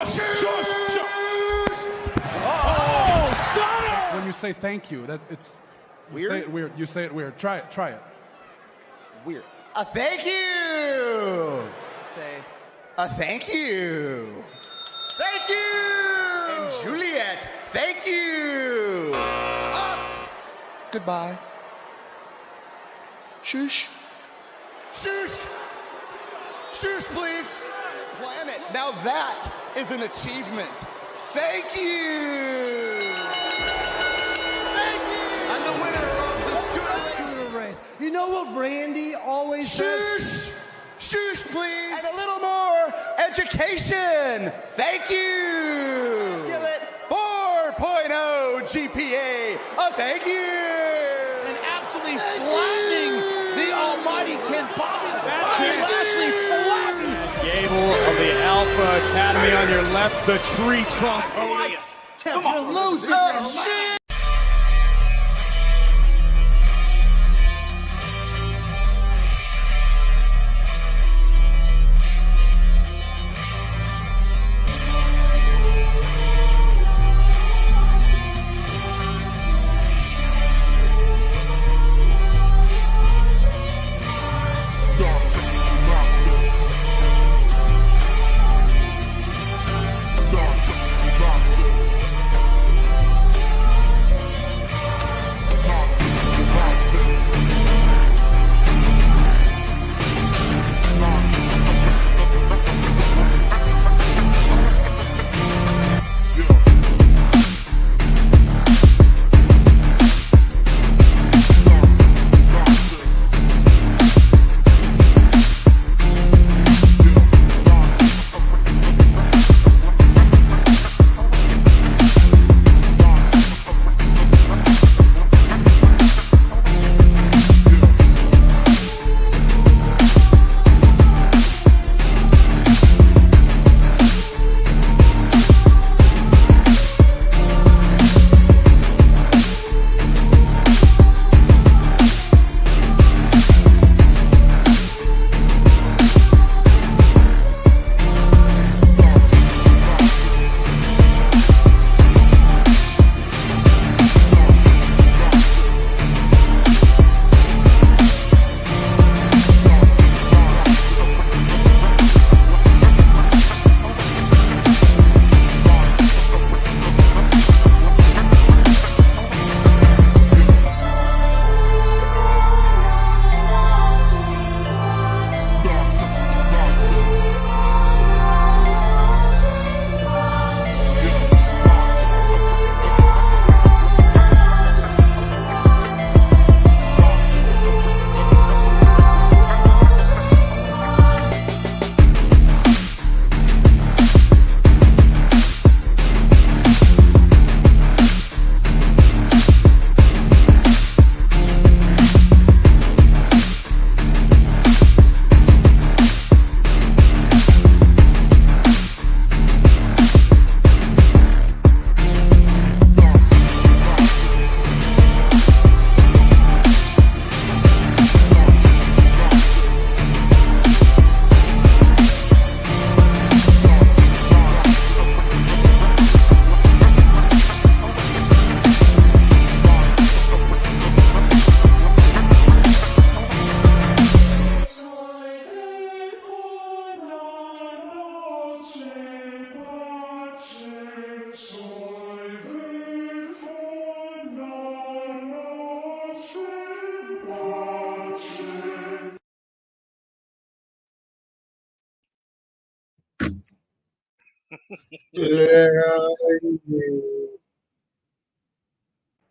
Oh, stunner! When you say thank you, that it's weird. Say it weird. You say it weird. Try it. Try it. Weird. Thank you. Say thank you. Thank you. And Juliet, thank you. Goodbye. Shush. Shush. Shush, please. Planet. Now that is an achievement. Thank you. Thank you. I'm the winner of the Scooter race. You know what Randy always says? Shush, please. And a little more education. Thank you. Kill it. 4.0 GPA. Thank you. And absolutely flattening the almighty Ken Bobby. Lashley flattened. Gable of the Alpha Academy on your left, the tree trunk. Elias. Come on, loser. Shit.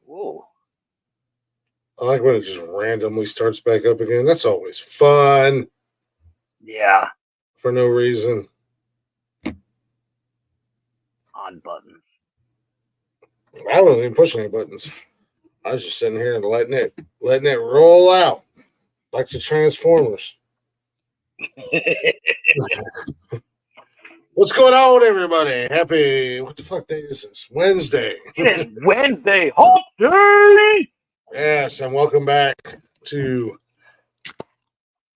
Whoa. I like when it just randomly starts back up again. That's always fun Yeah. for no reason. On button. I wasn't even pushing any buttons. I was just sitting here and letting it roll out like the Transformers. What's going on, everybody? Happy, what the fuck day is this? Wednesday. It is Wednesday, hump day! Yes, and welcome back to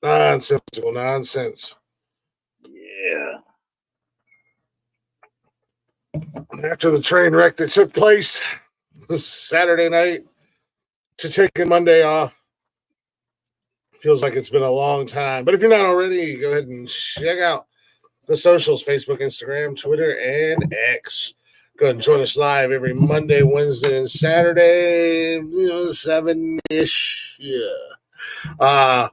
Nonsensical Nonsense. Yeah. after the train wreck that took place Saturday night to taking Monday off. Feels like it's been a long time. But if you're not already, go ahead and check out the socials, Facebook, Instagram, Twitter, and X. Go ahead and join us live every Monday, Wednesday, and Saturday, 7-ish. Yeah. On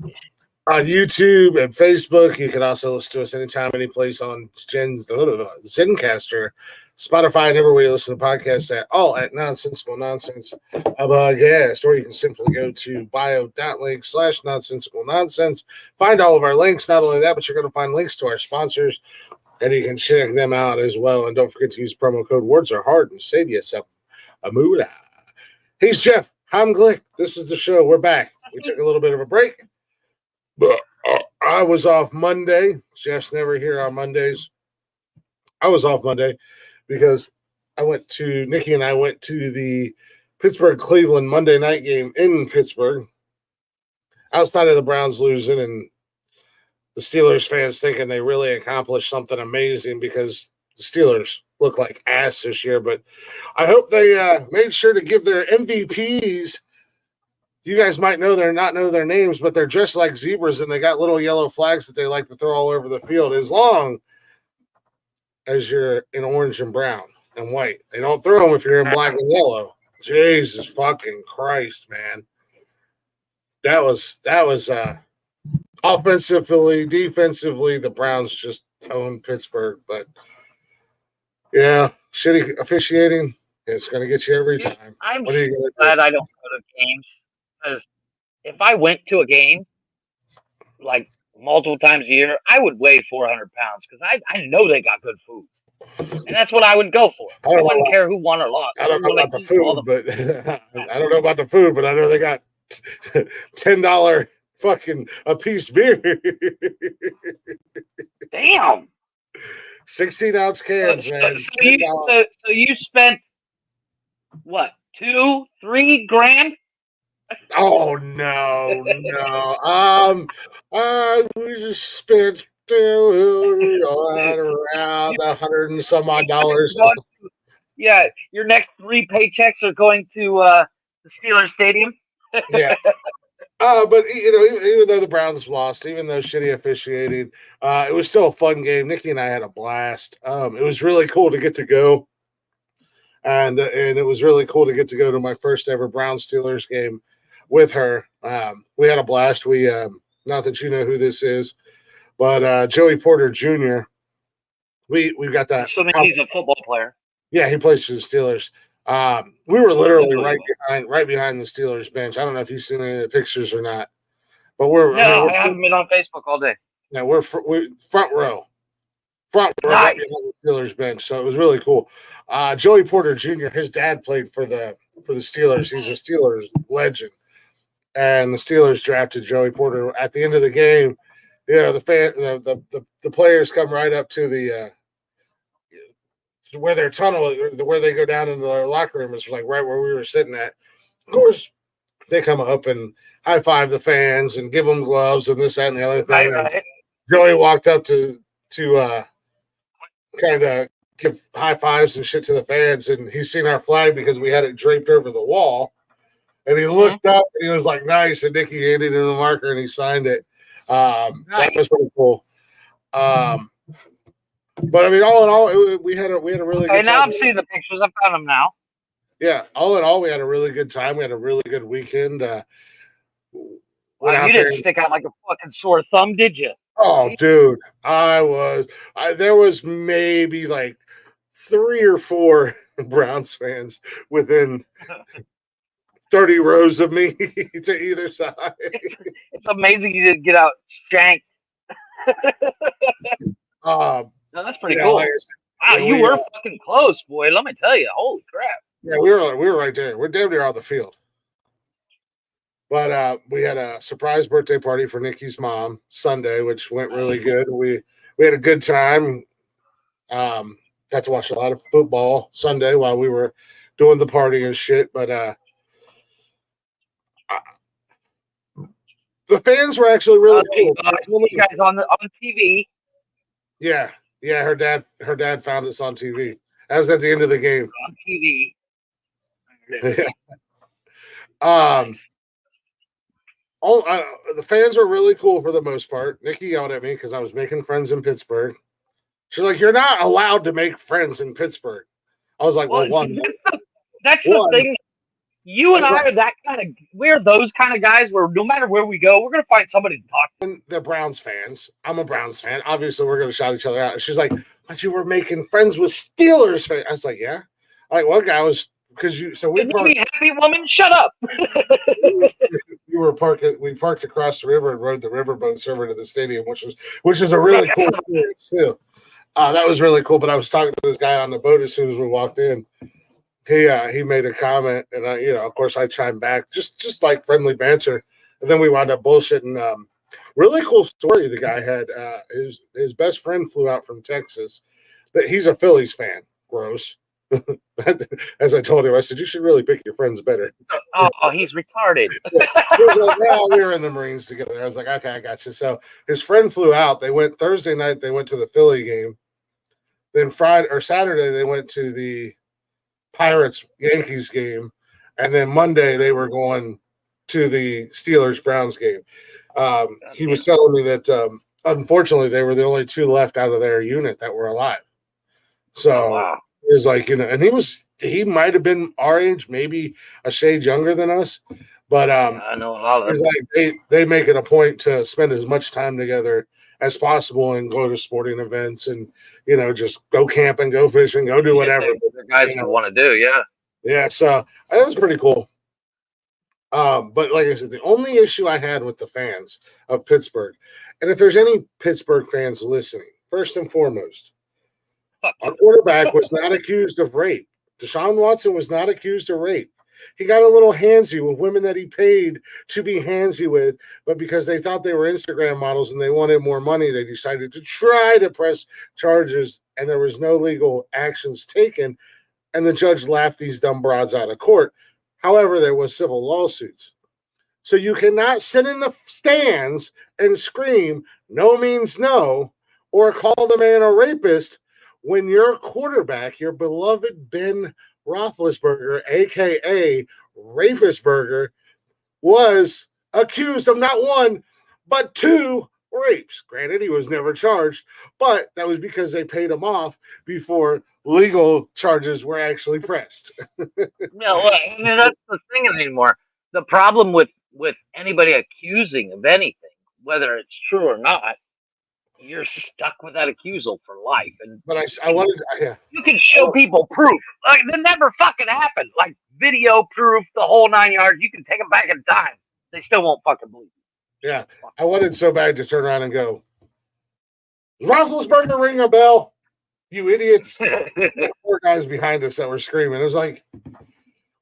YouTube and Facebook. You can also listen to us anytime, any place on Zencaster, Spotify, and everywhere you listen to podcasts at Nonsensical Nonsense Podcast. Or you can simply go to bio.link/nonsensical nonsense. Find all of our links. Not only that, but you're going to find links to our sponsors, and you can check them out as well. And don't forget to use promo code Words Are Hard and save yourself a moolah. He's Jeff. I'm Glick. This is the show. We're back. We took a little bit of a break. But I was off Monday. Jeff's never here on Mondays. I was off Monday because Nikki and I went to the Pittsburgh-Cleveland Monday night game in Pittsburgh. Outside of the Browns losing and the Steelers fans thinking they really accomplished something amazing because the Steelers look like ass this year. But I hope they made sure to give their MVPs. You guys might not know their names, but they're dressed like zebras and they got little yellow flags that they like to throw all over the field as long as you're in orange and brown and white. They don't throw them if you're in black and yellow. Jesus fucking Christ, man. That was offensively, defensively, the Browns just owned Pittsburgh. But, yeah, shitty officiating, it's going to get you every time. I'm What are you going to glad I don't go to games. Because if I went to a game like multiple times a year, I would weigh 400 pounds because I know they got good food, and that's what I would go for. I wouldn't care who won or lost. I don't know about the food, but I don't know about the food, but I know they got $10 fucking a piece beer. Damn. 16-ounce cans, man. So you spent what, $2-3 grand? Oh no. We just spent around $100 and some odd dollars. Yeah, your next 3 paychecks are going to the Steelers Stadium. Yeah. But even though the Browns lost, even though shitty officiating, it was still a fun game. Nikki and I had a blast. It was really cool to get to go, and it was really cool to get to go to my first ever Browns Steelers game with her. We had a blast. We not that you know who this is, but Joey Porter Jr. We got that. So he's a football player. Yeah, he plays for the Steelers. We were literally right behind the Steelers bench. I don't know if you've seen any of the pictures or not, but I haven't been on Facebook all day. Yeah, we're front row Nice. right behind the Steelers bench. So it was really cool. Joey Porter Jr. His dad played for the Steelers. He's a Steelers legend, and the Steelers drafted Joey Porter at the end of the game. The players come right up to the where their tunnel, where they go down into their locker room, is like right where we were sitting at. Of course, they come up and high five the fans and give them gloves and this, that, and the other thing. Right. Joey walked up to kind of give high fives and shit to the fans, and he's seen our flag because we had it draped over the wall. And he looked up and he was like, "Nice." And Nikki handed him the marker and he signed it. Nice. That was pretty cool. But I mean, all in all, we had a really good time. Now I'm seeing the pictures. I found them now. Yeah, all in all, we had a really good time. We had a really good weekend. Wow, you didn't stick out like a fucking sore thumb, did you? Oh, dude, there was maybe like 3 or 4 Browns fans within 30 rows of me to either side. It's amazing you didn't get out shanked. No, that's pretty cool. Like wow, you were fucking close, boy. Let me tell you. Holy crap. Yeah, we were right there. We're damn near on the field. But we had a surprise birthday party for Nikki's mom Sunday, which went really good. We had a good time. Got to watch a lot of football Sunday while we were doing the party and shit. But the fans were actually really cool. You guys on TV. Yeah, her dad found us on TV. As at the end of the game. On TV. The fans were really cool for the most part. Nikki yelled at me because I was making friends in Pittsburgh. She's like, "You're not allowed to make friends in Pittsburgh." I was like, "Well, one, that's the thing. You and I are that kind of. We're those kind of guys where no matter where we go, we're gonna find somebody to talk to. The Browns fans. I'm a Browns fan. Obviously, we're gonna shout each other out. She's like, "But you were making friends with Steelers fans." I was like, "Yeah." Like one guy was because you. So we parked. Happy woman, shut up. We parked across the river and rode the riverboats over to the stadium, which is a really cool experience too. That was really cool. But I was talking to this guy on the boat as soon as we walked in. He made a comment, and of course, I chimed back, just like friendly banter, and then we wound up bullshitting. Really cool story the guy had. His best friend flew out from Texas, but he's a Phillies fan. Gross. As I told him, I said you should really pick your friends better. Oh, he's retarded. He was like, "Well, we were in the Marines together." I was like, "Okay, I got you." So his friend flew out. They went Thursday night. They went to the Philly game. Then Friday or Saturday they went to the Pirates-Yankees game, and then Monday they were going to the Steelers-Browns game. He was telling me that unfortunately they were the only two left out of their unit that were alive. So it was like, and he might have been our age, maybe a shade younger than us, but I know a lot of them. Like they make it a point to spend as much time together as possible and go to sporting events and just go camping, go fishing, go do whatever. The guys want to do, yeah. So that was pretty cool. But like I said, the only issue I had with the fans of Pittsburgh, and if there's any Pittsburgh fans listening, first and foremost, our quarterback was not accused of rape. Deshaun Watson was not accused of rape. He got a little handsy with women that he paid to be handsy with, but because they thought they were Instagram models and they wanted more money, they decided to try to press charges, and there was no legal actions taken, and the judge laughed these dumb broads out of court. However, there was civil lawsuits. So you cannot sit in the stands and scream, "No means no," or call the man a rapist when your quarterback, your beloved Ben Roethlisberger, a.k.a. Rapistburger, was accused of not one, but 2 rapes. Granted, he was never charged, but that was because they paid him off before legal charges were actually pressed. No, I mean, that's the thing anymore. The problem with anybody accusing of anything, whether it's true or not, you're stuck with that accusal for life. But I wanted, you can show people proof. Like, that never fucking happened. Like, video proof, the whole 9 yards. You can take them back in time. They still won't fucking believe you. Yeah, I wanted so bad to turn around and go, "Roethlisberger, ring a bell, you idiots." 4 guys behind us that were screaming. It was like,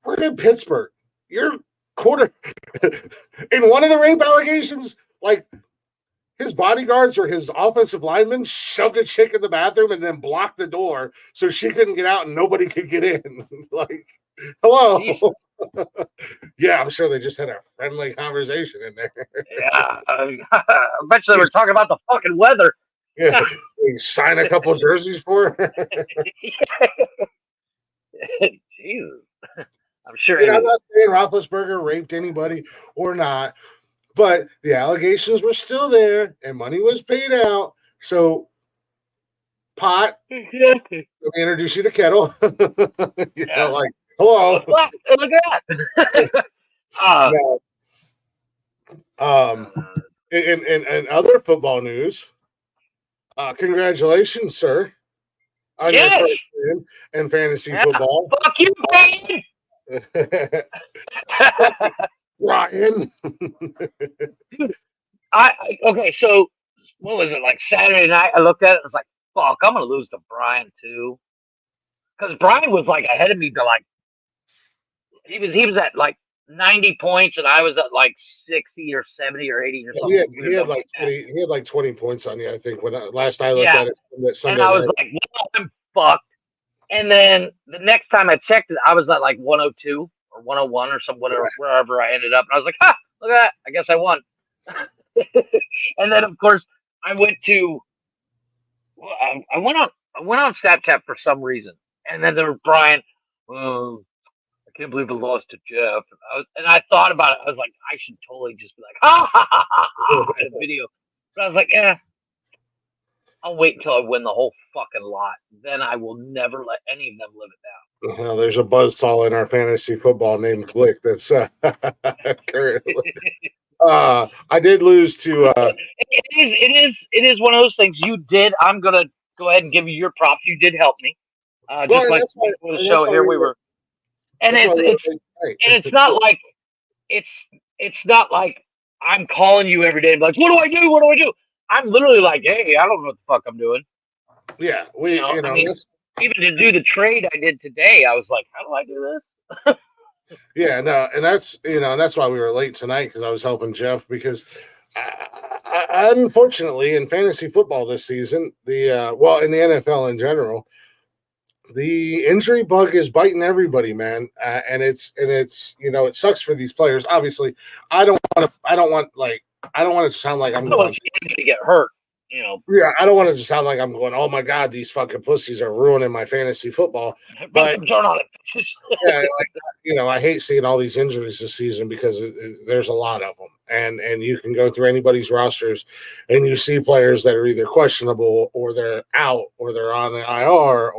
we're in Pittsburgh. You're quarter in one of the rape allegations, like his bodyguards or his offensive linemen shoved a chick in the bathroom and then blocked the door so she couldn't get out and nobody could get in. Like, hello. Yeah, I'm sure they just had a friendly conversation in there. Yeah, I bet you they were talking about the fucking weather. Yeah, you sign a couple jerseys for her. Jesus. I'm sure. I'm not saying Roethlisberger raped anybody or not, but the allegations were still there and money was paid out. So, Pot, let me introduce you to Kettle. Like, hello. Look at that. And other football news. Congratulations, sir, on your first win in fantasy football. Fuck you, Brian. Ryan. Okay, so what was it, like Saturday night? I looked at it and was like, fuck, I'm gonna lose to Brian too. Because Brian was like ahead of me to like he was at like 90 points and I was at like 60 or 70 or 80 or something. He had like 20 points on you, I think, when last I looked at it Sunday and I was night. like, well, I'm fucked. And then the next time I checked it, I was at like 102 or 101 or some whatever, wherever I ended up. And I was like, ha, look at that. I guess I won. And then of course I went on Snapchat for some reason. And then there was Brian. Oh, I can't believe I lost to Jeff. And I thought about it. I was like, I should totally just be like, ha ha ha ha ha in a video. But I was like, I'll wait until I win the whole fucking lot. Then I will never let any of them live it down. Well, there's a buzzsaw in our fantasy football named Glick that's currently. I did lose to. It is one of those things. You did. I'm gonna go ahead and give you your props. You did help me. Just like before the show here, we were. And it's not like it's not like I'm calling you every day and be like, what do I do? What do I do? I'm literally like, hey, I don't know what the fuck I'm doing. Yeah, I mean, even to do the trade I did today, I was like, how do I do this? Yeah, no, and that's why we were late tonight, because I was helping Jeff, because I unfortunately in fantasy football this season, in the NFL in general, the injury bug is biting everybody, man, and it's it sucks for these players. Obviously, I don't want it to sound like I'm I don't want to see anybody get hurt. Yeah, I don't want it to sound like I'm going, oh my God, these fucking pussies are ruining my fantasy football. But turn on it. yeah, I hate seeing all these injuries this season, because there's a lot of them, and you can go through anybody's rosters and you see players that are either questionable, or they're out, or they're on the IR.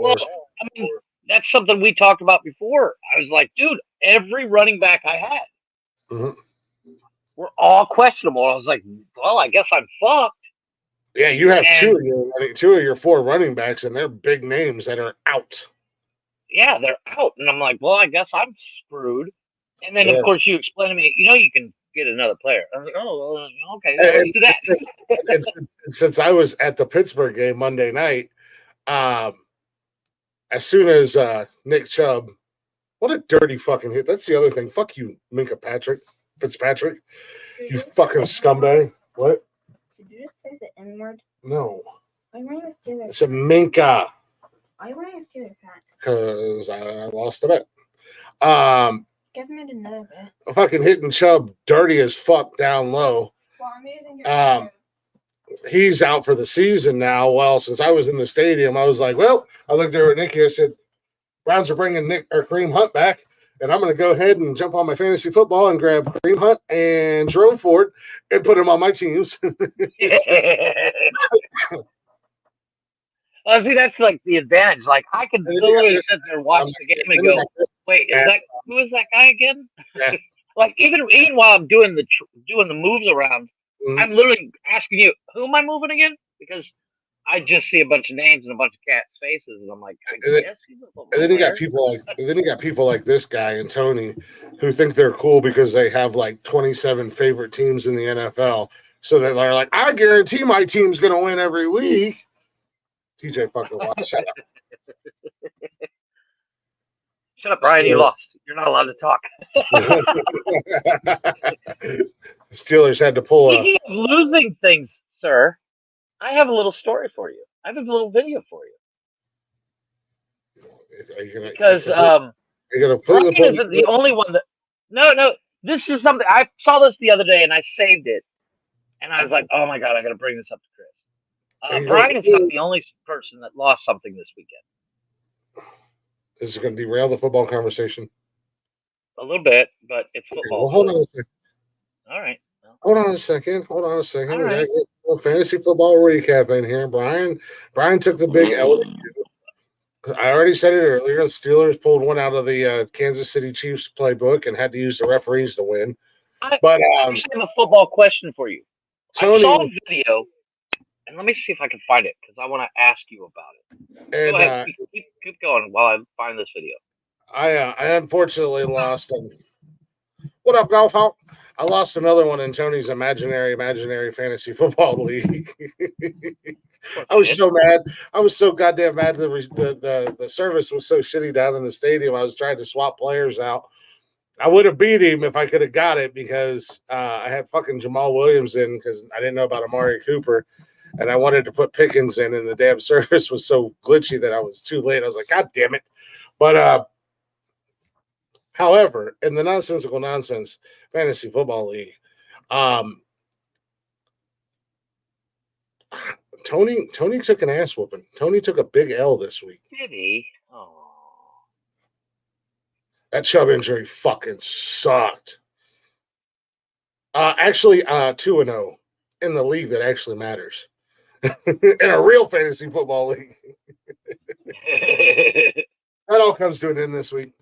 I mean, that's something we talked about before. I was like, dude, every running back I had were all questionable. I was like, well, I guess I'm fucked. Yeah, you have two of your four running backs, and they're big names that are out. Yeah, they're out. And I'm like, well, I guess I'm screwed. And then, of course, you explain to me, you can get another player. I was like, oh, well, okay, let's do that. And since I was at the Pittsburgh game Monday night, as soon as Nick Chubb, what a dirty fucking hit. That's the other thing. Fuck you, Fitzpatrick. You fucking scumbag. What? Did you just say the N-word? No. I'm wearing a Steelers. It's a Minka. Why are you wearing a Steelers hat? Because I lost the bet. Guess I made another bet. Fucking hitting Chubb dirty as fuck down low. Well, I'm using your He's out for the season now. Well, since I was in the stadium, I was like, well, I looked there at Nicky. I said, Browns are bringing Kareem Hunt back, and I'm going to go ahead and jump on my fantasy football and grab Kareem Hunt and Jerome Ford and put them on my teams. Well, see, that's like the advantage. Like, I can literally sit there and watch the game and go, wait, who is that guy again? Yeah. Like, even while I'm doing the moves around, I'm literally asking you, who am I moving again? Because I just see a bunch of names and a bunch of cats' faces, and I'm like, yes, he's a football player. And then you got people like this guy and Tony, who think they're cool because they have like 27 favorite teams in the NFL. So they're like, I guarantee my team's going to win every week. TJ fucking Watt, shut up. Shut up, Brian. You lost. You're not allowed to talk. Steelers had to pull Speaking of losing things, sir, I have a little story for you. I have a little video for you. Because Brian isn't the only one that. No. This is something I saw this the other day and I saved it, and I was like, oh my God, I got to bring this up to Chris. Brian is not the only person that lost something this weekend. Is it going to derail the football conversation? A little bit, but it's football. Well, hold on a second. All right. Hold on a second. All We right. got to get a fantasy football recap in here. Brian took the big L. I already said it earlier. The Steelers pulled one out of the Kansas City Chiefs playbook and had to use the referees to win. I have a football question for you. Tony, I saw a video, and let me see if I can find it because I want to ask you about it. And, go ahead. Keep going while I find this video. I unfortunately lost. What up, Golf Hawk? I lost another one in Tony's imaginary fantasy football league. I was so mad. I was so goddamn mad. The service was so shitty down in the stadium. I was trying to swap players out. I would have beat him if I could have got it because I had fucking Jamal Williams in because I didn't know about Amari Cooper. And I wanted to put Pickens in, and the damn service was so glitchy that I was too late. I was like, God damn it. But however, in the Nonsensical Nonsense Fantasy Football League, Tony took an ass whooping. Tony took a big L this week. Did he? Oh. That Chubb injury fucking sucked. Actually, 2-0 in the league that actually matters. In a real fantasy football league. That all comes to an end this week.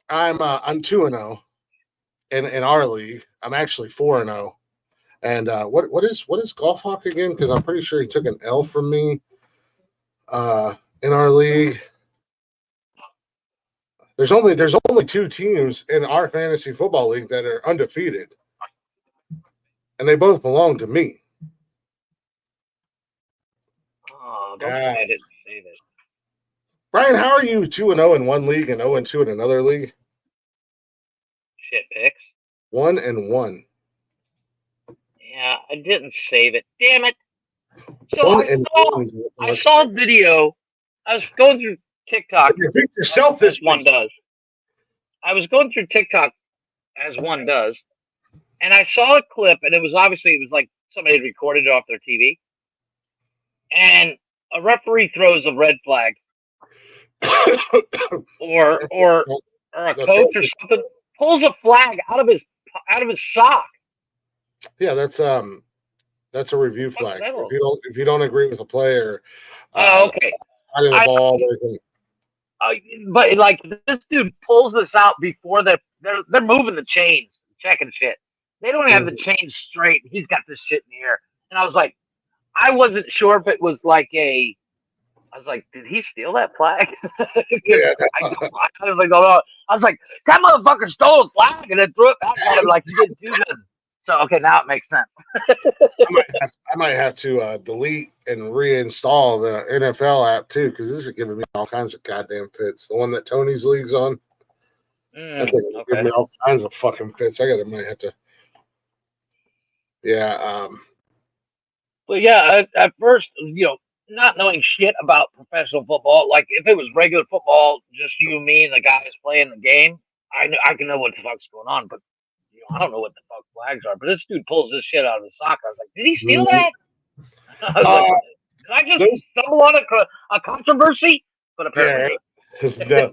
I'm 2-0 in our league. I'm actually 4-0. And what is Golf Hawk again? Because I'm pretty sure he took an L from me in our league. There's only 2 teams in our fantasy football league that are undefeated, and they both belong to me. Oh, don't tell me I didn't say this. Brian, how are you 2-0 in one league and 0-2 in another league? Shit picks. 1-1. Yeah, I didn't save it. Damn it. So 1-1. I saw a video. I was going through TikTok. You picked yourself this as one does. I was going through TikTok as one does, and I saw a clip, and it was like somebody had recorded it off their TV, and a referee throws a red flag, or a coach or something pulls a flag out of his sock. Yeah, that's a review flag. If you don't agree with a player, okay. Out of the ball, but like this dude pulls this out before they're moving the chains, checking shit. They don't have the chains straight. He's got this shit in the air, and I was like, I wasn't sure if it was like I was like, did he steal that flag? Yeah. I was like, that motherfucker stole a flag and then threw it back at him like he didn't do nothing. So okay, now it makes sense. I might have to delete and reinstall the NFL app too, because this is giving me all kinds of goddamn fits. The one that Tony's league's on, I think it's giving me all kinds of fucking fits. Might have to. Yeah. Well, yeah. At first, not knowing shit about professional football, like if it was regular football, just you, me, and the guys playing the game, I can know what the fuck's going on, but. I don't know what the fuck flags are, but this dude pulls this shit out of his sock. I was like, did he steal that? I was like, did I just stumble on a controversy? But apparently no.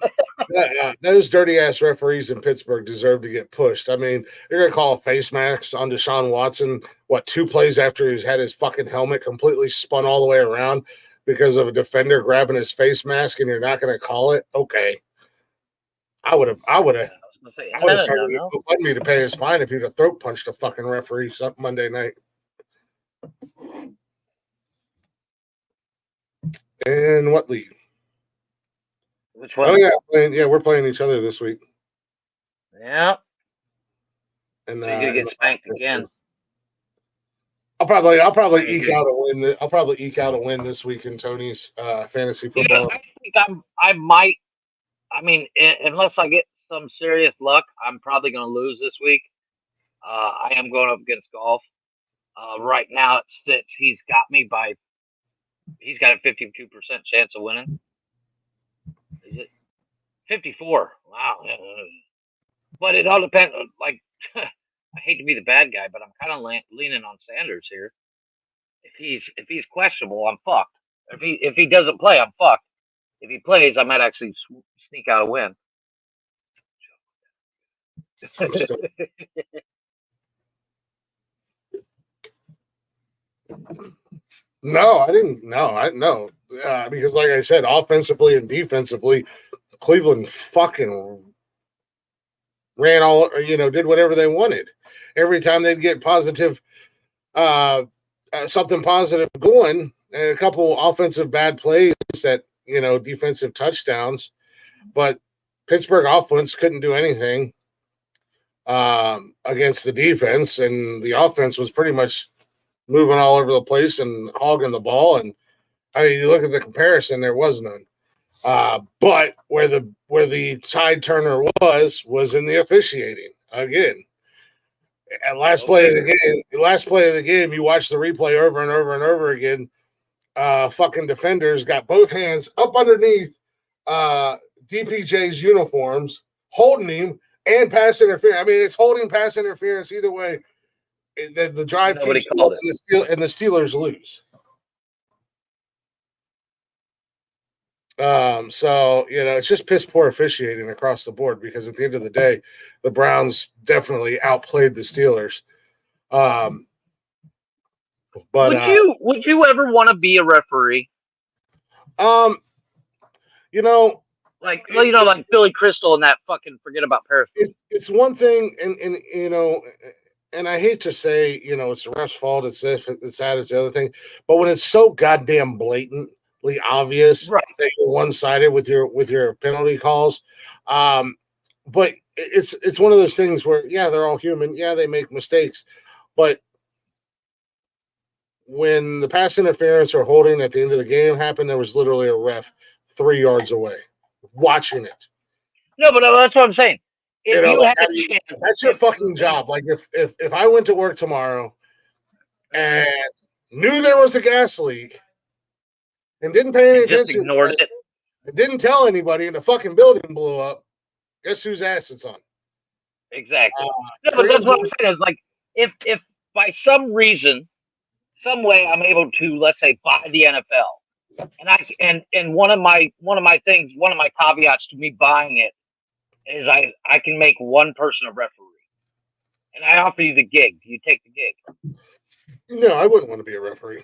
Those dirty ass referees in Pittsburgh deserve to get pushed. I mean, you're gonna call a face mask on Deshaun Watson 2 plays after he's had his fucking helmet completely spun all the way around because of a defender grabbing his face mask, and you're not gonna call it? Okay. I would have started to fund me to pay his fine if he'd have throat punched a fucking referee Monday night. In what league? Which one? Oh yeah, we're playing each other this week. Yeah. And you're gonna get spanked again. I'll probably eke out a win. I'll probably eke out a win this week in Tony's fantasy football. I think I might. I mean, unless I get some serious luck, I'm probably going to lose this week. I am going up against Golf. Right now it sits. He's got a 52% chance of winning. Is it 54? Wow. But it all depends. Like, I hate to be the bad guy, but I'm kind of leaning on Sanders here. If he's questionable, I'm fucked. If he doesn't play, I'm fucked. If he plays, I might actually sneak out a win. No, I didn't. No, because like I said, offensively and defensively, Cleveland fucking ran did whatever they wanted. Every time they'd get positive, something positive going, and a couple offensive bad plays that, defensive touchdowns, but Pittsburgh offense couldn't do anything against the defense, and the offense was pretty much moving all over the place and hogging the ball. And I mean, you look at the comparison, there was none. But where the tide turner was in the officiating again. At last play of the game, you watch the replay over and over and over again. Fucking defenders got both hands up underneath DPJ's uniforms, holding him, and pass interference. I mean, it's holding, pass interference either way. The drive keeps going, and the Steelers lose. So, it's just piss poor officiating across the board because at the end of the day, the Browns definitely outplayed the Steelers. But would you ever want to be a referee? um, Like like Billy Crystal and that fucking forget about Paris. it's one thing, and and I hate to say, it's the ref's fault. It's this, it's that, it's the other thing. But when it's so goddamn blatantly obvious Right. that you're one-sided with your penalty calls, but it's one of those things where they're all human. Yeah, they make mistakes, but when the pass interference or holding at the end of the game happened, there was literally a ref 3 yards away watching it. No, but that's what I'm saying. If you had a chance, that's your fucking job. Like if I went to work tomorrow and knew there was a gas leak and didn't pay any attention, just ignored it, and didn't tell anybody, and the fucking building blew up, guess whose ass it's on? Exactly. No, but that's what I'm saying is like if by some reason, some way, I'm able to, let's say, buy the NFL, and one of my things, one of my caveats to me buying it is I can make one person a referee, and I offer you the gig. Do you take the gig? No, I wouldn't want to be a referee.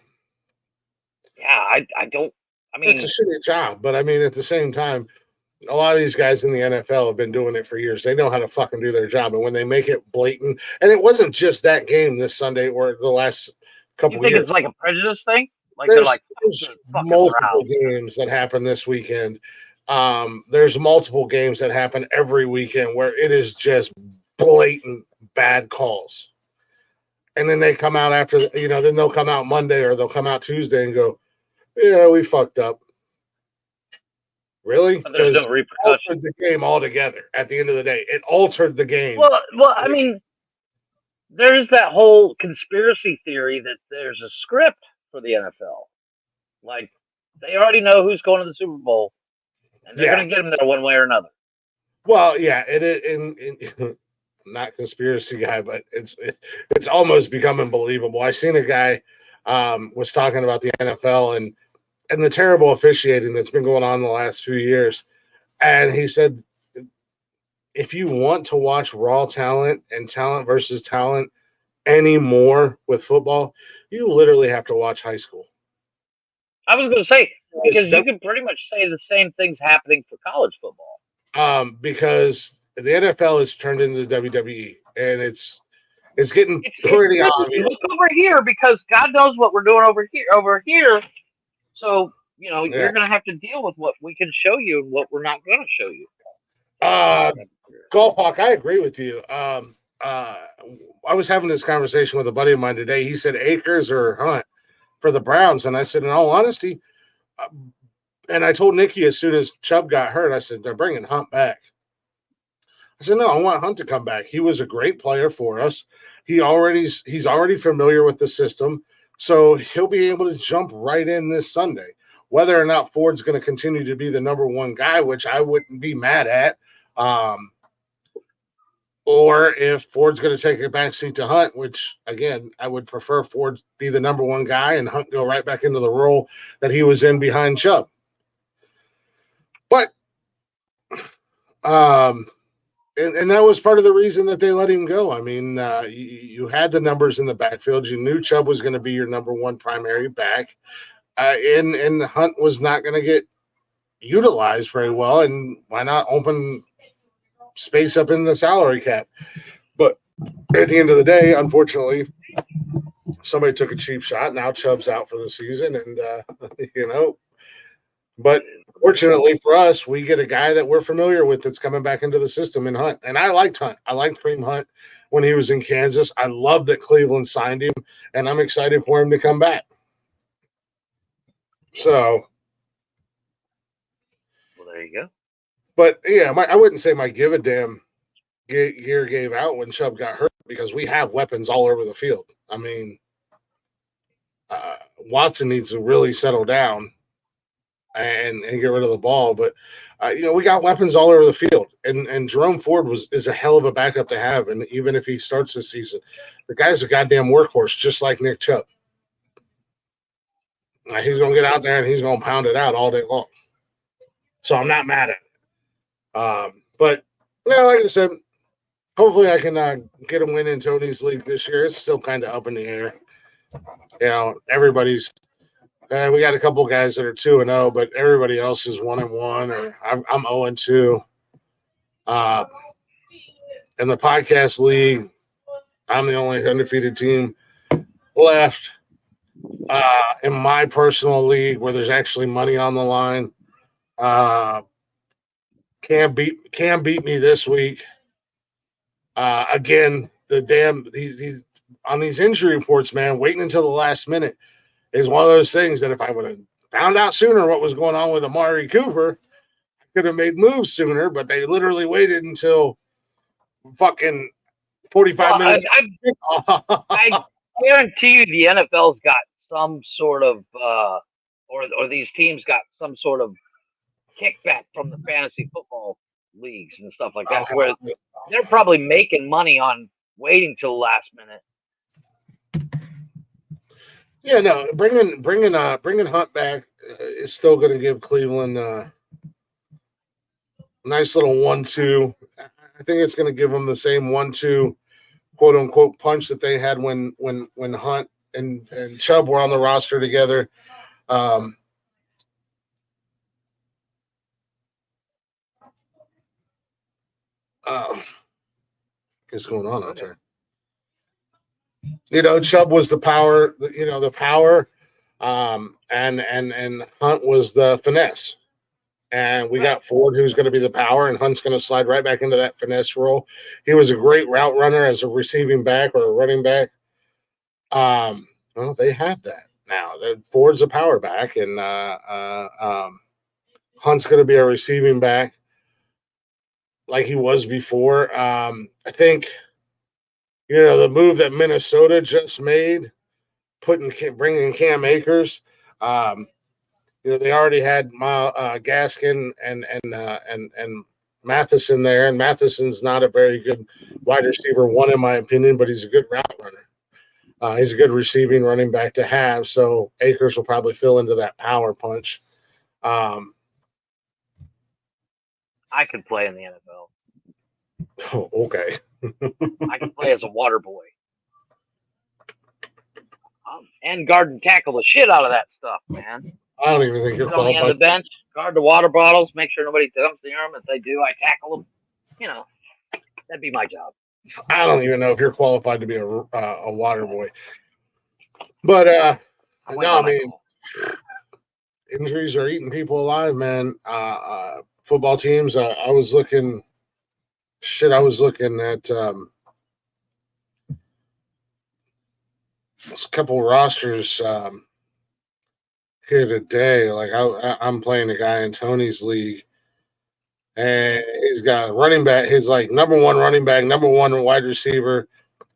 Yeah, I don't. I mean, it's a shitty job, but I mean, at the same time, a lot of these guys in the NFL have been doing it for years. They know how to fucking do their job, and when they make it blatant, and it wasn't just that game this Sunday or the last couple you think years. It's like a prejudice thing? Like there's, they're like there's multiple games that happen this weekend. There's multiple games that happen every weekend where it is just blatant bad calls. And then they come out after, then they'll come out Monday or they'll come out Tuesday and go, yeah, we fucked up. Really? There's no repercussions. Altered the game altogether at the end of the day. It altered the game. Well, I mean, there's that whole conspiracy theory that there's a script for the NFL. Like, they already know who's going to the Super Bowl, and they're going to get them there one way or another. Well, yeah, I'm not a conspiracy guy, but it's almost becoming believable. I seen a guy was talking about the NFL and the terrible officiating that's been going on the last few years, and he said, if you want to watch raw talent and talent versus talent anymore with football, you literally have to watch high school. I was going to say, because you can pretty much say the same thing's happening for college football. Because the NFL has turned into the WWE, and it's getting pretty obvious. Look over here, because God knows what we're doing over here. So, you're going to have to deal with what we can show you and what we're not going to show you. Golf Hawk, I agree with you. I was having this conversation with a buddy of mine today. He said Akers or Hunt for the Browns, and I said, in all honesty, and I told Nikki as soon as Chubb got hurt, I said, they're bringing Hunt back. I said, no, I want Hunt to come back. He was a great player for us. He's already familiar with the system, so he'll be able to jump right in this Sunday. Whether or not Ford's going to continue to be the number one guy, which I wouldn't be mad at, or if Ford's going to take a backseat to Hunt, which, again, I would prefer Ford be the number one guy and Hunt go right back into the role that he was in behind Chubb. But and that was part of the reason that they let him go. I mean, you had the numbers in the backfield. You knew Chubb was going to be your number one primary back. And Hunt was not going to get utilized very well, and why not open space up in the salary cap? But at the end of the day, unfortunately, somebody took a cheap shot. Now Chubb's out for the season, and but fortunately for us, we get a guy that we're familiar with that's coming back into the system in Hunt. And I liked Hunt. I liked Kareem Hunt when he was in Kansas. I love that Cleveland signed him, and I'm excited for him to come back. So, well, there you go. But yeah, I wouldn't say my give a damn gear gave out when Chubb got hurt, because we have weapons all over the field. I mean, Watson needs to really settle down and get rid of the ball, but we got weapons all over the field, and Jerome Ford is a hell of a backup to have. And even if he starts this season, the guy's a goddamn workhorse, just like Nick Chubb. He's going to get out there and he's going to pound it out all day long. So I'm not mad at it. But like I said, hopefully I can get a win in Tony's league this year. It's still kind of up in the air. Everybody's we got a couple guys that are 2-0, but everybody else is 1-1, or I'm 0-2. In the podcast league, I'm the only undefeated team left. In my personal league, where there's actually money on the line, Cam beat me this week. Again, these on these injury reports, man, waiting until the last minute is one of those things that if I would have found out sooner what was going on with Amari Cooper, I could have made moves sooner, but they literally waited until fucking 45 minutes. I guarantee you the NFL's got some sort of, or these teams got some sort of kickback from the fantasy football leagues and stuff like that, where they're probably making money on waiting till the last minute. Yeah, no, bringing Hunt back is still going to give Cleveland a nice little 1-2. I think it's going to give them the same 1-2 quote unquote punch that they had when Hunt and Chubb were on the roster together. What's going on out there? Chubb was the power, and Hunt was the finesse. And we got Ford, who's going to be the power, and Hunt's going to slide right back into that finesse role. He was a great route runner as a receiving back or a running back. Well, they have that now. Ford's a power back, and Hunt's going to be a receiving back like he was before. I think, the move that Minnesota just made, bringing Cam Akers. They already had Gaskin and Matheson there, and Matheson's not a very good wide receiver one in my opinion, but he's a good route runner. He's a good receiving running back to have, so Akers will probably fill into that power punch. I could play in the NFL. Oh, okay. I can play as a water boy. And guard and tackle the shit out of that stuff, man. I don't even think you're qualified. On the bench, guard the water bottles, make sure nobody dumps near them. If they do, I tackle them. That'd be my job. I don't even know if you're qualified to be a water boy. But no, I mean, injuries are eating people alive, man. Football teams. I was looking at a couple rosters here today. Like I'm playing a guy in Tony's league, and he's got running back. His number one running back, number one wide receiver,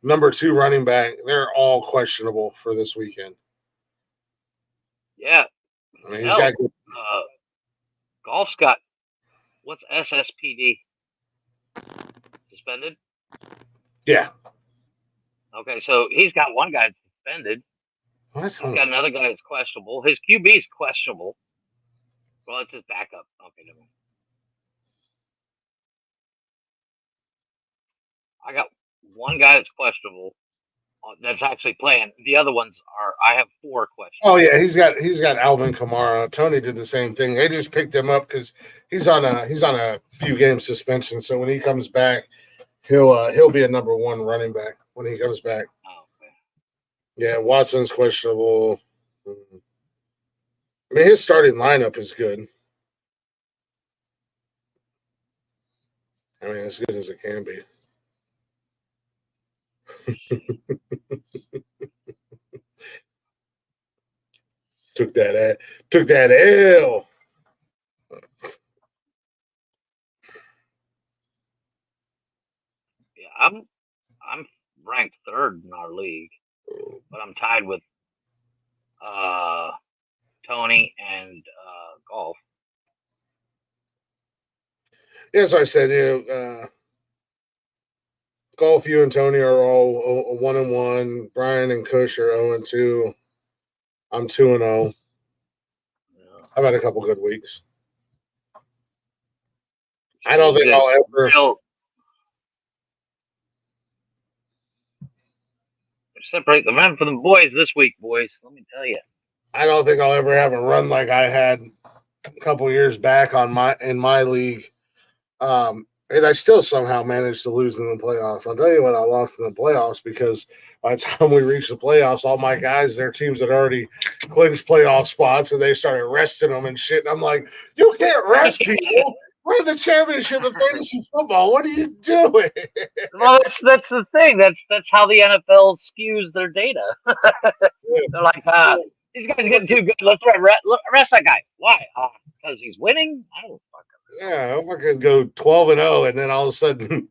number two running back. They're all questionable for this weekend. Yeah, I mean, he's got Golf's got what's SSPD suspended. Yeah. Okay, so he's got one guy suspended. What? He's got another guy that's questionable. His QB is questionable. Well, it's his backup. Okay, never mind. I got one guy that's questionable that's actually playing. The other ones I have 4 questions. Oh yeah, he's got Alvin Kamara. Tony did the same thing. They just picked him up because he's on a few game suspension. So when he comes back, he'll be a number one running back when he comes back. Oh, okay. Yeah, Watson's questionable. I mean, his starting lineup is good. I mean, as good as it can be. Took that L. Yeah, I'm ranked 3rd in our league, but I'm tied with Tony and Golf. Yeah, so I said, Golf, you and Tony are all 1-1. Brian and Kush are 0-2. I'm 2-0. Yeah. I've had a couple good weeks. I don't think I'll ever. Separate the men from the boys this week, boys. Let me tell you. I don't think I'll ever have a run like I had a couple years back in my league. And I still somehow managed to lose in the playoffs. I'll tell you what, I lost in the playoffs because by the time we reached the playoffs, all my guys, their teams had already clinched playoff spots, and they started resting them and shit. And I'm like, you can't rest people. We're in the championship of fantasy football. What are you doing? Well, that's the thing. That's how the NFL skews their data. They're like, these guys are getting too good. Let's rest that guy. Why? Because he's winning? I don't fucking. Yeah, if I could go 12-0 and then all of a sudden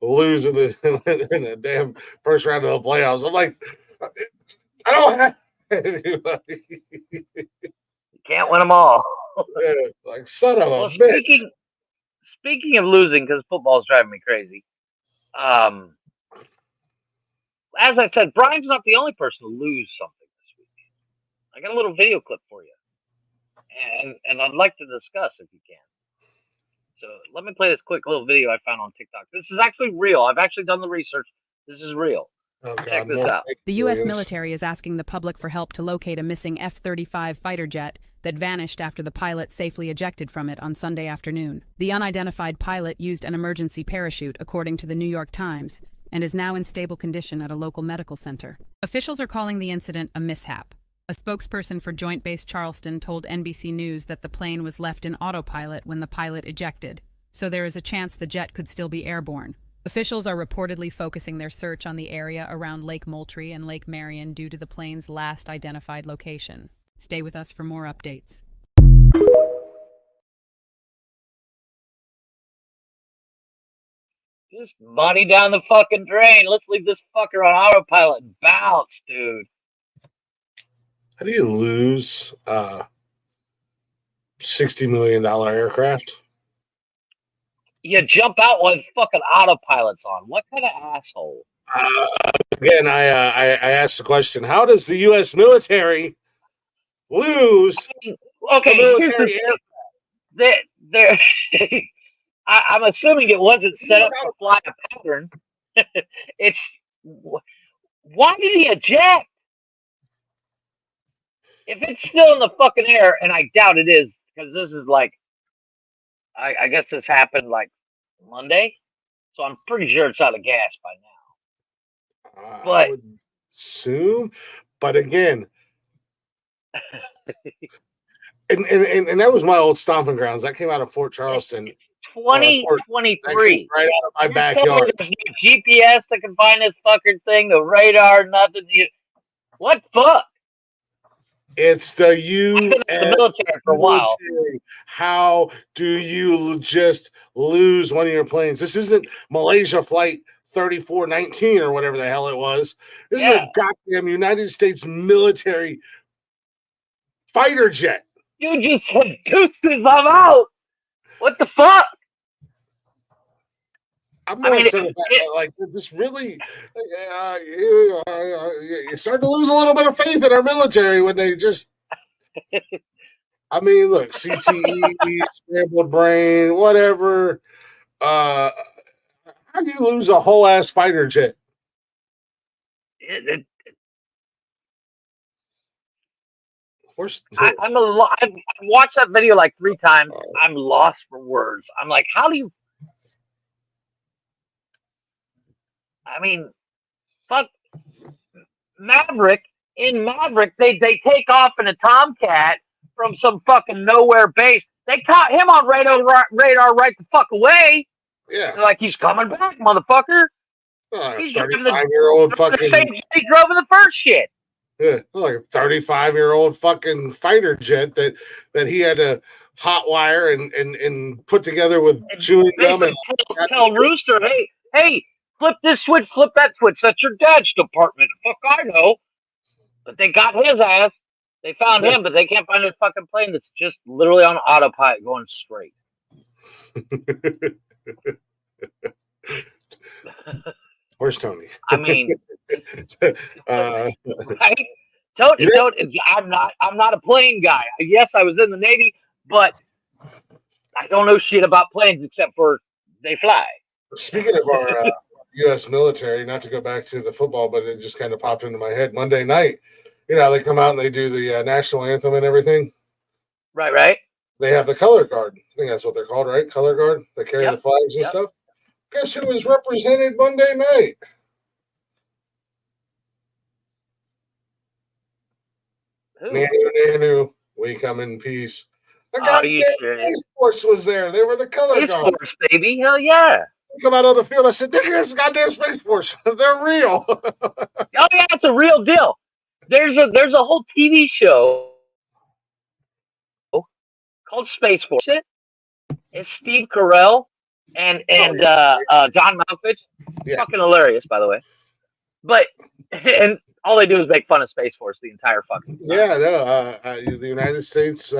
lose in the damn first round of the playoffs. I'm like, I don't have anybody. You can't win them all. Yeah, like, son of a bitch. Speaking of losing, because football's driving me crazy. As I said, Brian's not the only person to lose something this week. I got a little video clip for you, and I'd like to discuss if you can. So let me play this quick little video I found on TikTok. This is actually real. I've actually done the research. This is real. Oh, Check this out. The U.S. military is asking the public for help to locate a missing F-35 fighter jet that vanished after the pilot safely ejected from it on Sunday afternoon. The unidentified pilot used an emergency parachute, according to the New York Times, and is now in stable condition at a local medical center. Officials are calling the incident a mishap. A spokesperson for Joint Base Charleston told NBC News that the plane was left in autopilot when the pilot ejected, so there is a chance the jet could still be airborne. Officials are reportedly focusing their search on the area around Lake Moultrie and Lake Marion due to the plane's last identified location. Stay with us for more updates. Just money down the fucking drain. Let's leave this fucker on autopilot and bounce, dude. How do you lose $60 million aircraft? You jump out while fucking autopilot's on. What kind of asshole? Again, I asked the question: how does the U.S. military lose? Okay, military aircraft? I'm assuming it wasn't set up to fly a pattern. It's why did he eject? If it's still in the fucking air, and I doubt it is, because this is like, I guess this happened like Monday, so I'm pretty sure it's out of gas by now. But I would assume, but again, and that was my old stomping grounds. That came out of Fort Charleston, 2023, right out of my backyard. There's no GPS that can find this fucking thing, no radar, nothing. What fuck? It's the U.S. military for a while. How do you just lose one of your planes? This isn't Malaysia Flight 3419 or whatever the hell it was. This is a goddamn United States military fighter jet. You just said deuces, I'm out. What the fuck? I'm not upset about that. Like, this really, you start to lose a little bit of faith in our military when they just. I mean, look, CTE, scrambled brain, whatever. How do you lose a whole ass fighter jet? I've watched that video like 3 times. I'm lost for words. I'm like, how do you? I mean, fuck Maverick. In Maverick, they take off in a Tomcat from some fucking nowhere base. They caught him on radar right the fuck away. Yeah. They're like, he's coming back, motherfucker. He's 35-year-old fucking. Same he drove in the first shit. Yeah, like a 35-year-old fucking fighter jet that he had to hot wire and put together with chewing gum and tell Rooster, hey, flip this switch, flip that switch. That's your dad's department. Fuck, I know. But they got his ass. They found him, but they can't find his fucking plane that's just literally on autopilot going straight. Where's Tony? I mean, right? Tony, I'm not a plane guy. Yes, I was in the Navy, but I don't know shit about planes except for they fly. Speaking of our U.S. military, not to go back to the football, but it just kind of popped into my head. Monday night, they come out and they do the national anthem and everything. Right. They have the color guard. I think that's what they're called, right? Color guard. They carry the flags and stuff. Guess who was represented Monday night? Who? Nanu, we come in peace. The goddamn Space Force was there. They were the color guard. Space Force, baby. Hell yeah. Come out on the field. I said, this goddamn Space Force. They're real. Oh yeah, it's a real deal. There's a whole TV show called Space Force. It's Steve Carell and John Malkovich. Yeah. Fucking hilarious, by the way. But and all they do is make fun of Space Force the entire fucking time. Yeah, no. The United States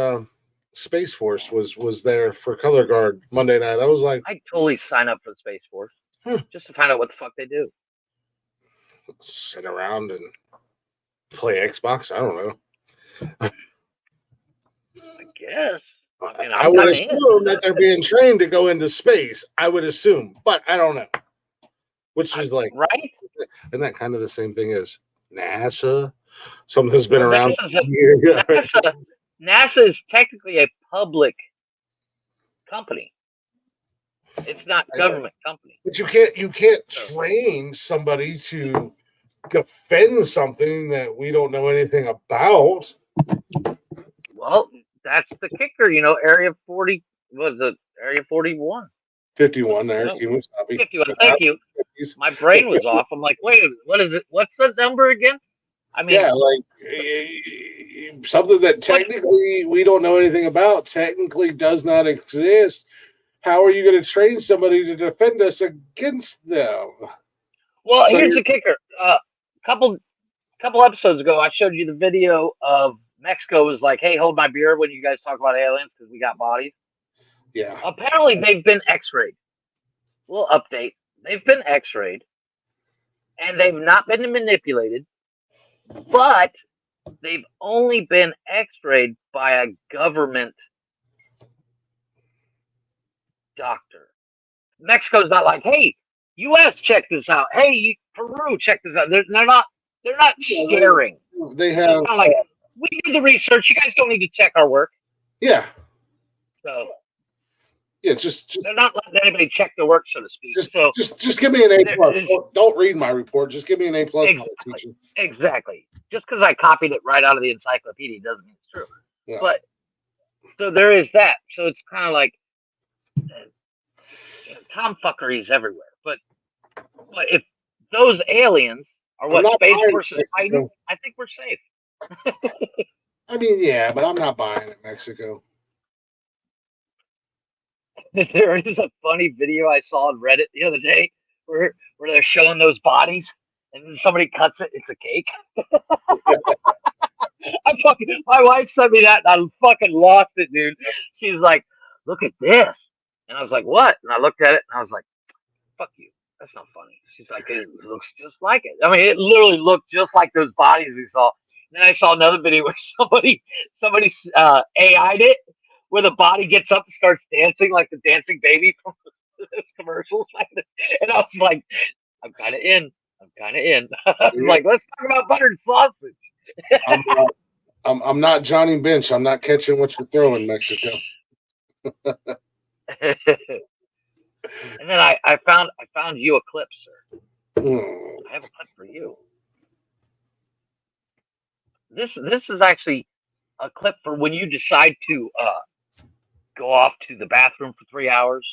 Space Force was there for color guard Monday night. I was like, I'd totally sign up for the Space Force just to find out what the fuck they do. Sit around and play Xbox. I don't know. I guess. I mean, I would assume that they're being trained to go into space. I would assume, but I don't know. Which is like, right? Isn't that kind of the same thing as NASA? Something's been around. NASA is technically a public company. It's not government company. But you can't train somebody to defend something that we don't know anything about. Well, that's the kicker, Area 40 was it Area 41? 51 there. No. 51. Thank you. My brain was off. I'm like, wait, what is it? What's the number again? I mean, yeah, like something that technically we don't know anything about, technically does not exist. How are you going to train somebody to defend us against them? Well, so here's the kicker. Couple episodes ago, I showed you the video of Mexico was like, hey, hold my beer when you guys talk about aliens because we got bodies. Yeah. Apparently, they've been X-rayed. Little update. They've been X-rayed, and they've not been manipulated, but they've only been X-rayed by a government doctor. Mexico's not like, hey, U.S., check this out. Hey, Peru, check this out. They're not sharing. They have like, we did the research. You guys don't need to check our work. Yeah. So. Yeah, just they're not letting anybody check their work, so to speak. Just give me an A plus. Don't read my report. Just give me an A plus. Exactly. Just because I copied it right out of the encyclopedia doesn't mean it's true. Yeah. But so there is that. So it's kind of like tomfuckeries everywhere. But if those aliens are what Space Force is fighting, I think we're safe. I mean, yeah, but I'm not buying it, Mexico. There is a funny video I saw on Reddit the other day where they're showing those bodies and then somebody cuts it. It's a cake. My wife sent me that and I fucking lost it, dude. She's like, look at this. And I was like, what? And I looked at it and I was like, fuck you. That's not funny. She's like, it looks just like it. I mean, it literally looked just like those bodies we saw. And then I saw another video where somebody AI'd it, where the body gets up and starts dancing like the dancing baby from those commercials. And I was like, I'm kind of in. I was like, let's talk about buttered sausage. I'm not Johnny Bench. I'm not catching what you're throwing, Mexico. And then I found you a clip, sir. I have a clip for you. This is actually a clip for when you decide to go off to the bathroom for 3 hours.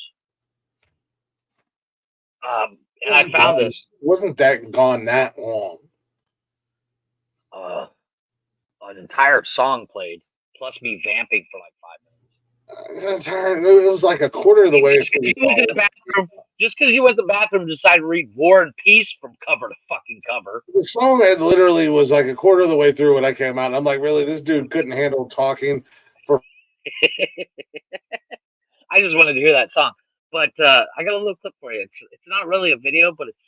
And I found this. Wasn't that gone that long? An entire song played, plus me vamping for like 5 minutes. It was like a quarter of the way. Just because you went to the bathroom, decided to read War and Peace from cover to fucking cover. The song had literally was like a quarter of the way through when I came out. And I'm like, really, this dude couldn't handle talking for. I just wanted to hear that song, but I got a little clip for you. It's not really a video, but it's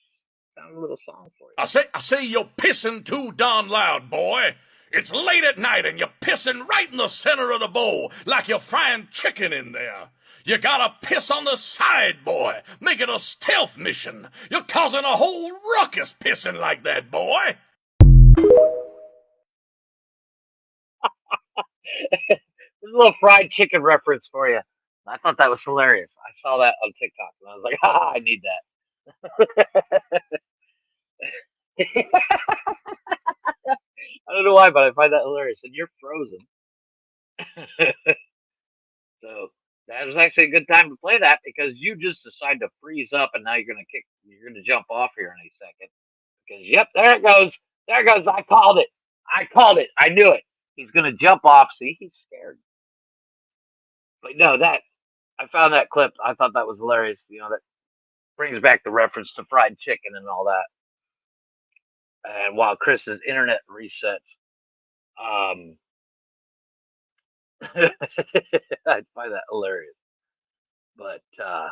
got a little song for you. I say you're pissing too darn loud, boy. It's late at night and you're pissing right in the center of the bowl like you're frying chicken in there. You gotta piss on the side, boy. Make it a stealth mission. You're causing a whole ruckus pissing like that, boy. There's a little fried chicken reference for you. I thought that was hilarious. I saw that on TikTok and I was like, I need that. I don't know why, but I find that hilarious. And you're frozen. So that was actually a good time to play that because you just decided to freeze up and now you're gonna jump off here in a second. Because yep, there it goes. There it goes. I called it. I knew it. He's gonna jump off. See, he's scared. But no, I found that clip. I thought that was hilarious. That brings back the reference to fried chicken and all that. And while Chris's internet resets, I find that hilarious. But yeah,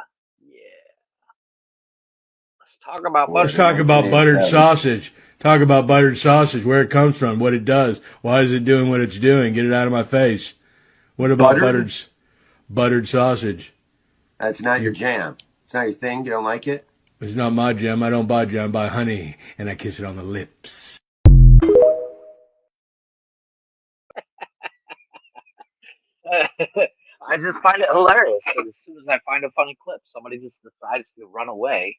let's talk about Let's talk about buttered sausage. Talk about buttered sausage, where it comes from, what it does. Why is it doing what it's doing? Get it out of my face. What about buttered sausage? That's not your jam. It's not your thing. You don't like it? It's not my jam. I don't buy jam. I buy honey, and I kiss it on the lips. I just find it hilarious. As soon as I find a funny clip, somebody just decides to run away.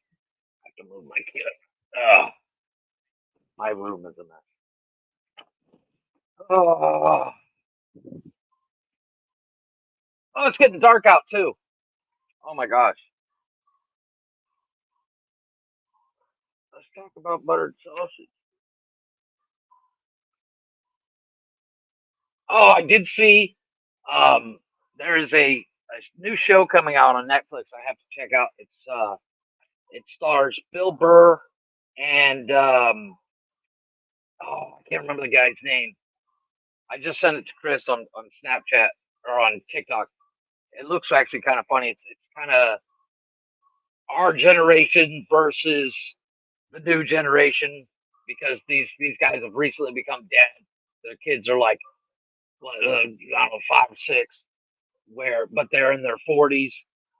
I have to move my kid. My room is a mess. Oh, it's getting dark out too. Oh my gosh. Let's talk about buttered sausage. Oh, I did see. There is a new show coming out on Netflix. I have to check out. It stars Bill Burr and I can't remember the guy's name. I just sent it to Chris on Snapchat or on TikTok. It looks actually kind of funny. It's kind of our generation versus the new generation because these guys have recently become dead. Their kids are like I don't know 5 or 6, but they're in their 40s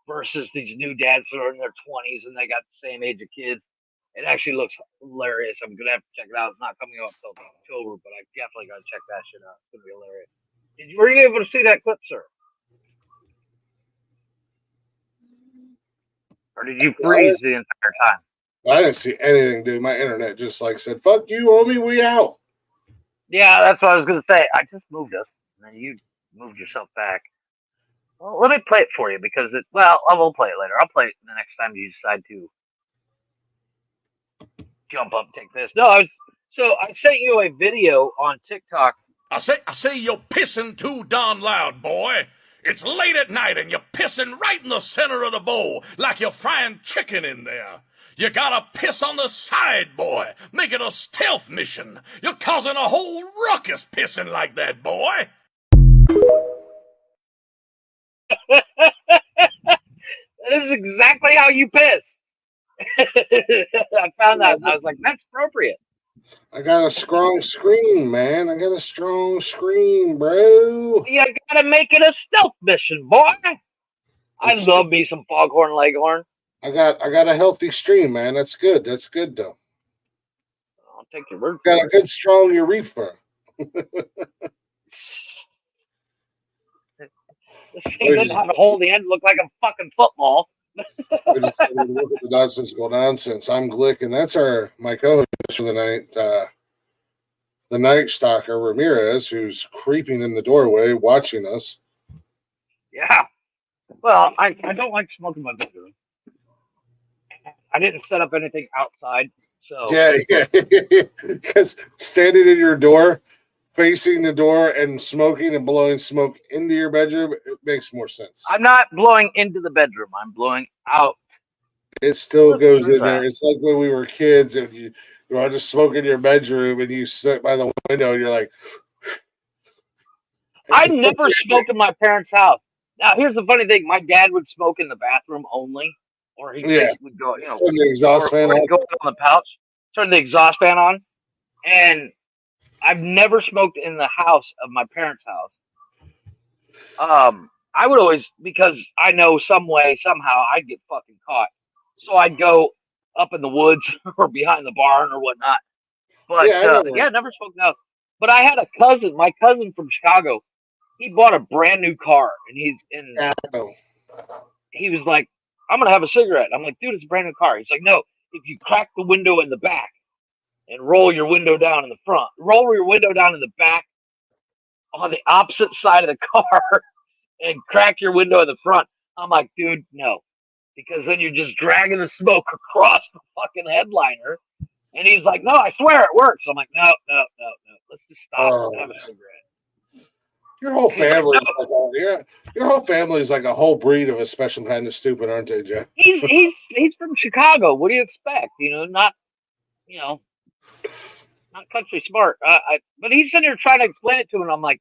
versus these new dads that are in their 20s and they got the same age of kids. It actually looks hilarious. I'm gonna have to check it out. It's not coming out until October, but I definitely gotta check that shit out. It's gonna be hilarious. Were you able to see that clip, sir? Or did you freeze the entire time? I didn't see anything, dude. My internet just said, "Fuck you, homie, we out." Yeah, that's what I was gonna say. I just moved us, and then you moved yourself back. Well, let me play it for you because I will play it later. I'll play it the next time you decide to jump up, take this. No, I sent you a video on TikTok. I say you're pissing too darn loud, boy. It's late at night and you're pissing right in the center of the bowl like you're frying chicken in there. You gotta piss on the side, boy. Make it a stealth mission. You're causing a whole ruckus pissing like that, boy. That is exactly how you piss. I found that. I was like, that's appropriate. I got a strong scream, man. I got a strong scream, bro. You gotta make it a stealth mission, boy. I love me some foghorn leghorn. I got a healthy stream, man. That's good. That's good, though. I'll take your word. Got a good strong urethra. This thing doesn't have a hole in the end. Look like a fucking football. Look at the nonsensical nonsense. I'm Glick, and that's my co-host for the night, the Night Stalker Ramirez, who's creeping in the doorway, watching us. Yeah. Well, I don't like smoking in my bedroom. I didn't set up anything outside, so Yeah. Because standing in your door, facing the door, and smoking and blowing smoke into your bedroom, it makes more sense. I'm not blowing into the bedroom. I'm blowing out. It still goes in there. It's like when we were kids, if you want to smoke in your bedroom and you sit by the window and you're like, I never smoked in my parents' house. Now, here's the funny thing: my dad would smoke in the bathroom only, or he would go, turn the exhaust fan on. Go on the pouch, turn the exhaust fan on, and I've never smoked in the house of my parents' house. I would always, because I know some way, somehow I'd get fucking caught. So I'd go up in the woods or behind the barn or whatnot. But Yeah, I know that. yeah, never smoked out. But I had a cousin, my cousin from Chicago. He bought a brand new car, and Yeah, I know. he was like, "I'm gonna have a cigarette." I'm like, "Dude, it's a brand new car." He's like, "No, if you crack the window in the back and roll your window down in the front, roll your window down in the back on the opposite side of the car, and crack your window in the front." I'm like, "Dude, no," because then you're just dragging the smoke across the fucking headliner. And he's like, "No, I swear it works." I'm like, "No, no, no, no. Let's just stop and have a cigarette." Your whole He's like, family, "No." your whole family is like a whole breed of a special kind of stupid, aren't they, Jeff? He's from Chicago. What do you expect? Not you know not country smart. But he's sitting there trying to explain it to him. And I'm like,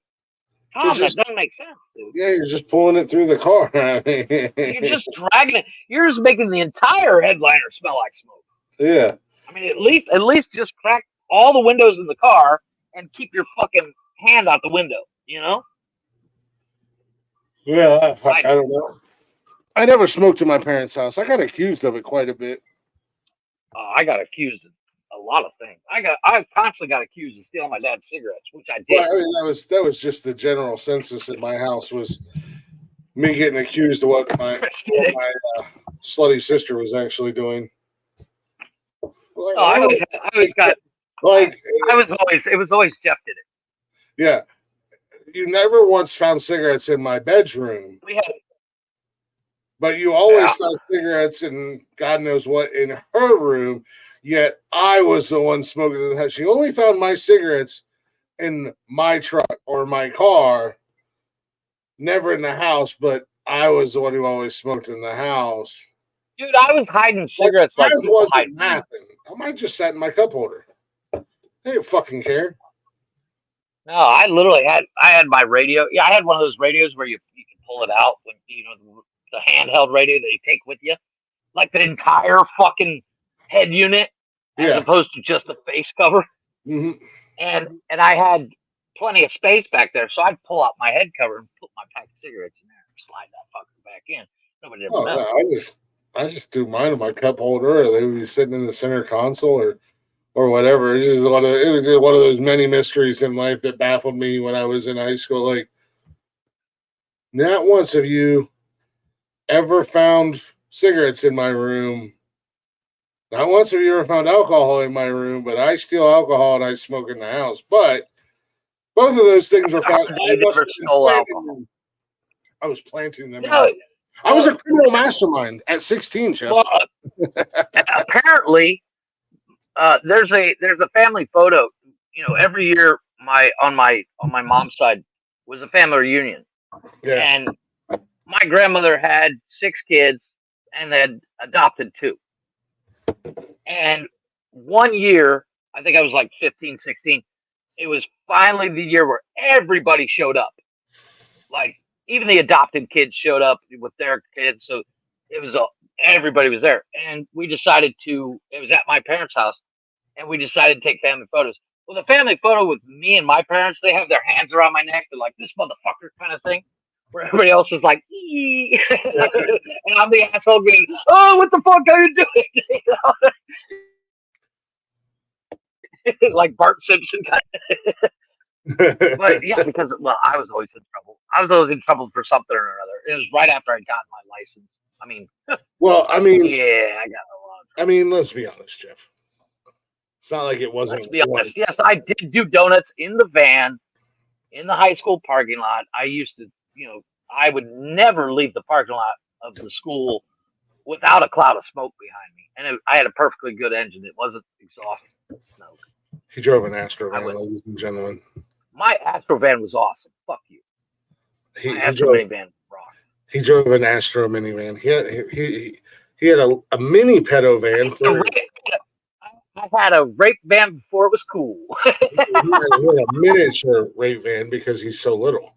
"Tom, that doesn't make sense, dude. Yeah, you're just pulling it through the car. You're just dragging it. You're just making the entire headliner smell like smoke." Yeah. I mean, at least just crack all the windows in the car and keep your fucking hand out the window. Yeah, I don't know. I never smoked in my parents' house. I got accused of it quite a bit. I got accused of a lot of things. I constantly got accused of stealing my dad's cigarettes, which I did. Well, I mean, that was just the general census at my house was me getting accused of what my slutty sister was actually doing. Like, it was always Jeff did it. Yeah. You never once found cigarettes in my bedroom. We had, but you always found cigarettes and God knows what in her room. Yet I was the one smoking in the house. She only found my cigarettes in my truck or my car, never in the house, but I was the one who always smoked in the house. Dude, I was hiding cigarettes like wasn't nothing. I might just sat in my cup holder. I didn't fucking care. No, I literally had my radio. Yeah, I had one of those radios where you can pull it out when the handheld radio that you take with you, like the entire fucking head unit, as opposed to just the face cover. Mm-hmm. And I had plenty of space back there, so I'd pull out my head cover and put my pack of cigarettes in there and slide that fucker back in. Nobody ever knows. No, I just do mine in my cup holder, or they would be sitting in the center console or whatever. It was just one of those many mysteries in life that baffled me when I was in high school. Like, not once have you ever found cigarettes in my room. Not once have you ever found alcohol in my room, but I steal alcohol and I smoke in the house. But both of those things were found. I was planting them. I was a criminal mastermind at 16, Jeff. Well, apparently, there's a family photo. Every year on my mom's side was a family reunion, and my grandmother had 6 kids and had adopted 2. And one year, I think I was like 15, 16. It was finally the year where everybody showed up. Like, even the adopted kids showed up with their kids. So it was everybody was there. And we decided it was at my parents' house, and we decided to take family photos. Well, the family photo with me and my parents, they have their hands around my neck. They're like, "This motherfucker," kind of thing. Where everybody else is like, "Ee." And I'm the asshole going, "Oh, what the fuck are you doing?" Like Bart Simpson kind of. But yeah, because I was always in trouble. I was always in trouble for something or another. It was right after I got my license. I mean, yeah, I got a lot. I mean, let's be honest, Jeff. It's not like it wasn't. Let's be honest. Yes, I did do donuts in the van, in the high school parking lot. I used to, I would never leave the parking lot of the school without a cloud of smoke behind me. And I had a perfectly good engine. It wasn't exhausted. No. He drove an Astro van, ladies and gentlemen. My Astro van was awesome. Fuck you. My Astro minivan rocked. He drove an Astro minivan. He had a mini pedo van. I had a rape van before it was cool. He had a miniature rape van because he's so little.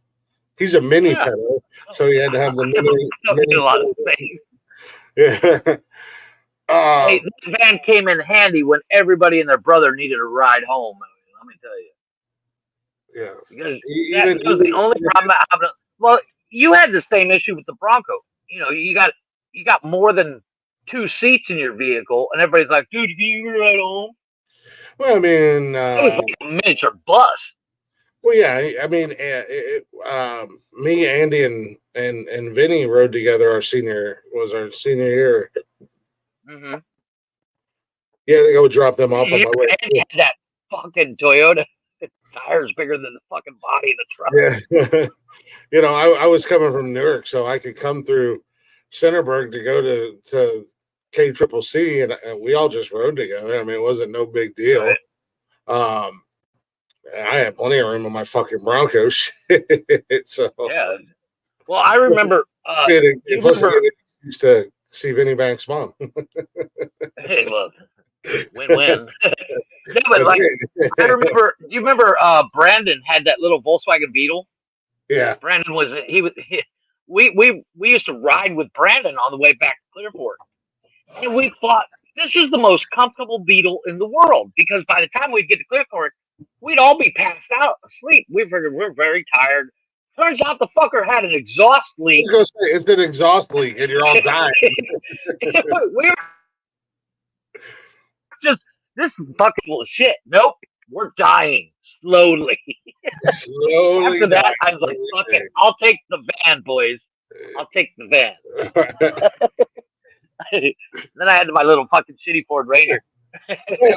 He's a mini pedo, so he had to have the mini a lot of things. Yeah. Hey, this van came in handy when everybody and their brother needed a ride home. Let me tell you. Yeah. That was the only problem. Well, you had the same issue with the Bronco. You know, you got more than 2 seats in your vehicle, and everybody's like, "Dude, can you ride home?" Well, I mean, It was like a miniature bus. well, yeah, I mean, me, Andy, and Vinny rode together. Our senior year. Mm-hmm. Yeah, I think I would drop them off on my way. And had that fucking Toyota. The tires bigger than the fucking body of the truck. Yeah, you know, I was coming from Newark, so I could come through Centerburg to go to KCCC, and we all just rode together. I mean, it wasn't no big deal. Right. I had plenty of room on my fucking Bronco. So yeah. Well, I remember. Used to see Vinny Banks' mom. Hey, look, win-win. No, but like, I remember. Do you remember Brandon had that little Volkswagen Beetle? Yeah. Brandon we used to ride with Brandon on the way back to Clearport, and we thought this is the most comfortable Beetle in the world because by the time we'd get to Clearport, we'd all be passed out asleep. We figured we're very tired. Turns out the fucker had an exhaust leak. I was gonna say, it's an exhaust leak, and you're all dying. we were just this fucking full of shit. Nope, we're dying slowly. Slowly. After that, I was like, "Fuck it, I'll take the van, boys. I'll take the van." Then I had my little fucking shitty Ford Ranger. You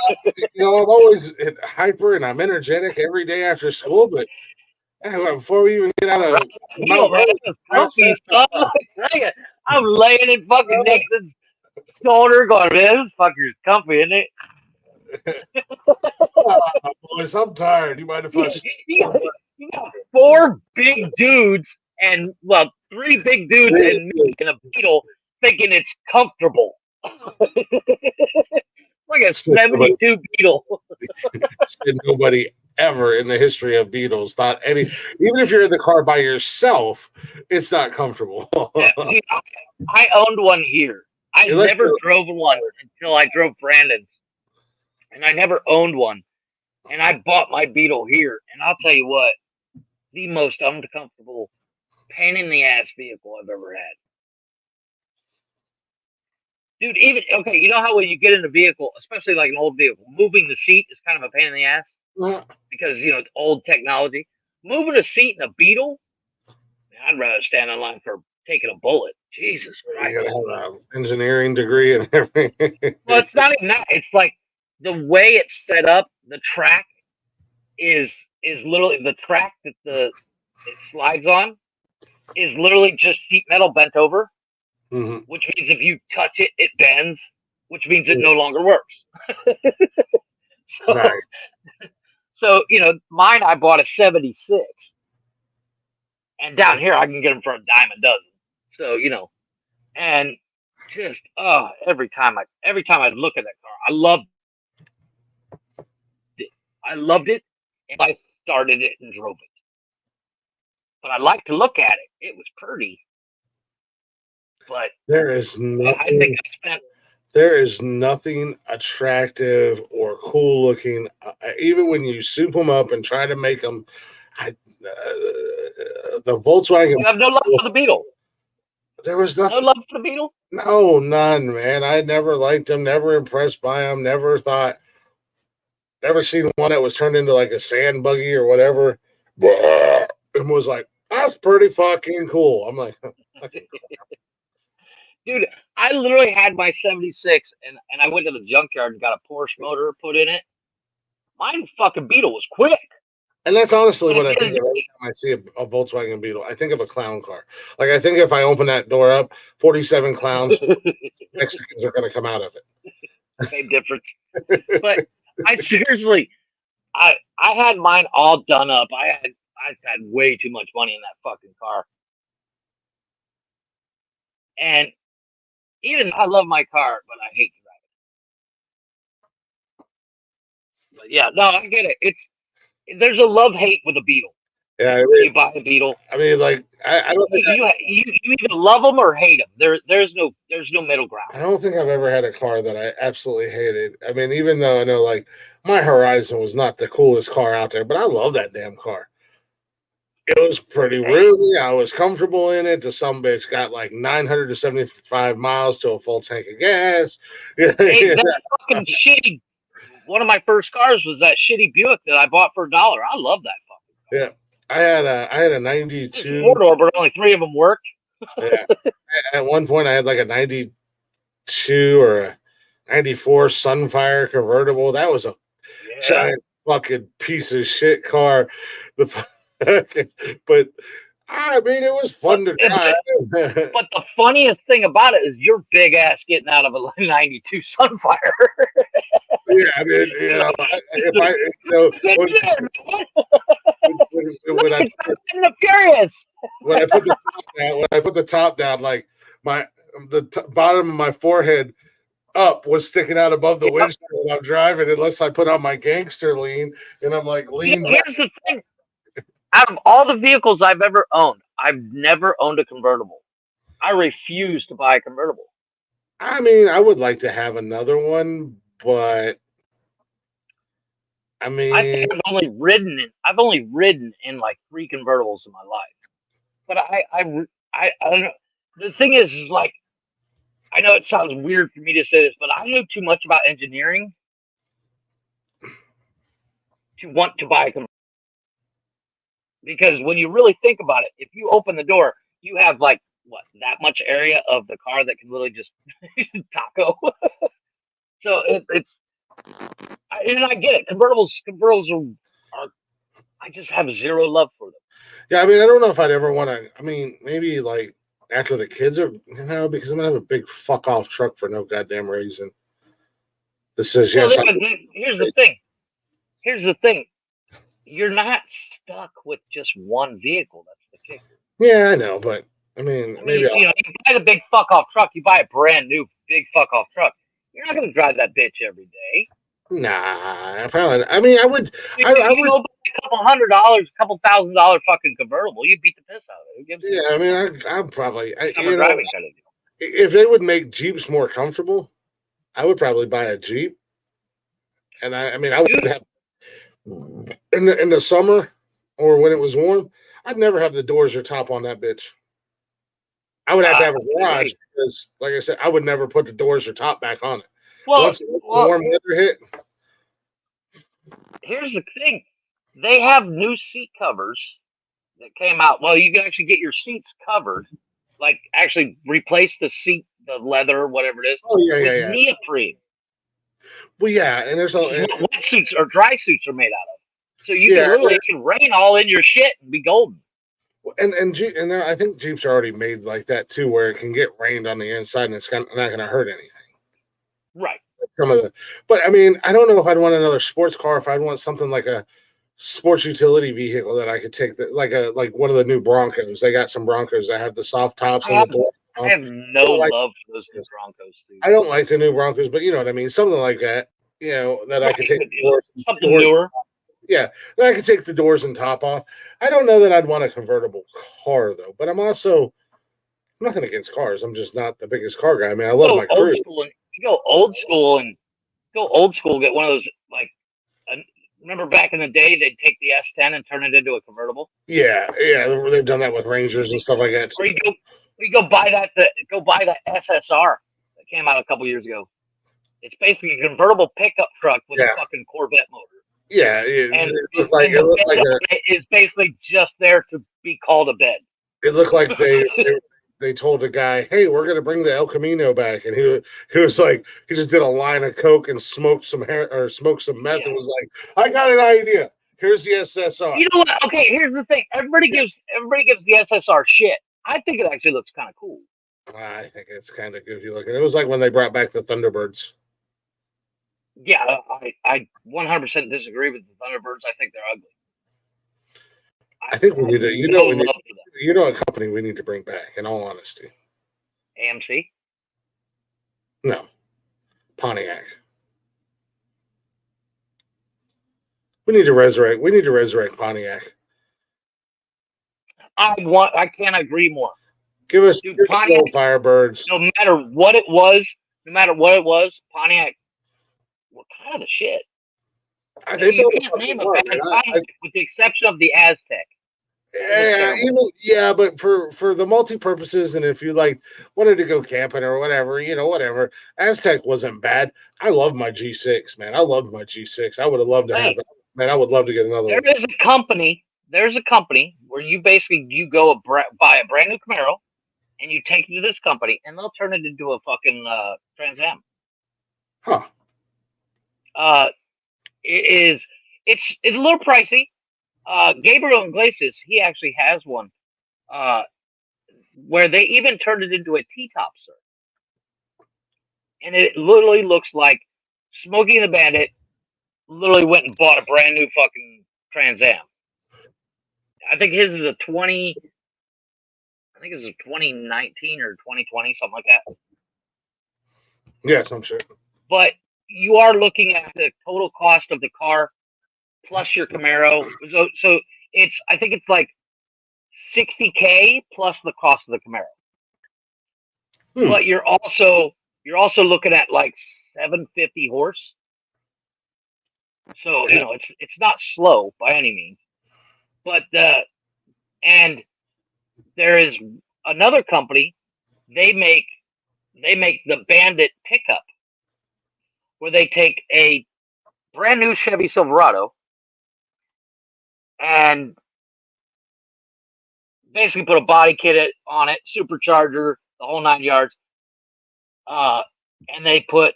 know, I'm always hyper and I'm energetic every day after school, but before we even get out of I'm laying in fucking Nathan's shoulder going, "Man, this fucker's comfy, isn't it?" Boys, I'm tired. You mind if I you got 4 big dudes and 3 big dudes and me in a Beetle thinking it's comfortable. Like a 72 Beetle. Nobody ever in the history of Beetles thought even if you're in the car by yourself, it's not comfortable. I owned one here. I never drove one until I drove Brandon's. And I never owned one. And I bought my Beetle here. And I'll tell you what, the most uncomfortable, pain in the ass vehicle I've ever had. Dude, you know how when you get in a vehicle, especially like an old vehicle, moving the seat is kind of a pain in the ass? Because, you know, it's old technology. Moving a seat in a Beetle, I'd rather stand in line for taking a bullet. Jesus Christ. You gotta have an engineering degree and everything. Well, it's not even that. It's like the way it's set up, the track is literally the track that it slides on is literally just sheet metal bent over. Mm-hmm. Which means if you touch it, it bends, which means it no longer works. So, you know, mine, I bought a 76. And down here, I can get them for $10 a dozen. So, you know, and just, every time I look at that car, I loved it, and I started it and drove it. But I like to look at it. It was pretty. But there is nothing. I think there is nothing attractive or cool looking. Even when you soup them up and try to make them, the Volkswagen. You have no love for the Beetle. There was nothing. No love for the Beetle. No, none, man. I never liked them. Never impressed by them. Never seen one that was turned into like a sand buggy or whatever, and was like, "That's pretty fucking cool." I'm like. Dude, I literally had my 76 and I went to the junkyard and got a Porsche motor put in it. Mine fucking Beetle was quick. And that's honestly what I think of every time I see a Volkswagen Beetle. I think of a clown car. Like, I think if I open that door up, 47 clowns, Mexicans are going to come out of it. Same difference. But I seriously, I had mine all done up. I had way too much money in that fucking car. And even I love my car, but I hate to drive it. But yeah, no, I get it. There's a love-hate with a Beetle. Yeah, you buy a Beetle. I mean, like I don't think you either love them or hate them. There's no middle ground. I don't think I've ever had a car that I absolutely hated. I mean, even though I know like my Horizon was not the coolest car out there, but I love that damn car. It was pretty roomy. I was comfortable in it. The some bitch got like 975 miles to a full tank of gas. Hey, that fucking shitty. One of my first cars was that shitty Buick that I bought for $1. I love that fucking car. Yeah, I had a 92 4-door, but only 3 of them worked. Yeah, at one point I had like a 92 or a 94 Sunfire convertible. That was a giant fucking piece of shit car. But I mean, it was fun to drive. But the funniest thing about it is your big ass getting out of a 92 Sunfire. Yeah, I mean, you know, if I, you know, when I put the top down, like bottom of my forehead up was sticking out above the windshield when I'm driving, unless I put on my gangster lean and I'm like lean. Here's the thing. Out of all the vehicles I've ever owned, I've never owned a convertible. I refuse to buy a convertible. I mean, I would like to have another one, but I mean, I think I've only ridden in like 3 convertibles in my life. But I don't know. The thing is like, I know it sounds weird for me to say this, but I know too much about engineering to want to buy a convertible. Because when you really think about it, if you open the door, you have like that much area of the car that can really just taco. So it's and I get it. Convertibles are I just have zero love for them. Yeah, I mean, I don't know if I'd ever want to. I mean, maybe like after the kids are, because I'm gonna have a big fuck off truck for no goddamn reason. This says yes. Here's the thing. Here's the thing. You're not stuck with just one vehicle. That's the kicker. Yeah, I know, but I mean, maybe you buy the big fuck off truck. You buy a brand new big fuck off truck. You're not gonna drive that bitch every day. Nah, probably. I mean, I would. You go buy a couple $100, a couple $1,000 fucking convertible. You beat the piss out of it. Yeah, I mean, I'm probably. Driving kind of deal. If they would make Jeeps more comfortable, I would probably buy a Jeep. And I mean, I would have in the summer or when it was warm, I'd never have the doors or top on that bitch. I would have to have a garage because, like I said, I would never put the doors or top back on it. Once warm weather hit. Here's the thing. They have new seat covers that came out. Well, you can actually get your seats covered. Like, actually replace the seat, the leather, whatever it is. Oh, yeah. Neoprene. Well, yeah, and there's wetsuits or dry suits are made out of. So you can literally rain all in your shit and be golden. And I think Jeeps are already made like that too, where it can get rained on the inside and it's not going to hurt anything. Right. But I mean, I don't know if I'd want another sports car. If I'd want something like a sports utility vehicle that I could take, like one of the new Broncos. They got some Broncos that have the soft tops and the door. I have no love for those new Broncos. Dude. I don't like the new Broncos, but you know what I mean. Something like that. You know that I could take something newer. Yeah, I could take the doors and top off. I don't know that I'd want a convertible car though, but I'm nothing against cars. I'm just not the biggest car guy. I mean, I love my crew. You go old school and get one of those like. Remember back in the day, they'd take the S10 and turn it into a convertible. Yeah, they've done that with Rangers and stuff like that. Or you go buy that SSR that came out a couple years ago. It's basically a convertible pickup truck with a fucking Corvette motor. Yeah, and it's basically just there to be called a bed. It looked like they told a guy, "Hey, we're going to bring the El Camino back," and he was like, he just did a line of coke and smoked some meth, and was like, "I got an idea. Here's the SSR." You know what? Okay, here's the thing. Everybody gives the SSR shit. I think it actually looks kind of cool. I think it's kind of goofy looking. It was like when they brought back the Thunderbirds. Yeah, I 100% disagree with the Thunderbirds. I think they're ugly. I think we need to, you know a company we need to bring back, in all honesty. AMC? No. Pontiac. We need to resurrect Pontiac. I can't agree more. Give us Pontiac Firebirds. No matter what it was, Pontiac was kind of the shit. You can't name a bad Pontiac with the exception of the Aztec. But for the multi-purposes, and if you like wanted to go camping or whatever, whatever. Aztec wasn't bad. I love my G6, man. I loved my G6. I would have loved to have it. Man, I would love to get another one. There's a company where you go buy a brand new Camaro, and you take it to this company, and they'll turn it into a fucking Trans Am. Huh. It's a little pricey. Gabriel Iglesias, he actually has one, where they even turned it into a T-top, sir. And it literally looks like Smokey and the Bandit literally went and bought a brand new fucking Trans Am. I think his is a 2019 or 2020, something like that. Yes, I'm sure. But you are looking at the total cost of the car plus your Camaro. So I think it's like $60K plus the cost of the Camaro. But you're also looking at like 750 horse. So it's not slow by any means. But and there is another company, they make the Bandit pickup, where they take a brand new Chevy Silverado and basically put a body kit on it, supercharger, the whole 9 yards, and they put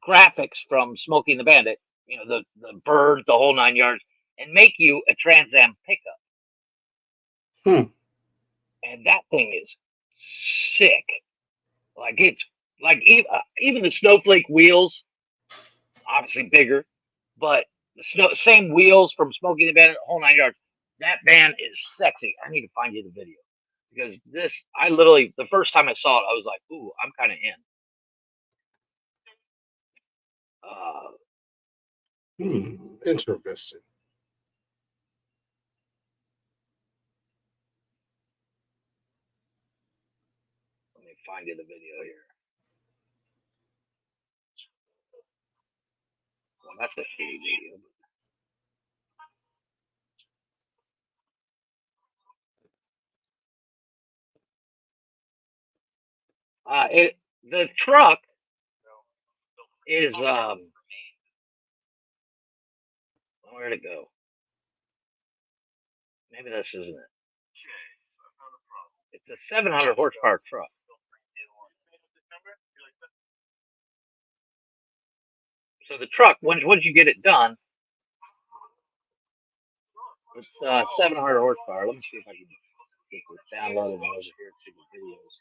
graphics from Smokey and the Bandit, the bird, the whole 9 yards, and make you a Trans Am pickup. And that thing is sick. Like it's like even the snowflake wheels, obviously bigger, but the same wheels from Smokey and the Bandit, whole 9 yards. That van is sexy. I need to find you the video, because I literally, the first time I saw it, I was like, ooh, I'm kind of in. Interesting. Let me find you the video here. Well, that's a shitty video. The truck is where'd it go? Maybe this isn't it. It's a 700 horsepower truck. So the truck, once you get it done, it's 700 horsepower. Let me see if I can get this downloaded over here to the videos.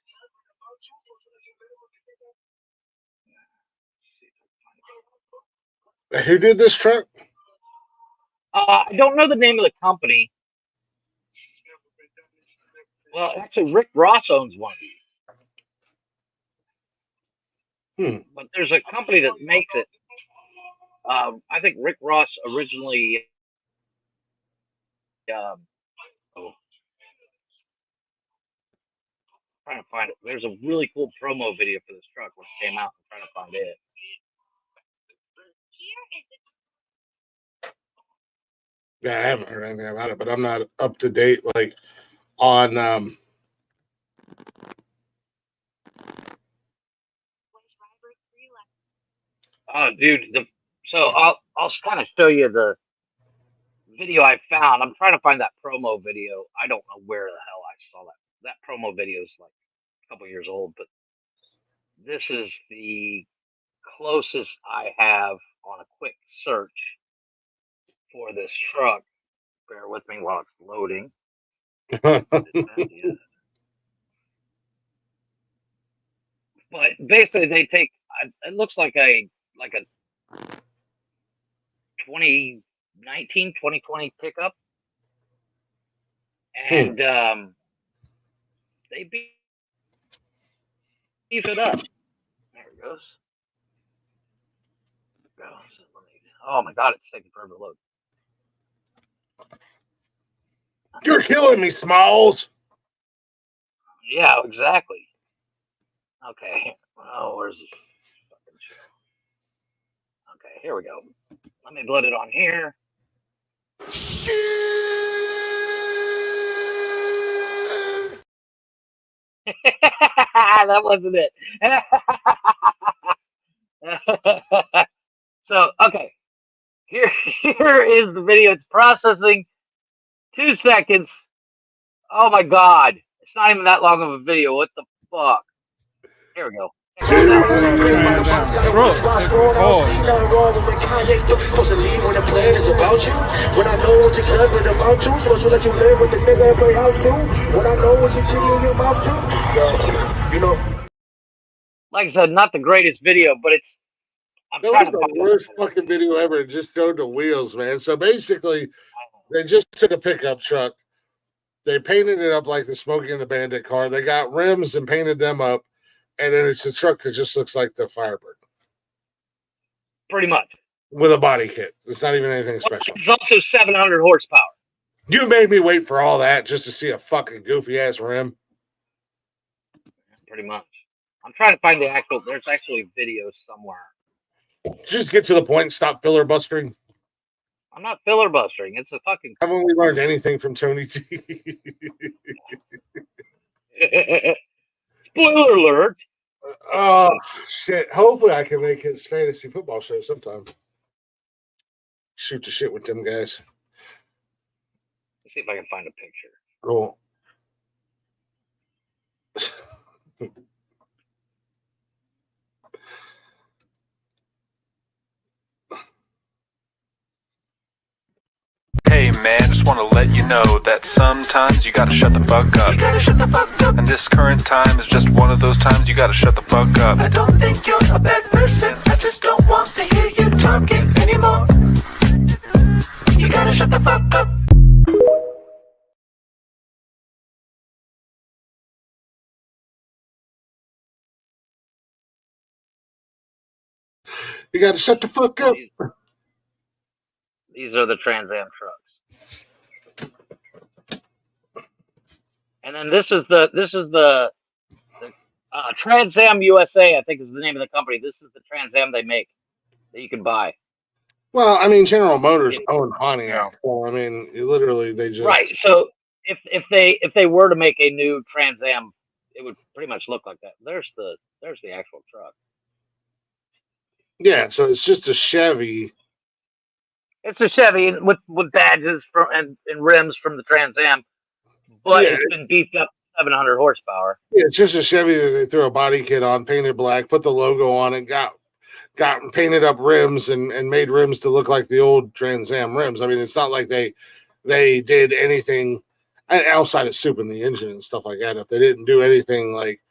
Who did this truck? I don't know the name of the company. Well, actually, Rick Ross owns one of these. But there's a company that makes it. I think Rick Ross originally. Trying to find it. There's a really cool promo video for this truck when it came out. I'm trying to find it. Yeah, I haven't heard anything about it, but I'm not up to date on Oh, dude. So I'll kind of show you the video I found. I'm trying to find that promo video. I don't know where the hell I saw that. That promo video is like a couple years old, but this is the closest I have on a quick search for this truck. Bear with me while it's loading. But basically, they take. It looks like a 2019, 2020 pickup, and they beef it up. There it goes. Oh my God, it's taking forever to load. You're killing me, Smalls. Yeah, exactly. Okay. Oh, where's this fucking show? Okay, here we go. Let me load it on here. That wasn't it. So, okay. Here is the video. It's processing. 2 seconds. Oh my God. It's not even that long of a video. What the fuck? Here we go. Check this out. Like I said, not the greatest video, but it's. That was the worst fucking video ever. It just showed the wheels, man. So basically, they just took a pickup truck. They painted it up like the Smokey and the Bandit car. They got rims and painted them up. And then it's a truck that just looks like the Firebird. Pretty much. With a body kit. It's not even anything special. It's also 700 horsepower. You made me wait for all that just to see a fucking goofy-ass rim. Pretty much. I'm trying to find the actual. There's actually videos somewhere. Just get to the point and stop filibustering. I'm not filibustering. It's a fucking. Haven't we learned anything from Tony T? Spoiler alert. Oh, shit. Hopefully I can make his fantasy football show sometime. Shoot the shit with them guys. Let's see if I can find a picture. Cool. Hey man, just want to let you know that sometimes you gotta shut the fuck up. You gotta shut the fuck up. And this current time is just one of those times you gotta shut the fuck up. I don't think you're a bad person. I just don't want to hear you talking anymore. You gotta shut the fuck up. You gotta shut the fuck up. These are the Trans Am trucks. And then this is the Trans Am USA, I think is the name of the company. This is the Trans Am they make that you can buy. Well, I mean, General Motors own Pontiac. So, I mean, literally, they just Right. So if they were to make a new Trans Am, it would pretty much look like that. There's the actual truck. Yeah, so it's just a Chevy. It's a Chevy with badges and rims from the Trans Am, but Yeah. it's been beefed up 700 horsepower. Yeah, it's just a Chevy that they threw a body kit on, painted black, put the logo on it, got painted up rims and made rims to look like the old Trans Am rims. I mean, it's not like they did anything outside of souping the engine and stuff like that. If they didn't do anything like,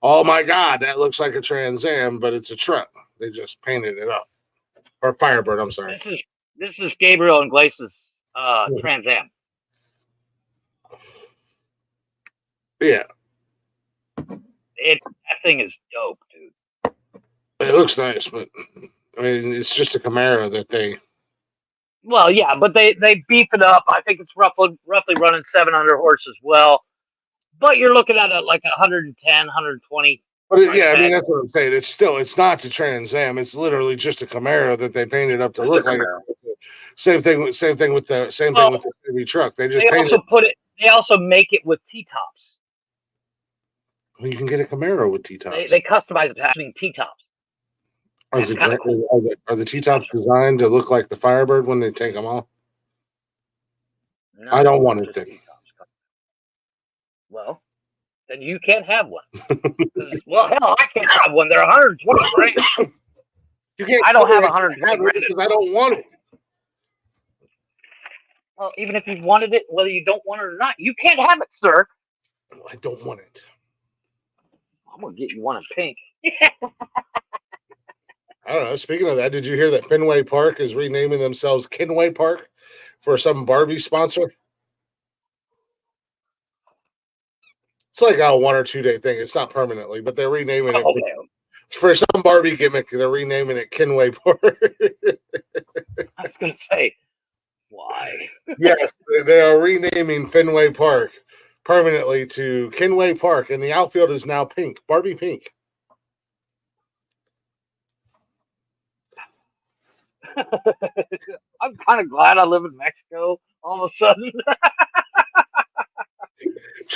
oh my God, that looks like a Trans Am, but it's a truck. They just painted it up. Or Firebird, I'm sorry. This is Gabriel and Glace's Trans Am. Yeah. That thing is dope, dude. It looks nice, but I mean, it's just a Camaro that they. Well, yeah, but they beef it up. I think it's roughly running 700 horse as well. But you're looking at like 110, 120. But yeah, I mean, that's what I'm saying. It's not the Trans Am. It's literally just a Camaro that they painted up to look like. Same thing with the Chevy truck. They also make it with T-tops. Well, you can get a Camaro with T-tops. They customize it to having T-tops. Are the T-tops designed to look like the Firebird when they take them off? No, I don't want it then. Well, then you can't have one. Well, hell, I can't have one. They're 120 grand. You can't. I don't have 120 grand because I don't want it. Well, even if you wanted it, whether you don't want it or not, you can't have it, sir. I don't want it. I'm gonna get you one in pink. I don't know. Speaking of that, did you hear that Fenway Park is renaming themselves Kenway Park for some Barbie sponsor? It's like a 1 or 2 day thing. It's not permanently, but they're renaming it for some Barbie gimmick. They're renaming it Kenway Park. I was gonna say, why? Yes, they are renaming Fenway Park permanently to Kenway Park, and the outfield is now pink, Barbie pink. I'm kind of glad I live in Mexico all of a sudden.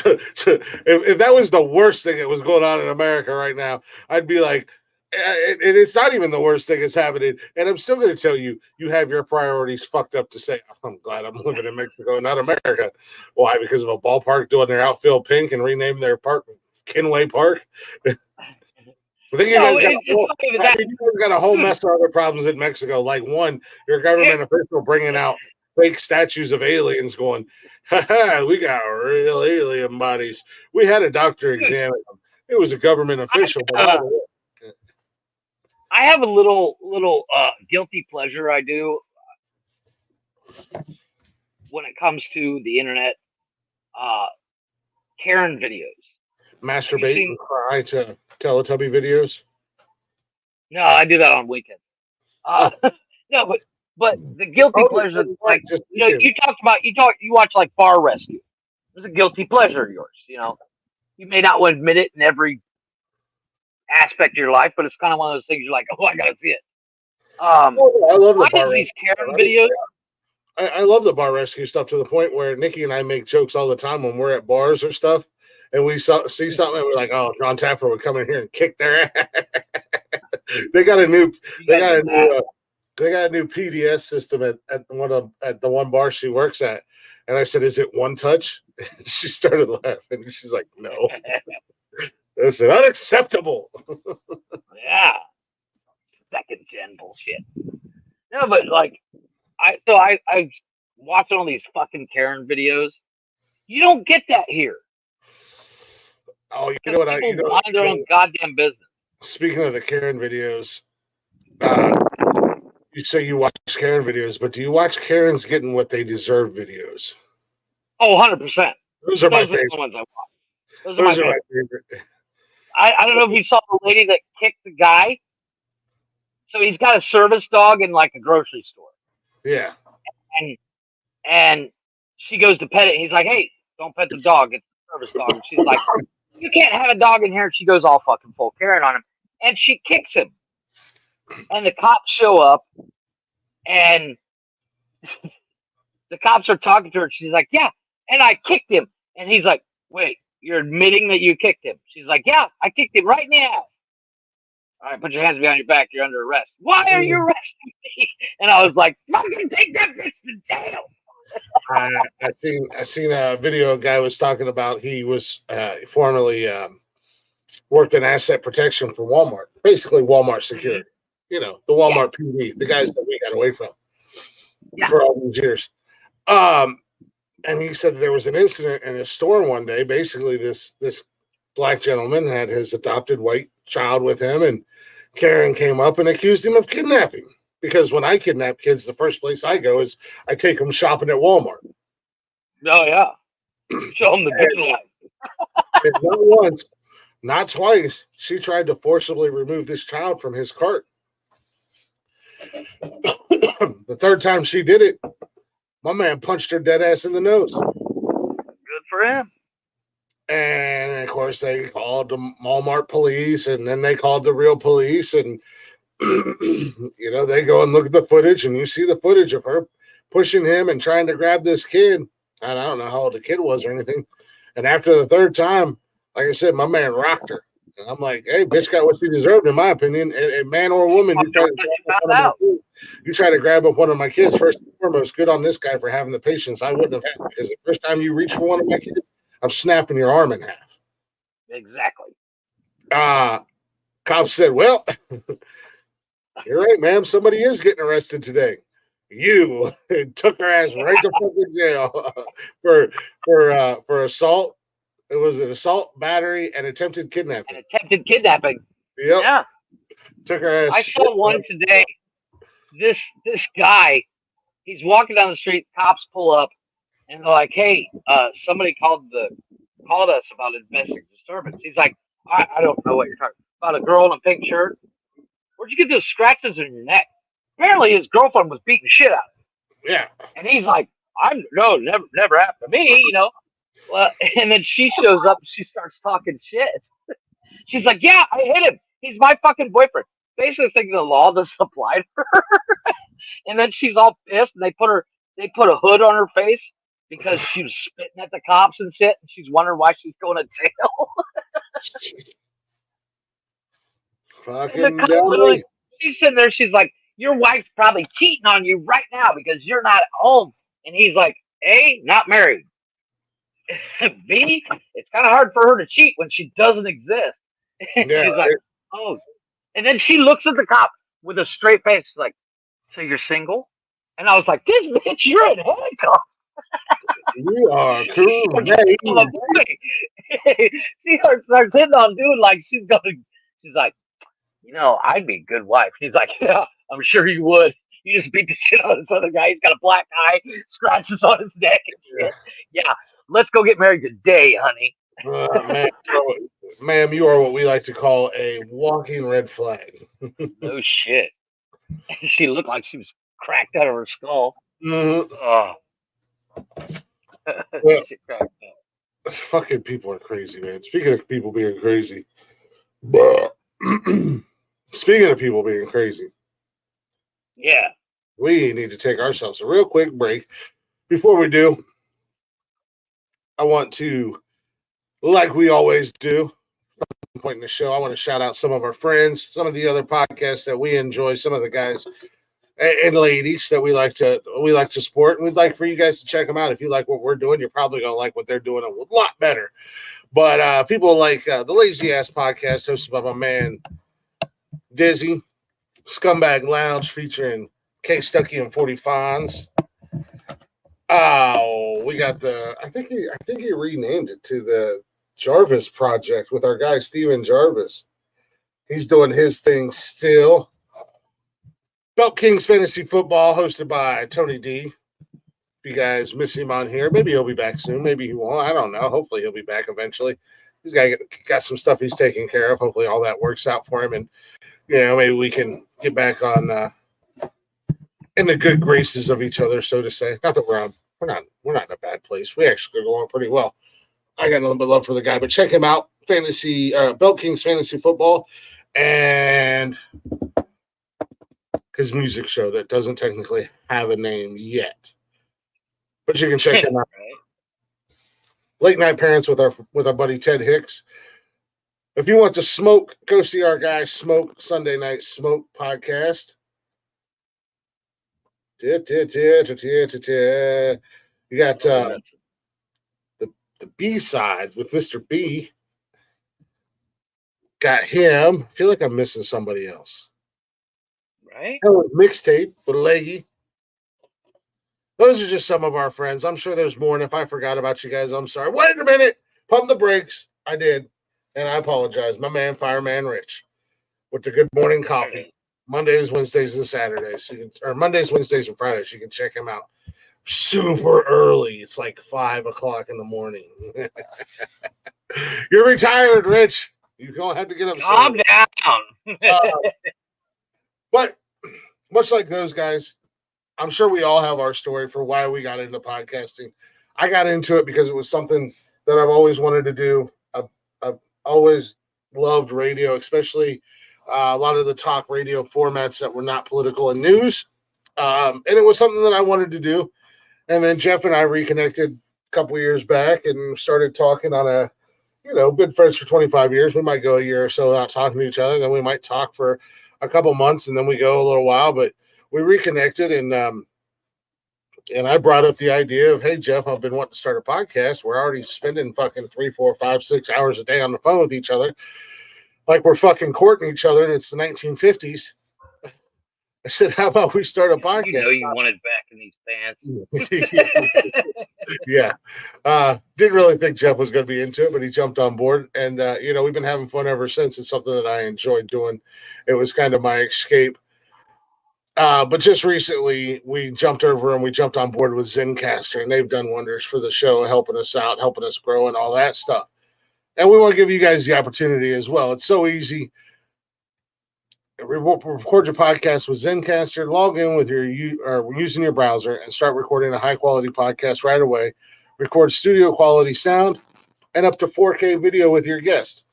if that was the worst thing that was going on in America right now, I'd be like, and it's not even the worst thing that's happening. And I'm still going to tell you, you have your priorities fucked up to say, oh, I'm glad I'm living in Mexico, not America. Why? Because of a ballpark doing their outfield pink and renaming their park Kenway Park. I think you guys got a whole mess of other problems in Mexico. Like one, your government official bringing out fake statues of aliens going, ha, we got real alien bodies. We had a doctor examine them. It was a government official. I have a little guilty pleasure I do when it comes to the internet. Karen videos. Masturbate and cry to Teletubby videos? No, I do that on weekends. No, but the guilty pleasure, like you watch like Bar Rescue. It's a guilty pleasure of yours. You may not want to admit it in every aspect of your life, but it's kind of one of those things you're like, oh, I gotta see it. I love the Bar these Karen videos. I love the Bar Rescue stuff to the point where Nikki and I make jokes all the time when we're at bars or stuff, and we see something and we're like, oh, John Taffer would come in here and kick their ass. They got a new PDS system at the one bar she works at, and I said, "Is it one touch?" She started laughing. She's like, "No." I said, "Unacceptable." Yeah, second gen bullshit. No, but like, I'm watching all these fucking Karen videos. You don't get that here. Oh, you know what? People mind their own goddamn business. Speaking of the Karen videos, you say you watch Karen videos, but do you watch Karens getting what they deserve videos? Oh, 100%. Those are my favorite. The ones I watch. Those are my favorite. I don't know if you saw the lady that kicked the guy. So he's got a service dog in like a grocery store. Yeah. And she goes to pet it. And he's like, hey, don't pet the dog. It's a service dog. And she's like, you can't have a dog in here. And she goes all fucking full Karen on him. And she kicks him. And the cops show up. And the cops are talking to her. And she's like, yeah. And I kicked him. And he's like, wait, you're admitting that you kicked him? She's like, yeah, I kicked him right in the ass. All right, put your hands behind your back. You're under arrest. Why are you arresting me? And I was like, fucking take that bitch to jail. I seen a video a guy was talking about. He was formerly worked in asset protection for Walmart, basically Walmart security. You know, the Walmart PD, the guys that we got away from for all these years. And he said there was an incident in his store one day. Basically, this black gentleman had his adopted white child with him, and Karen came up and accused him of kidnapping. Because when I kidnap kids, the first place I go is I take them shopping at Walmart. Oh, yeah. Show them the good life. Not once, not twice. She tried to forcibly remove this child from his cart. The third time she did it, my man punched her dead ass in the nose. Good for him. And, of course, they called the Walmart police, and then they called the real police, and you know, they go and look at the footage, and you see the footage of her pushing him and trying to grab this kid. And I don't know how old the kid was or anything. And after the third time, like I said, my man rocked her. And I'm like, hey, bitch got what she deserved, in my opinion. And man or woman, you try to grab up one of my kids, first and foremost, good on this guy for having the patience I wouldn't have had. Because the first time you reach for one of my kids, I'm snapping your arm in half. Exactly. Cop said, well, you're right, ma'am. Somebody is getting arrested today. You took her ass right to fucking jail for assault. It was an assault, battery, and attempted kidnapping. Yep. Yeah. Took her ass. I saw one today. This guy, he's walking down the street. Cops pull up, and they're like, "Hey, somebody called us about a domestic disturbance." He's like, "I don't know what you're talking about. A girl in a pink shirt. Where'd you get those scratches in your neck?" Apparently, his girlfriend was beating the shit out of him. Yeah. And he's like, never happened to me, you know. Well, and then she shows up and she starts talking shit. She's like, yeah, I hit him. He's my fucking boyfriend. Basically thinking the law doesn't apply to her. And then she's all pissed, and they put a hood on her face, because she was spitting at the cops and shit, and she's wondering why she's going to jail. And the Fucking cop literally, dummy. she's sitting there, she's like, your wife's probably cheating on you right now because you're not at home. And he's like, A, not married. B, it's kind of hard for her to cheat when she doesn't exist. And Yeah, she's like, oh. And then she looks at the cop with a straight face. She's like, so you're single? And I was like, this bitch, you're in handcuffs. you are She cool. starts hitting on dude like she's going. She's like, I'd be a good wife. He's like, yeah, I'm sure you would. You just beat the shit out of this other guy. He's got a black eye, scratches on his neck and shit. Yeah, let's go get married today, honey. Ma'am, you are what we like to call a walking red flag. No shit. She looked like she was cracked out of her skull. Mm-hmm. Oh. Well, She cracked up. fucking people are crazy, man. Speaking of people being crazy, speaking of people being crazy, Yeah. we need to take ourselves a real quick break. Before we do, I want to, like we always do, at some point in the show, I want to shout out some of our friends, some of the other podcasts that we enjoy, some of the guys and ladies that we like to support, and we'd like for you guys to check them out. If you like what we're doing, you're probably gonna like what they're doing a lot better. But people like the Lazy Ass Podcast, hosted by my man Dizzy, Scumbag Lounge featuring K Stucky and 40 Fonz. Oh, we got I think he renamed it to the Jarvis Project with our guy Steven Jarvis. He's doing his thing still. Belt Kings Fantasy Football, hosted by Tony D. If you guys miss him on here, maybe he'll be back soon. Maybe he won't. I don't know. Hopefully he'll be back eventually. He's got some stuff he's taking care of. Hopefully all that works out for him, and maybe we can get back on in the good graces of each other, so to say. Not that we're not in a bad place. We actually go on pretty well. I got nothing but love for the guy, but check him out. Belt Kings Fantasy Football, and his music show that doesn't technically have a name yet, but you can check him out. Late Night Parents with our buddy Ted Hicks. If you want to smoke, go see our guy Smoke Sunday Night Smoke podcast. You got the B side with Mr. B. Got him. I feel like I'm missing somebody else. Right? Mixtape with Leggy. Those are just some of our friends. I'm sure there's more, and if I forgot about you guys, I'm sorry. Wait a minute. Pump the brakes. I did, and I apologize. My man, Fireman Rich, with the Good Morning Coffee. Mondays, Wednesdays, and Saturdays. Or Mondays, Wednesdays, and Fridays. You can check him out super early. It's like 5 o'clock in the morning. You're retired, Rich. You don't have to get up. Calm down. But much like those guys, I'm sure we all have our story for why we got into podcasting. I got into it because it was something that I've always wanted to do. I've always loved radio, especially a lot of the talk radio formats that were not political and news. And it was something that I wanted to do. And then Jeff and I reconnected a couple of years back and started talking on been friends for 25 years. We might go a year or so without talking to each other. Then we might talk for a couple months, and then we go a little while. But we reconnected, and I brought up the idea of, hey, Jeff, I've been wanting to start a podcast. We're already spending fucking 3, 4, 5, 6 hours a day on the phone with each other, like we're fucking courting each other, and it's the 1950s. I said, how about we start a podcast? You wanted back in these pants. Yeah. Didn't really think Jeff was going to be into it, but he jumped on board. And, we've been having fun ever since. It's something that I enjoyed doing. It was kind of my escape. But just recently, we jumped over and we jumped on board with Zencastr, and they've done wonders for the show, helping us out, helping us grow, and all that stuff. And we want to give you guys the opportunity as well. It's so easy. Record your podcast with Zencastr. Log in with using your browser and start recording a high-quality podcast right away. Record studio-quality sound and up to 4K video with your guest.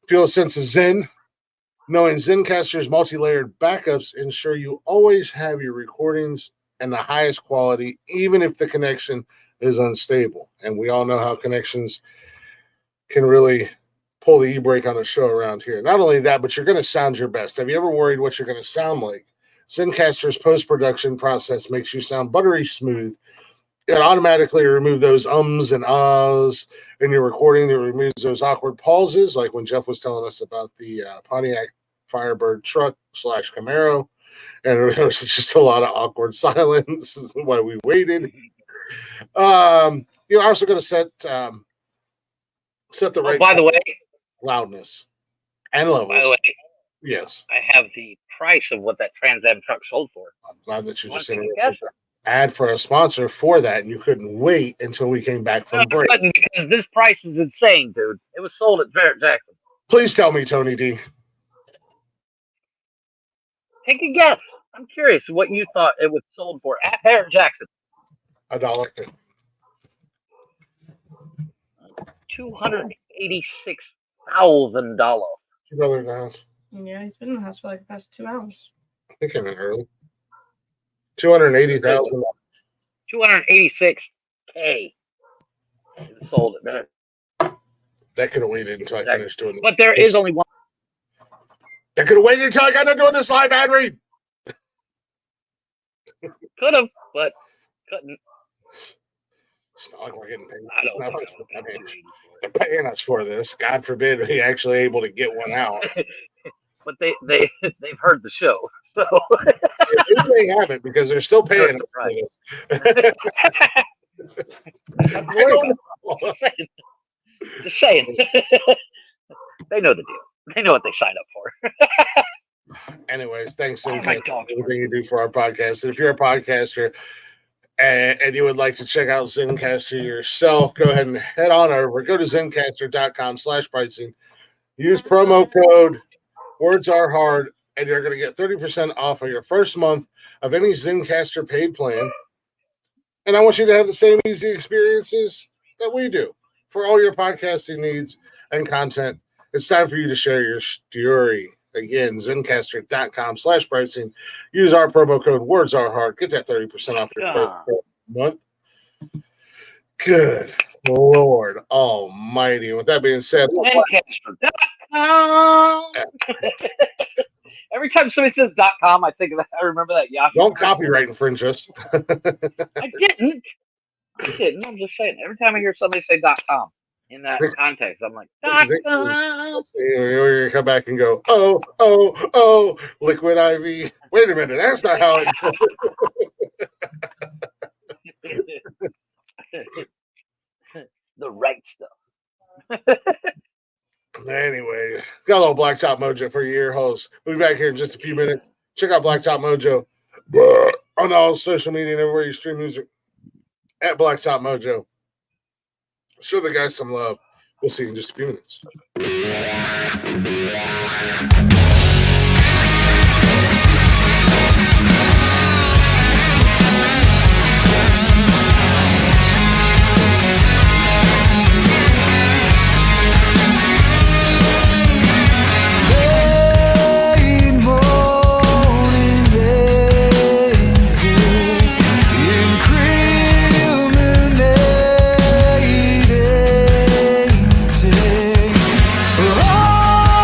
Feel a sense of zen. Knowing Zencastr's multi-layered backups ensure you always have your recordings and the highest quality, even if the connection is unstable. And we all know how connections can really pull the e-brake on a show around here. Not only that, but you're going to sound your best. Have you ever worried what you're going to sound like? Zencastr's post-production process makes you sound buttery smooth. It automatically removes those ums and ahs in your recording. It removes those awkward pauses, like when Jeff was telling us about the Pontiac Firebird truck / Camaro. And there was just a lot of awkward silence. This is why we waited. You're also going to set the right by the way, loudness and levels. By the way, yes, I have the price of what that Trans Am truck sold for. I'm glad that you just interrupted. Ad for a sponsor for that, and you couldn't wait until we came back from break. Because this price is insane, dude. It was sold at Barrett Jackson. Please tell me, Tony D. Take a guess. I'm curious what you thought it was sold for at Barrett Jackson. $1. $286,000. Your brother in the house. Yeah, he's been in the house for like the past 2 hours. He came in early. $280,000. $286K. Sold it there. That could have waited until I finished doing it. But there is only one. That could have waited until I got done doing this live ad read. Could have, but couldn't. It's not like we're getting paid. I don't know. I mean, they're paying us for this. God forbid we actually able to get one out. But they've heard the show, so they haven't because they're still paying us for this. I don't know. Just saying. They know the deal. They know what they signed up for. Anyways, thanks for Oh, everything you do for our podcast. And if you're a podcaster and you would like to check out Zencastr yourself, go ahead and head on over. Go to zencastr.com/pricing. Use promo code Words Are Hard, and you're going to get 30% off of your first month of any Zencastr paid plan. And I want you to have the same easy experiences that we do for all your podcasting needs and content. It's time for you to share your story. Again, zencastr.com/pricing. Use our promo code Words Are Hard. Get that 30% off your first month. Good Lord Almighty. With that being said, Zencastr.com. Every time somebody says .com, I think of that. I remember that Yahoo. Don't copyright infringe us. I didn't. I'm just saying. Every time I hear somebody say .com in that context, I'm like, .com. You're gonna come back and go, oh, Liquid IV. Wait a minute, that's not how it The right stuff. Anyway, got a little Blacktop Mojo for your ear holes. We'll be back here in just a few minutes. Check out Blacktop Mojo on all social media and everywhere you stream music at Blacktop Mojo. Show the guys some love. We'll see you in just a few minutes. Oh,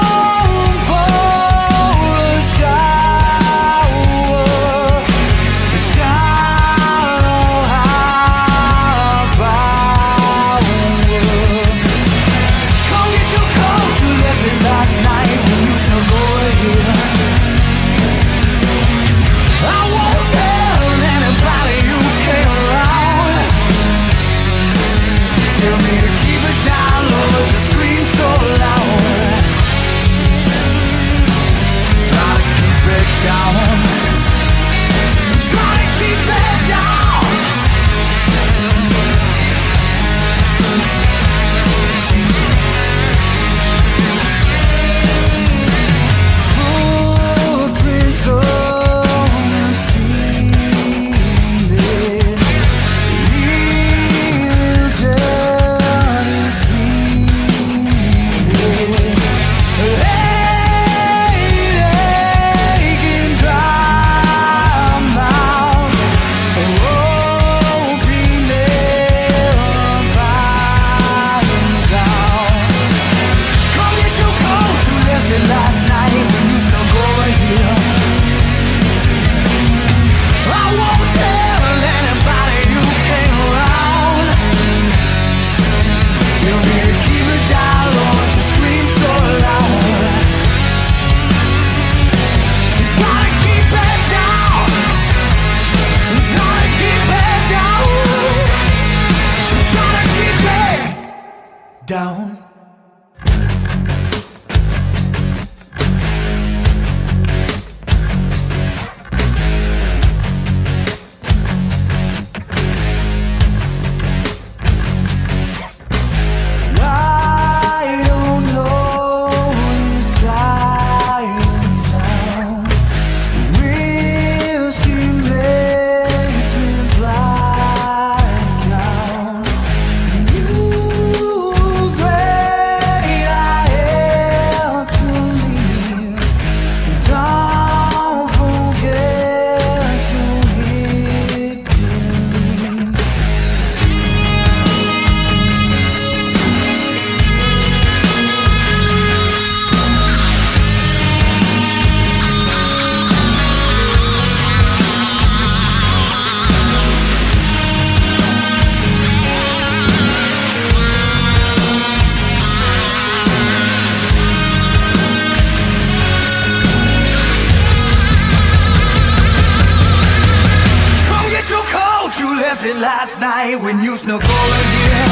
it last night when you snuck over here.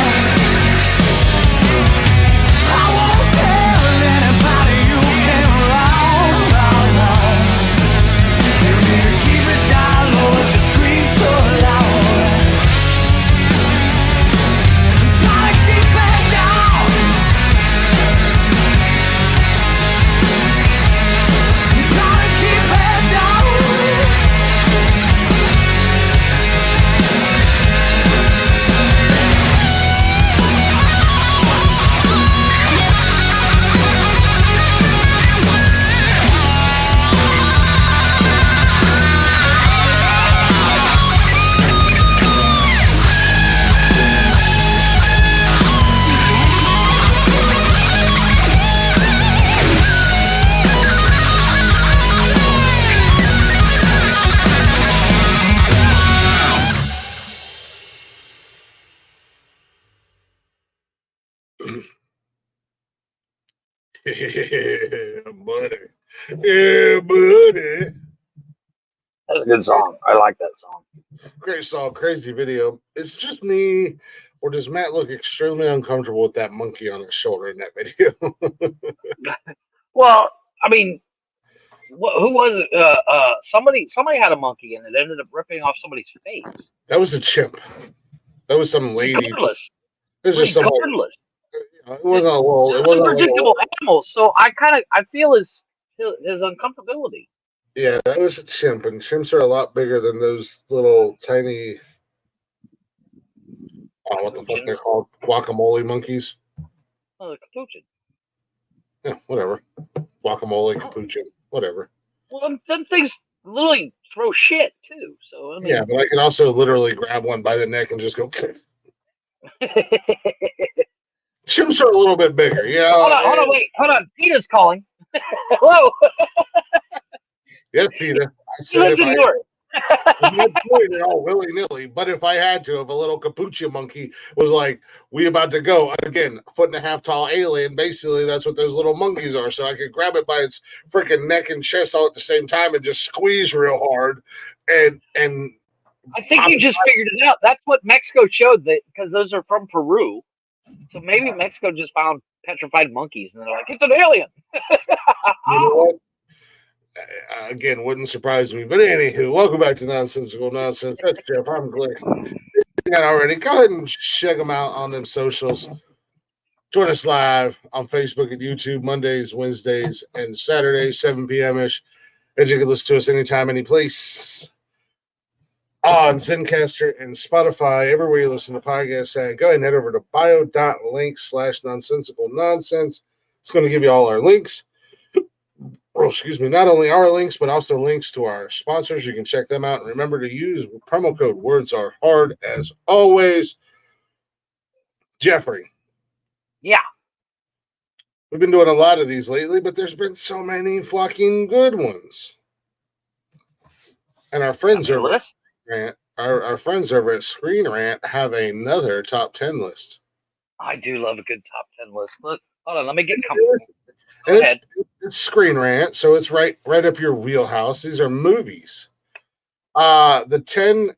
I won't tell anybody you came around. Tell me to keep it down low, to scream so loud. I'm trying to keep it down. I'm trying to keep it down. Yeah, buddy. Yeah, buddy. That's a good song. I like that song. Great song, crazy video. It's just me, or does Matt look extremely uncomfortable with that monkey on his shoulder in that video? Well, I mean, who was it? Somebody had a monkey and it ended up ripping off somebody's face. That was a chimp. That was some lady. Regardless. It was just some. Regardless. It wasn't a little. It wasn't unpredictable animals. So I feel his uncomfortability. Yeah, that was a chimp, and chimps are a lot bigger than those little tiny. I don't know what the fuck they're called. Guacamole monkeys. Oh, the capuchin. Yeah, whatever. Guacamole, capuchin, whatever. Well, them things literally throw shit too. So I mean, Yeah, but I can also literally grab one by the neck and just go. Chimps are a little bit bigger, yeah. Hold on. Peter's calling. Hello. Yes, Peter. I said Listen to her. I'm not doing it all willy-nilly, but if I had to, if a little capuchin monkey was like, we about to go, again, 1.5 tall alien, basically that's what those little monkeys are. So I could grab it by its freaking neck and chest all at the same time and just squeeze real hard. And I think you just figured it out. That's what Mexico showed, that because those are from Peru. So maybe Mexico just found petrified monkeys and they're like, it's an alien. You know what? Again, wouldn't surprise me. But anywho, welcome back to Nonsensical Nonsense. That's Jeff. I'm Glick. If you're not already, go ahead and check them out on them socials. Join us live on Facebook and YouTube Mondays, Wednesdays, and Saturdays, 7 p.m.-ish. And you can listen to us anytime, any place on Zencaster and Spotify, everywhere you listen to podcasts at. Go ahead and head over to bio.link/nonsensical nonsense. It's going to give you all our links. Oh, excuse me, not only our links, but also links to our sponsors. You can check them out. And remember to use promo code Words Are Hard as always. Jeffrey. Yeah. We've been doing a lot of these lately, but there's been so many fucking good ones. And our friends over at Rant, our friends over at Screen Rant have another top 10 list. I do love a good top 10 list. Look, hold on, let me get comfortable. And it's Screen Rant, so it's right up your wheelhouse. These are movies. The 10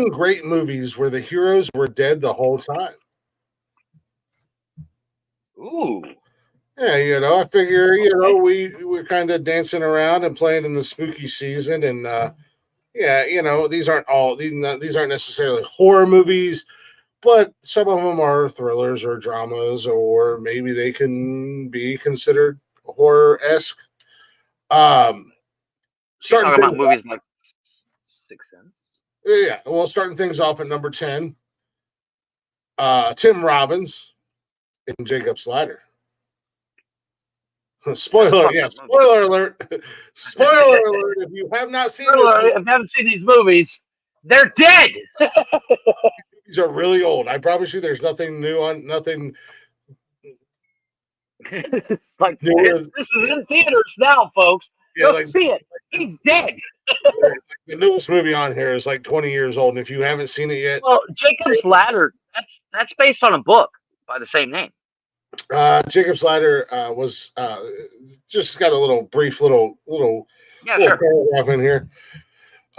great movies where the heroes were dead the whole time. Ooh. Yeah, I figure, we're kind of dancing around and playing in the spooky season, and these aren't necessarily horror movies, but some of them are thrillers or dramas, or maybe they can be considered horror-esque. Starting about movies like Sixth Sense. Yeah, well, starting things off at number 10, Tim Robbins in Jacob's Ladder. Spoiler alert! Spoiler alert! If you have not seen these movies, they're dead. These are really old. I promise you, there's nothing new on nothing. Like this is in theaters now, folks. Go see it. He's dead. The newest movie on here is like 20 years old, and if you haven't seen it yet, well, Jacob's Ladder. That's based on a book by the same name. Jacob's Ladder was just got a little brief little paragraph in here.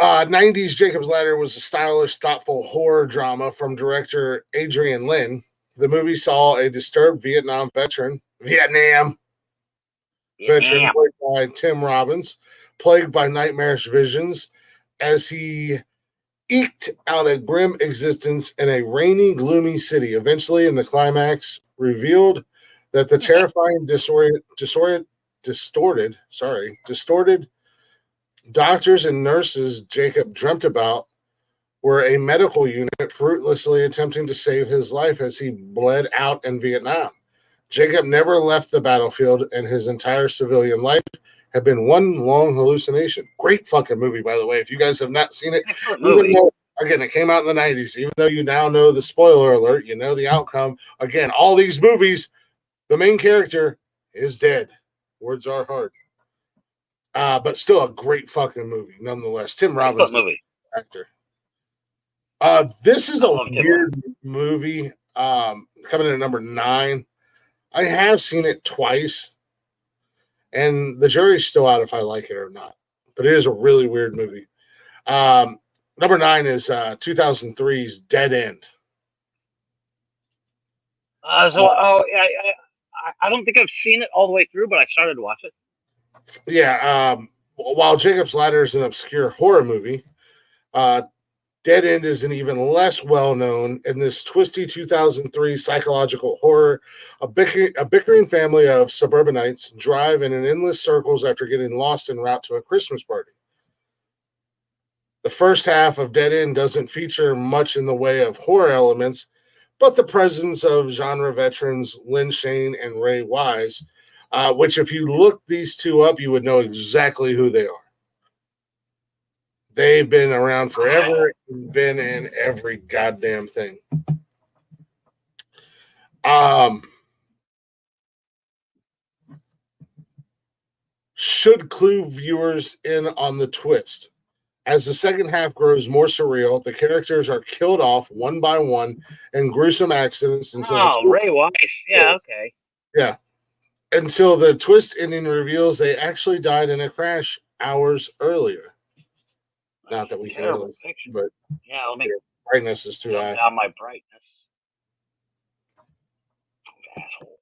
'90s Jacob's Ladder was a stylish, thoughtful horror drama from director Adrian Lin. The movie saw a disturbed Vietnam veteran played by Tim Robbins, plagued by nightmarish visions as he eked out a grim existence in a rainy, gloomy city. Eventually, in the climax, revealed that the terrifying, distorted doctors and nurses Jacob dreamt about were a medical unit fruitlessly attempting to save his life as he bled out in Vietnam. Jacob never left the battlefield, and his entire civilian life had been one long hallucination. Great fucking movie, by the way. If you guys have not seen it, again, it came out in the 90s. Even though you now know the spoiler alert, you know the outcome. Again, all these movies, the main character is dead. Words are hard. But still a great fucking movie, nonetheless. Tim Robbins, actor. This is a weird movie. Coming in at number 9. I have seen it twice, and the jury's still out if I like it or not. But it is a really weird movie. Number 9 is 2003's Dead End. I don't think I've seen it all the way through, but I started to watch it. Yeah. While Jacob's Ladder is an obscure horror movie, Dead End is an even less well-known in this twisty 2003 psychological horror. A bickering family of suburbanites drive in endless circles after getting lost en route to a Christmas party. The first half of Dead End doesn't feature much in the way of horror elements, but the presence of genre veterans Lynn Shane and Ray Wise, which if you look these two up, you would know exactly who they are. They've been around forever, been in every goddamn thing. Should clue viewers in on the twist. As the second half grows more surreal, the characters are killed off one by one in gruesome accidents until Ray Wise. Yeah, okay. Yeah. Until the twist ending reveals they actually died in a crash hours earlier. Not that we can really, but yeah, let me brightness is too high. Down my brightness. Asshole.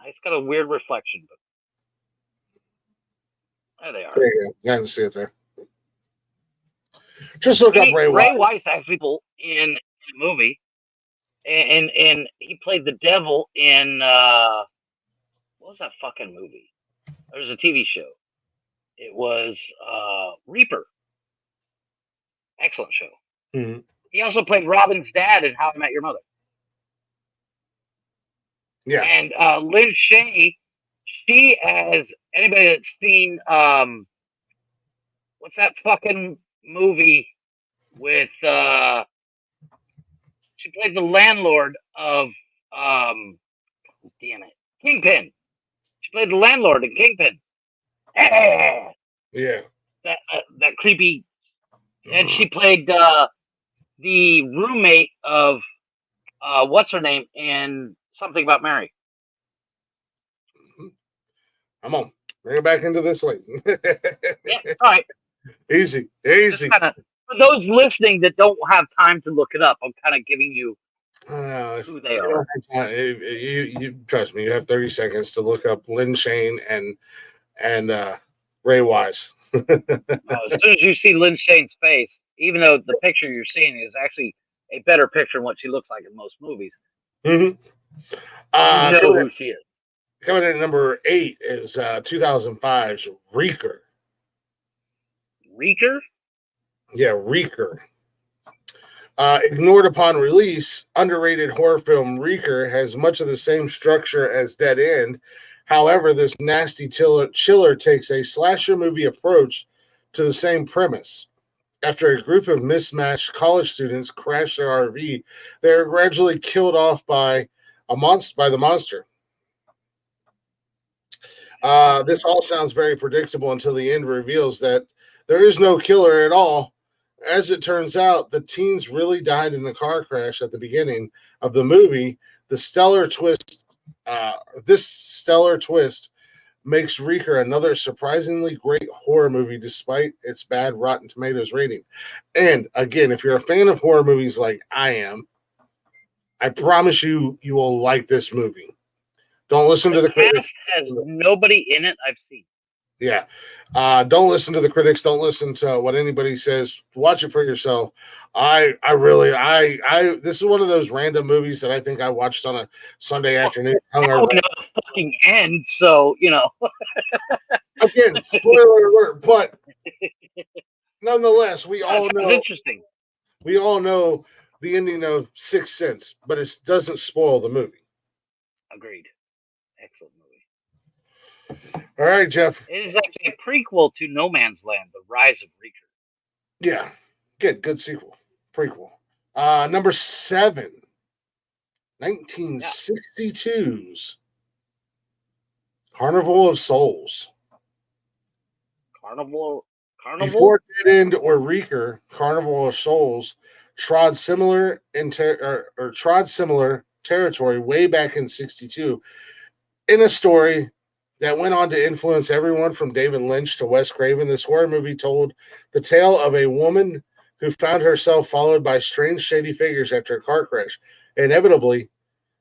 It's got a weird reflection, but there they are. There you go. I can see it there. Just look up Ray Wise. Ray Wise actually in the movie, and he played the devil in what was that fucking movie? There's a TV show. It was Reaper. Excellent show. Mm-hmm. He also played Robin's dad in How I Met Your Mother. Yeah. And Lynn Shay, she, as anybody that's seen, what's that fucking movie with, she played the landlord of, damn it, Kingpin. She played the landlord in Kingpin. Yeah. That creepy, and she played the roommate of what's her name in Something About Mary. Come on, bring it back into this late. Yeah, all right. Easy. For those listening that don't have time to look it up, I'm kind of giving you who they are. You trust me. You have 30 seconds to look up Lynn Shane and Ray Wise. As soon as you see Lynn Shane's face, even though the picture you're seeing is actually a better picture than what she looks like in most movies, mm-hmm. You know who she is. Coming in at number 8 is 2005's Reeker. Reeker? Yeah, Reeker. Ignored upon release, underrated horror film Reeker has much of the same structure as Dead End. However, this nasty chiller takes a slasher movie approach to the same premise. After a group of mismatched college students crash their RV, they are gradually killed off by the monster. This all sounds very predictable until the end reveals that there is no killer at all. As it turns out, the teens really died in the car crash at the beginning of the movie. This stellar twist makes Reeker another surprisingly great horror movie despite its bad Rotten Tomatoes rating. And again, if you're a fan of horror movies like I am, I promise you will like this movie. Don't listen to the critics. Has nobody in it I've seen. Yeah. Don't listen to the critics. Don't listen to what anybody says. Watch it for yourself. This is one of those random movies that I think I watched on a Sunday afternoon. I know the fucking end, so Again, spoiler alert, but nonetheless, we all know. Interesting. We all know the ending of Sixth Sense, but it doesn't spoil the movie. Agreed. Excellent movie. All right, Jeff. It is actually a prequel to No Man's Land: The Rise of Reeker. Yeah, good sequel, prequel. Number 7, 1962's Carnival of Souls. Carnival. Before Dead End or Reeker, Carnival of Souls trod similar territory way back in '62 in a story that went on to influence everyone from David Lynch to Wes Craven. This horror movie told the tale of a woman who found herself followed by strange, shady figures after a car crash. Inevitably,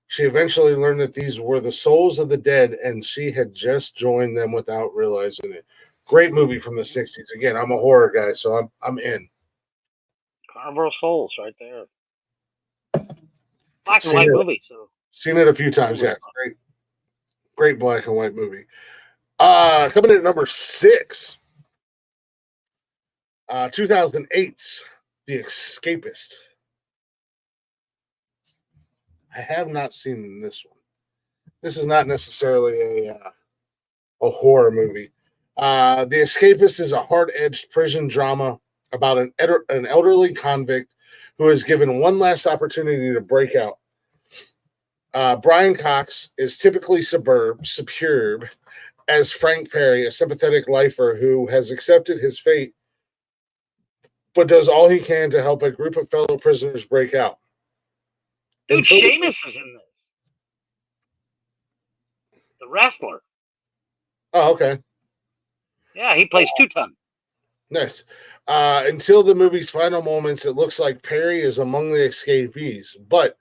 she eventually learned that these were the souls of the dead, and she had just joined them without realizing it. Great movie from the '60s. Again, I'm a horror guy, so I'm in. Carnival of Souls, right there. Black and white movie. So seen it a few times. Yeah, great black and white movie. Coming in at number 6, 2008's The Escapist. I have not seen this one. This is not necessarily a horror movie. The Escapist is a hard-edged prison drama about an elderly convict who is given one last opportunity to break out. Brian Cox is typically superb as Frank Perry, a sympathetic lifer who has accepted his fate, but does all he can to help a group of fellow prisoners break out. Dude, Seamus is in this. The wrestler. Oh, okay. Yeah, he plays Two-Ton. Nice. Until the movie's final moments, it looks like Perry is among the escapees. But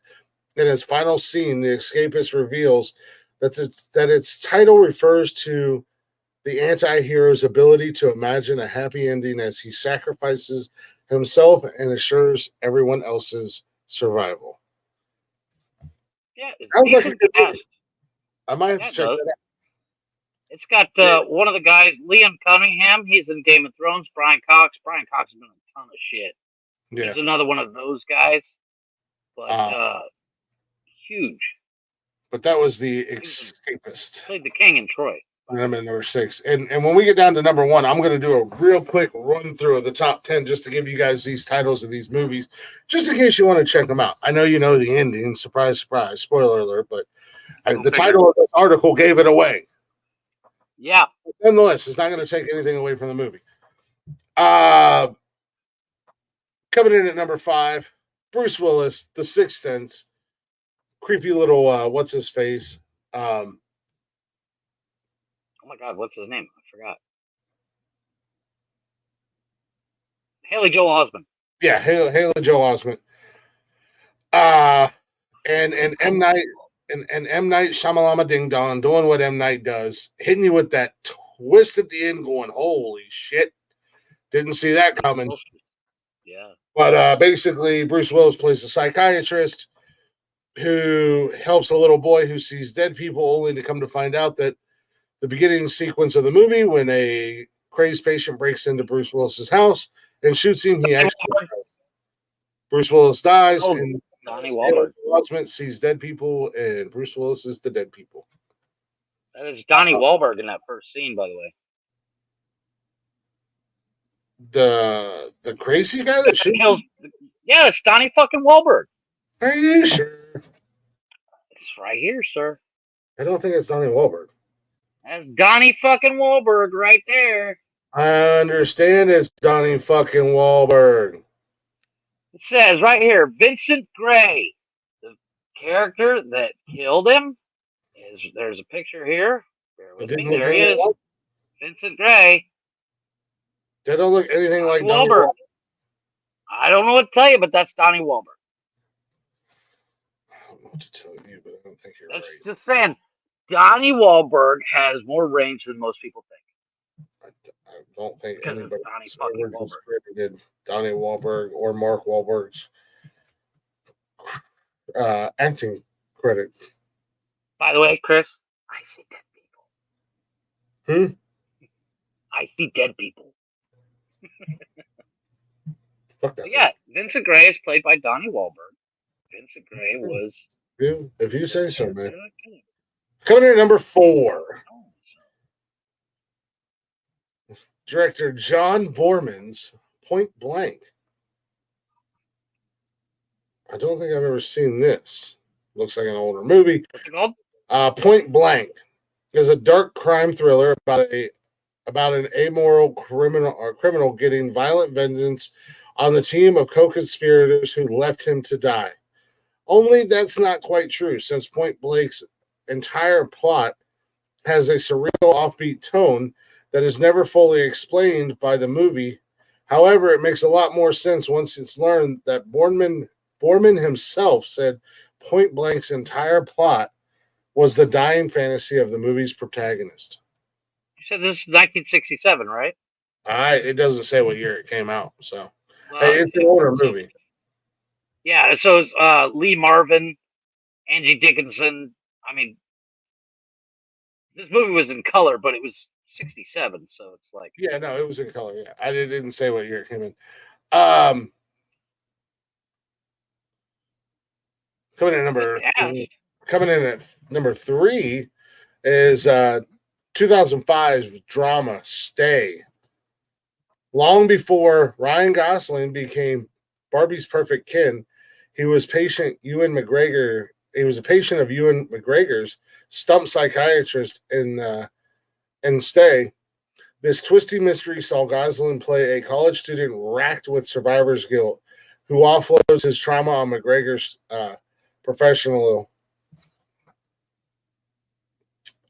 in his final scene, the escapist reveals that its title refers to the anti-hero's ability to imagine a happy ending as he sacrifices himself and assures everyone else's survival. Yeah, sounds like a good movie. I might have to check that out. It's got one of the guys, Liam Cunningham. He's in Game of Thrones. Brian Cox. Brian Cox has been in a ton of shit. Yeah. He's another one of those guys. But huge. But that was The Escapist. Played the king in Troy. And I'm at number 6. And when we get down to number 1, I'm going to do a real quick run through of the top 10 just to give you guys these titles of these movies, just in case you want to check them out. I know you know the ending. Surprise, surprise. Spoiler alert. But the title of this article gave it away. Yeah. But nonetheless, it's not going to take anything away from the movie. Coming in at number 5, Bruce Willis, The Sixth Sense. Creepy little, what's his face? Oh my God, what's his name? I forgot. Haley Joel Osment. Yeah, Haley Joel Osment. And M. Night and M. Night Shyamalama Ding Dong doing what M. Night does, hitting you with that twist at the end, going, holy shit. Didn't see that coming. Yeah. But basically, Bruce Willis plays a psychiatrist who helps a little boy who sees dead people, only to come to find out that the beginning sequence of the movie, when a crazed patient breaks into Bruce Willis's house and shoots him, Bruce Willis dies, and Donnie Wahlberg sees dead people, and Bruce Willis is the dead people. That is Donnie Wahlberg in that first scene, by the way. The crazy guy that shoots? Yeah, it's Donnie fucking Wahlberg. Are you sure? It's right here, sir. I don't think it's Donnie Wahlberg. That's Donnie fucking Wahlberg right there. I understand it's Donnie fucking Wahlberg. It says right here, Vincent Gray, the character that killed him. There's a picture here. Bear It with didn't me. look There he anything is. like. Vincent Gray. That don't look anything like Donnie Wahlberg. Wahlberg. I don't know what to tell you, but that's Donnie Wahlberg. I don't know what to tell you, but I don't think you're That's right. just saying. Donnie Wahlberg has more range than most people think. I don't think Because anybody it's Donnie has fucking ever Wahlberg. discredited Donnie Wahlberg or Mark Wahlberg's acting credits. By the way, Chris, I see dead people. Hmm? I see dead people. Fuck that. Yeah, Vincent Gray is played by Donnie Wahlberg. Vincent Gray was. Yeah, if you say so, man. Coming in at number 4. Director John Borman's Point Blank. I don't think I've ever seen this. Looks like an older movie. What's it called? Point Blank is a dark crime thriller about an amoral criminal getting violent vengeance on the team of co-conspirators who left him to die. Only that's not quite true, since Point Blank's entire plot has a surreal, offbeat tone that is never fully explained by the movie. However, it makes a lot more sense once it's learned that Borman himself said Point Blank's entire plot was the dying fantasy of the movie's protagonist. You said this is 1967, right? It doesn't say what year it came out, so it's an older movie. Yeah, so it's Lee Marvin, Angie Dickinson. I mean, this movie was in color, but it was 67, so it's like. Yeah, no, it was in color. Yeah, I didn't say what year it came in. Coming in at number 3 is 2005's drama Stay. Long before Ryan Gosling became Barbie's perfect Ken, he was a patient of Ewan McGregor's stump psychiatrist in Stay. This twisty mystery saw Gosling play a college student racked with survivor's guilt, who offloads his trauma on McGregor's professional.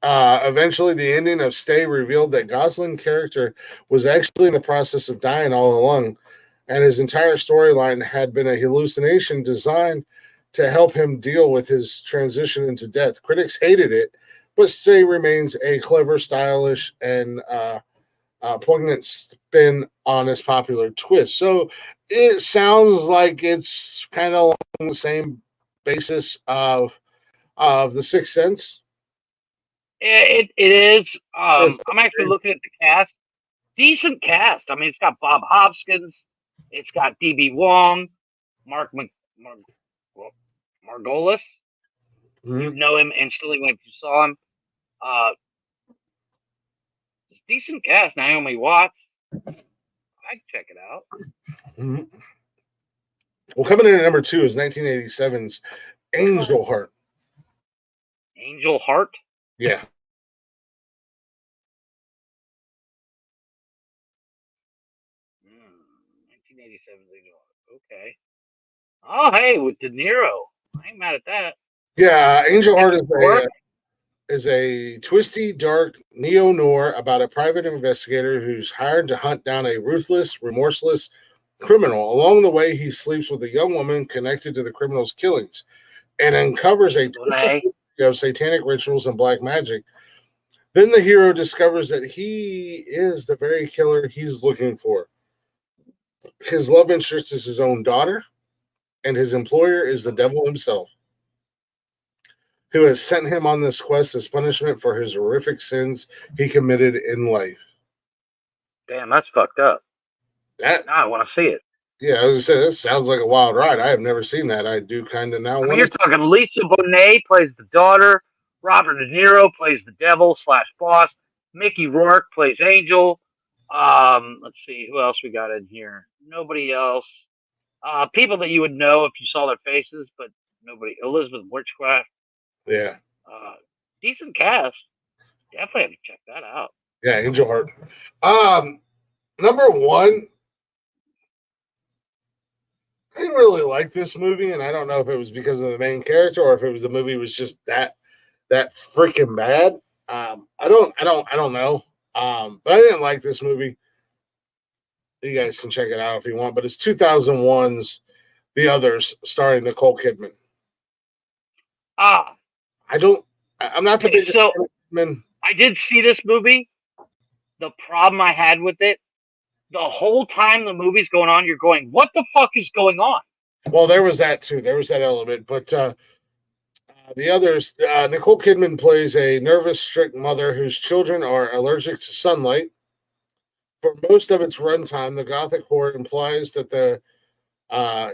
Eventually, the ending of Stay revealed that Gosling's character was actually in the process of dying all along, and his entire storyline had been a hallucination designed to help him deal with his transition into death. Critics hated it, but Stay remains a clever, stylish, and poignant spin on this popular twist. So it sounds like it's kind of along the same basis of The Sixth Sense. It is. I'm actually looking at the cast. Decent cast. I mean, it's got Bob Hoskins. It's got D.B. Wong, Margolis. Mm-hmm. You know him instantly when you saw him. Decent cast. Naomi Watts. I'd check it out. Mm-hmm. Well, coming in at number 2 is 1987's Angel Heart. Angel Heart? Yeah. Okay. Oh, hey, with De Niro. I ain't mad at that. Yeah, Angel Heart is a twisty, dark neo-noir about a private investigator who's hired to hunt down a ruthless, remorseless criminal. Along the way, he sleeps with a young woman connected to the criminal's killings and uncovers a twist of satanic rituals and black magic. Then the hero discovers that he is the very killer he's looking for. His love interest is his own daughter, and his employer is the devil himself, who has sent him on this quest as punishment for his horrific sins he committed in life. Damn, that's fucked up. Now I want to see it. Yeah, as I said, this sounds like a wild ride. I have never seen that. I do kind of now. You're talking Lisa Bonet plays the daughter. Robert De Niro plays the devil / boss. Mickey Rourke plays Angel. Let's see who else we got in here. Nobody else. People that you would know if you saw their faces, but nobody. Elizabeth Witchcraft. Yeah. Decent cast. Definitely have to check that out. Yeah, Angel Heart. Number 1. I didn't really like this movie, and I don't know if it was because of the main character or if it was the movie was just that freaking bad. I don't know. But I didn't like this movie. You guys can check it out if you want. But it's 2001's The Others, starring Nicole Kidman. Ah, I'm not the okay, biggest so fan of Kidman. I did see this movie. The problem I had with it, the whole time the movie's going on, you're going, "What the fuck is going on?" Well, there was that too. There was that element. But The Others, Nicole Kidman plays a nervous, strict mother whose children are allergic to sunlight. For most of its runtime, the gothic horror implies that the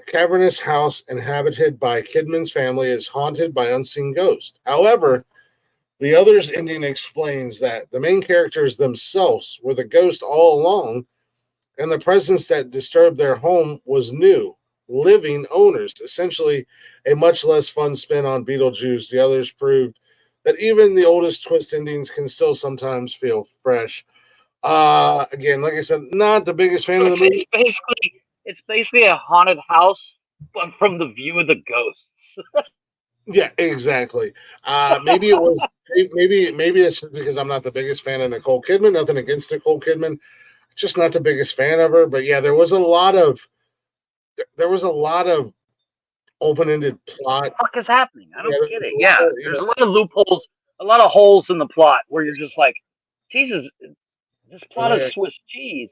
cavernous house inhabited by Kidman's family is haunted by unseen ghosts. However, The Others ending explains that the main characters themselves were the ghost all along, and the presence that disturbed their home was new, living owners. Essentially, a much less fun spin on Beetlejuice. The Others proved that even the oldest twist endings can still sometimes feel fresh. Again, like I said, not the biggest fan So of the movie. it's basically a haunted house, but from the view of the ghosts. Yeah, exactly. Maybe it was maybe it's because I'm not the biggest fan of Nicole Kidman. Nothing against Nicole Kidman, just not the biggest fan of her. But yeah, there was a lot of open-ended plot. What the fuck is happening? I Yeah, don't get it. Yeah, there's a lot of loopholes, a lot of holes in the plot where you're just like, Jesus, this plot is Swiss cheese.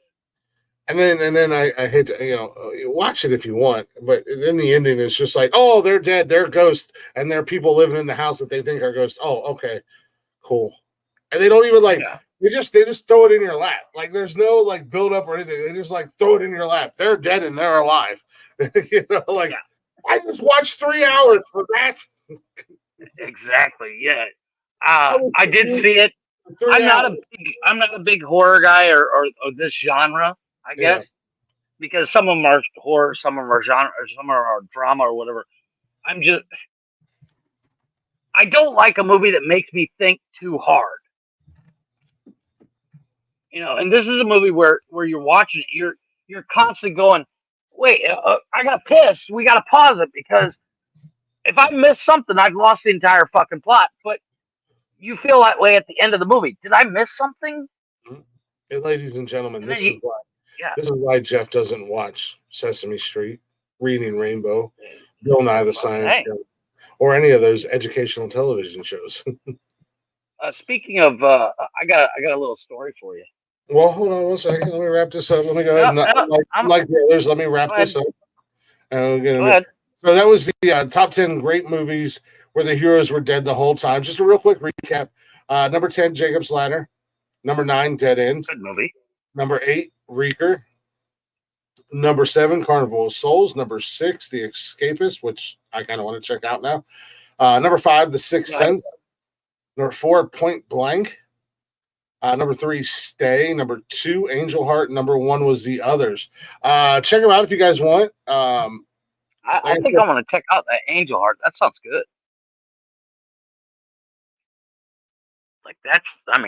And then I hate to watch it if you want, but then the ending is just like, oh, they're dead, they're ghosts, and there are people living in the house that they think are ghosts. Oh, okay, cool. And they don't even they just throw it in your lap. Like there's no like build up or anything. They just like throw it in your lap. They're dead and they're alive. I just watched 3 hours for that. Exactly. Yeah. I did see it. I'm not a big horror guy or this genre, I guess, because some of them are horror, some of them are genre, or some are drama or whatever. I don't like a movie that makes me think too hard. And this is a movie where you're watching it, you're constantly going, wait, I got pissed. We got to pause it because if I miss something, I've lost the entire fucking plot. But you feel that way at the end of the movie. Did I miss something? And ladies and gentlemen, And this then is why Jeff doesn't watch Sesame Street, Reading Rainbow, Bill Nye the Science Show, or any of those educational television shows. Speaking of, I got a little story for you. Well, hold on 1 second. Let me wrap this up. Let me go ahead and like the others. Let me wrap this up. Go ahead. So that was the top 10 great movies where the heroes were dead the whole time. Just a real quick recap. Number 10, Jacob's Ladder. Number 9, Dead End. Good movie. Number 8, Reeker. Number 7, Carnival of Souls. Number 6, The Escapist, which I kind of want to check out now. Number 5, The Sixth Sense. Number 4, Point Blank. Number 3, Stay. Number 2, Angel Heart. Number 1 was The Others. Check them out if you guys want. I think I'm going to check out that Angel Heart. That sounds good.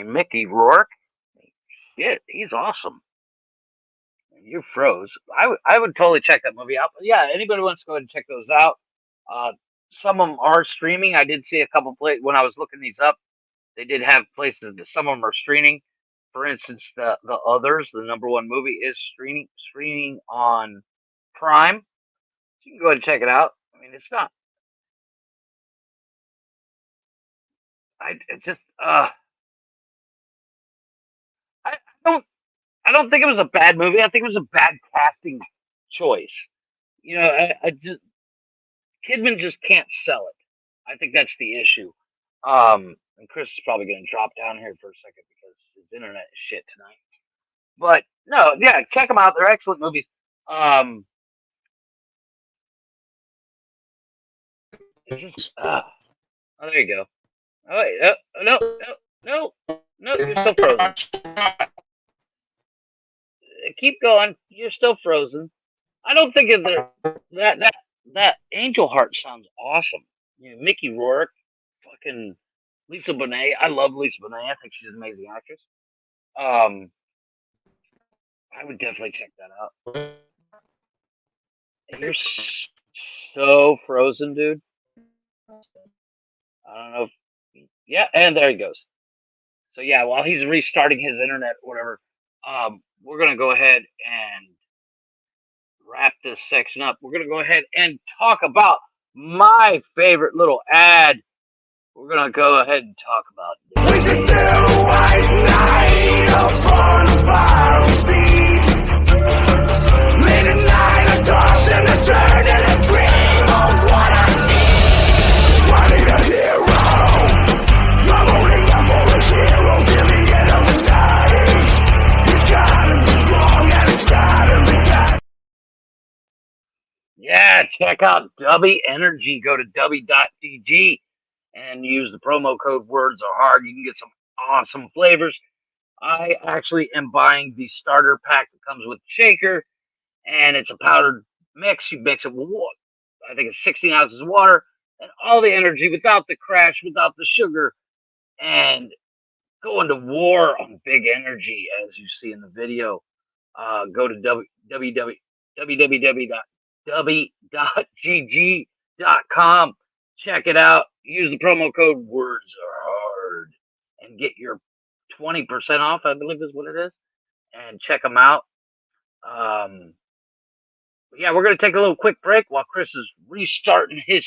Mickey Rourke. Shit, he's awesome. You froze. I would totally check that movie out. But yeah, anybody wants to go ahead and check those out. Some of them are streaming. I did see a couple places when I was looking these up. They did have places that some of them are streaming. For instance, the Others, the number 1 movie, is streaming on Prime. So you can go ahead and check it out. I mean, it's not. I don't think it was a bad movie. I think it was a bad casting choice. Kidman just can't sell it. I think that's the issue. And Chris is probably going to drop down here for a second because his internet is shit tonight. But no, yeah, check them out. They're excellent movies. Oh, there you go. Oh, wait, no, you're still frozen. Keep going. You're still frozen. I don't think that Angel Heart sounds awesome. Mickey Rourke, fucking Lisa Bonet. I love Lisa Bonet. I think she's an amazing actress. I would definitely check that out. You're so frozen, dude. I don't know. Yeah, and there he goes. So yeah, while he's restarting his internet or whatever, we're gonna go ahead and wrap this section up. We're gonna go ahead and talk about my favorite little ad. We're gonna go ahead and talk about this. We should do white night up on a viral speed. Late at night, I toss and I turn and I dream of what I need. I need a hero. I'm only up for a hero till the end of the night. He's gotta be strong and he's gotta be fast. Yeah, check out Dubby Energy. Go to dubby.dg and use the promo code words are hard. You can get some awesome flavors. I actually am buying the starter pack that comes with shaker, and it's a powdered mix. You mix it with water. I think it's 16 ounces of water and all the energy without the crash, without the sugar, and going to war on big energy, as you see in the video. Go to www.dubby.gg.com. Check it out. Use the promo code words are hard and get your 20% off, I believe is what it is. And check them out. Yeah, we're going to take a little quick break while Chris is restarting his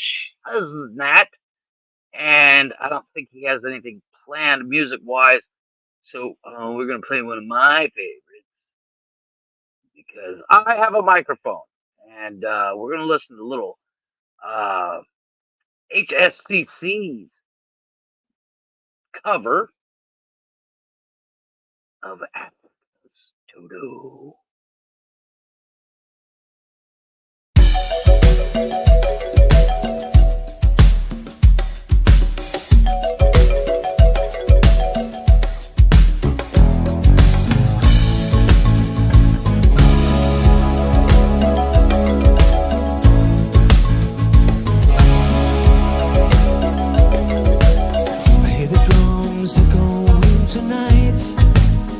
nat. And I don't think he has anything planned music-wise. So we're going to play one of my favorites because I have a microphone. And we're going to listen to a little HSCC's cover of Africa's Toto.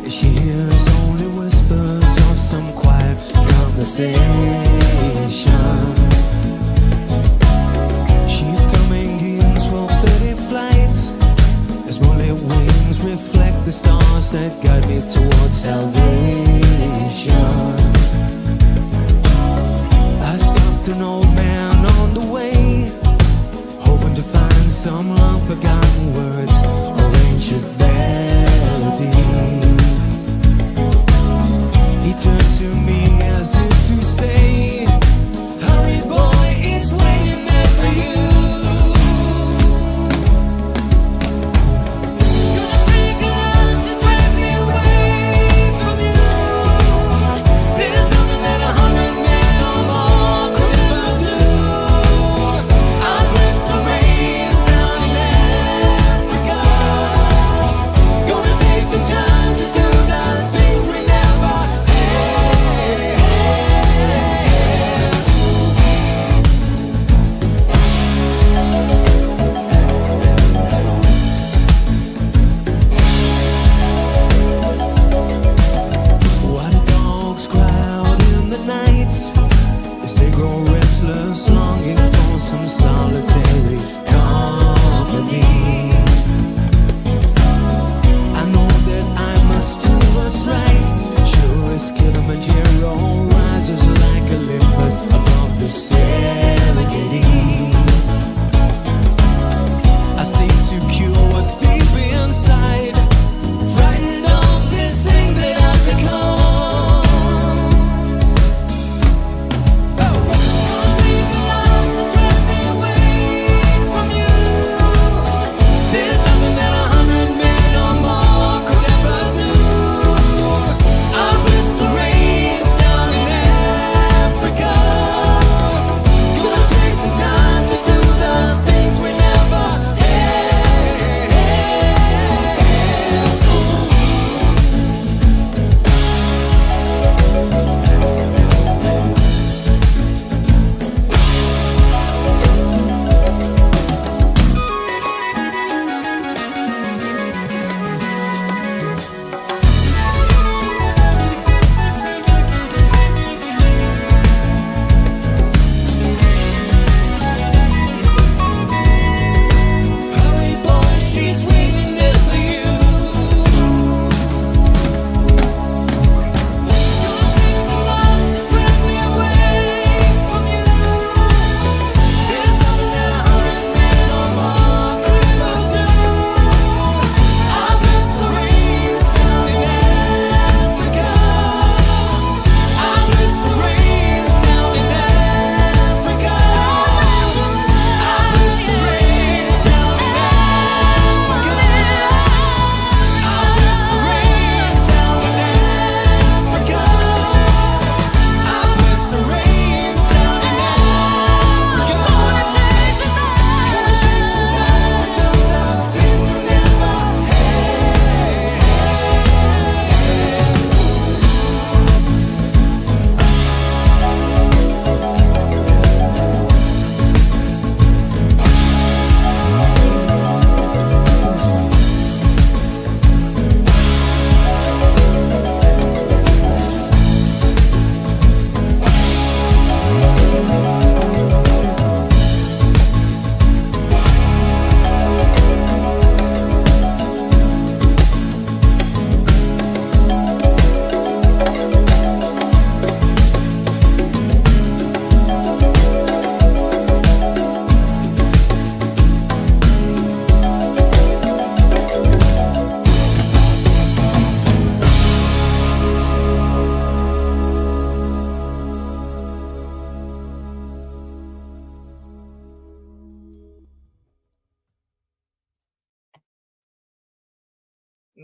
She hears only whispers of some quiet conversation. She's coming in 12:30 flights as moonlit wings reflect the stars that guide me towards salvation. I stopped an old man on the way, hoping to find some long forgotten words or ancient melodies. He turned to me as if to say, hurry boy, it's waiting there for you. It's gonna take a lot to drag me away from you. There's nothing that 100 men or more could ever do. I bless the rains down in Africa. Gonna take some time to do that things we never. Longing for some solitary company. I know that I must do what's right. Sure as Kilimanjaro rises like Olympus above the Serengeti. I seek to cure what's deep inside, frightened of this thing that I've become.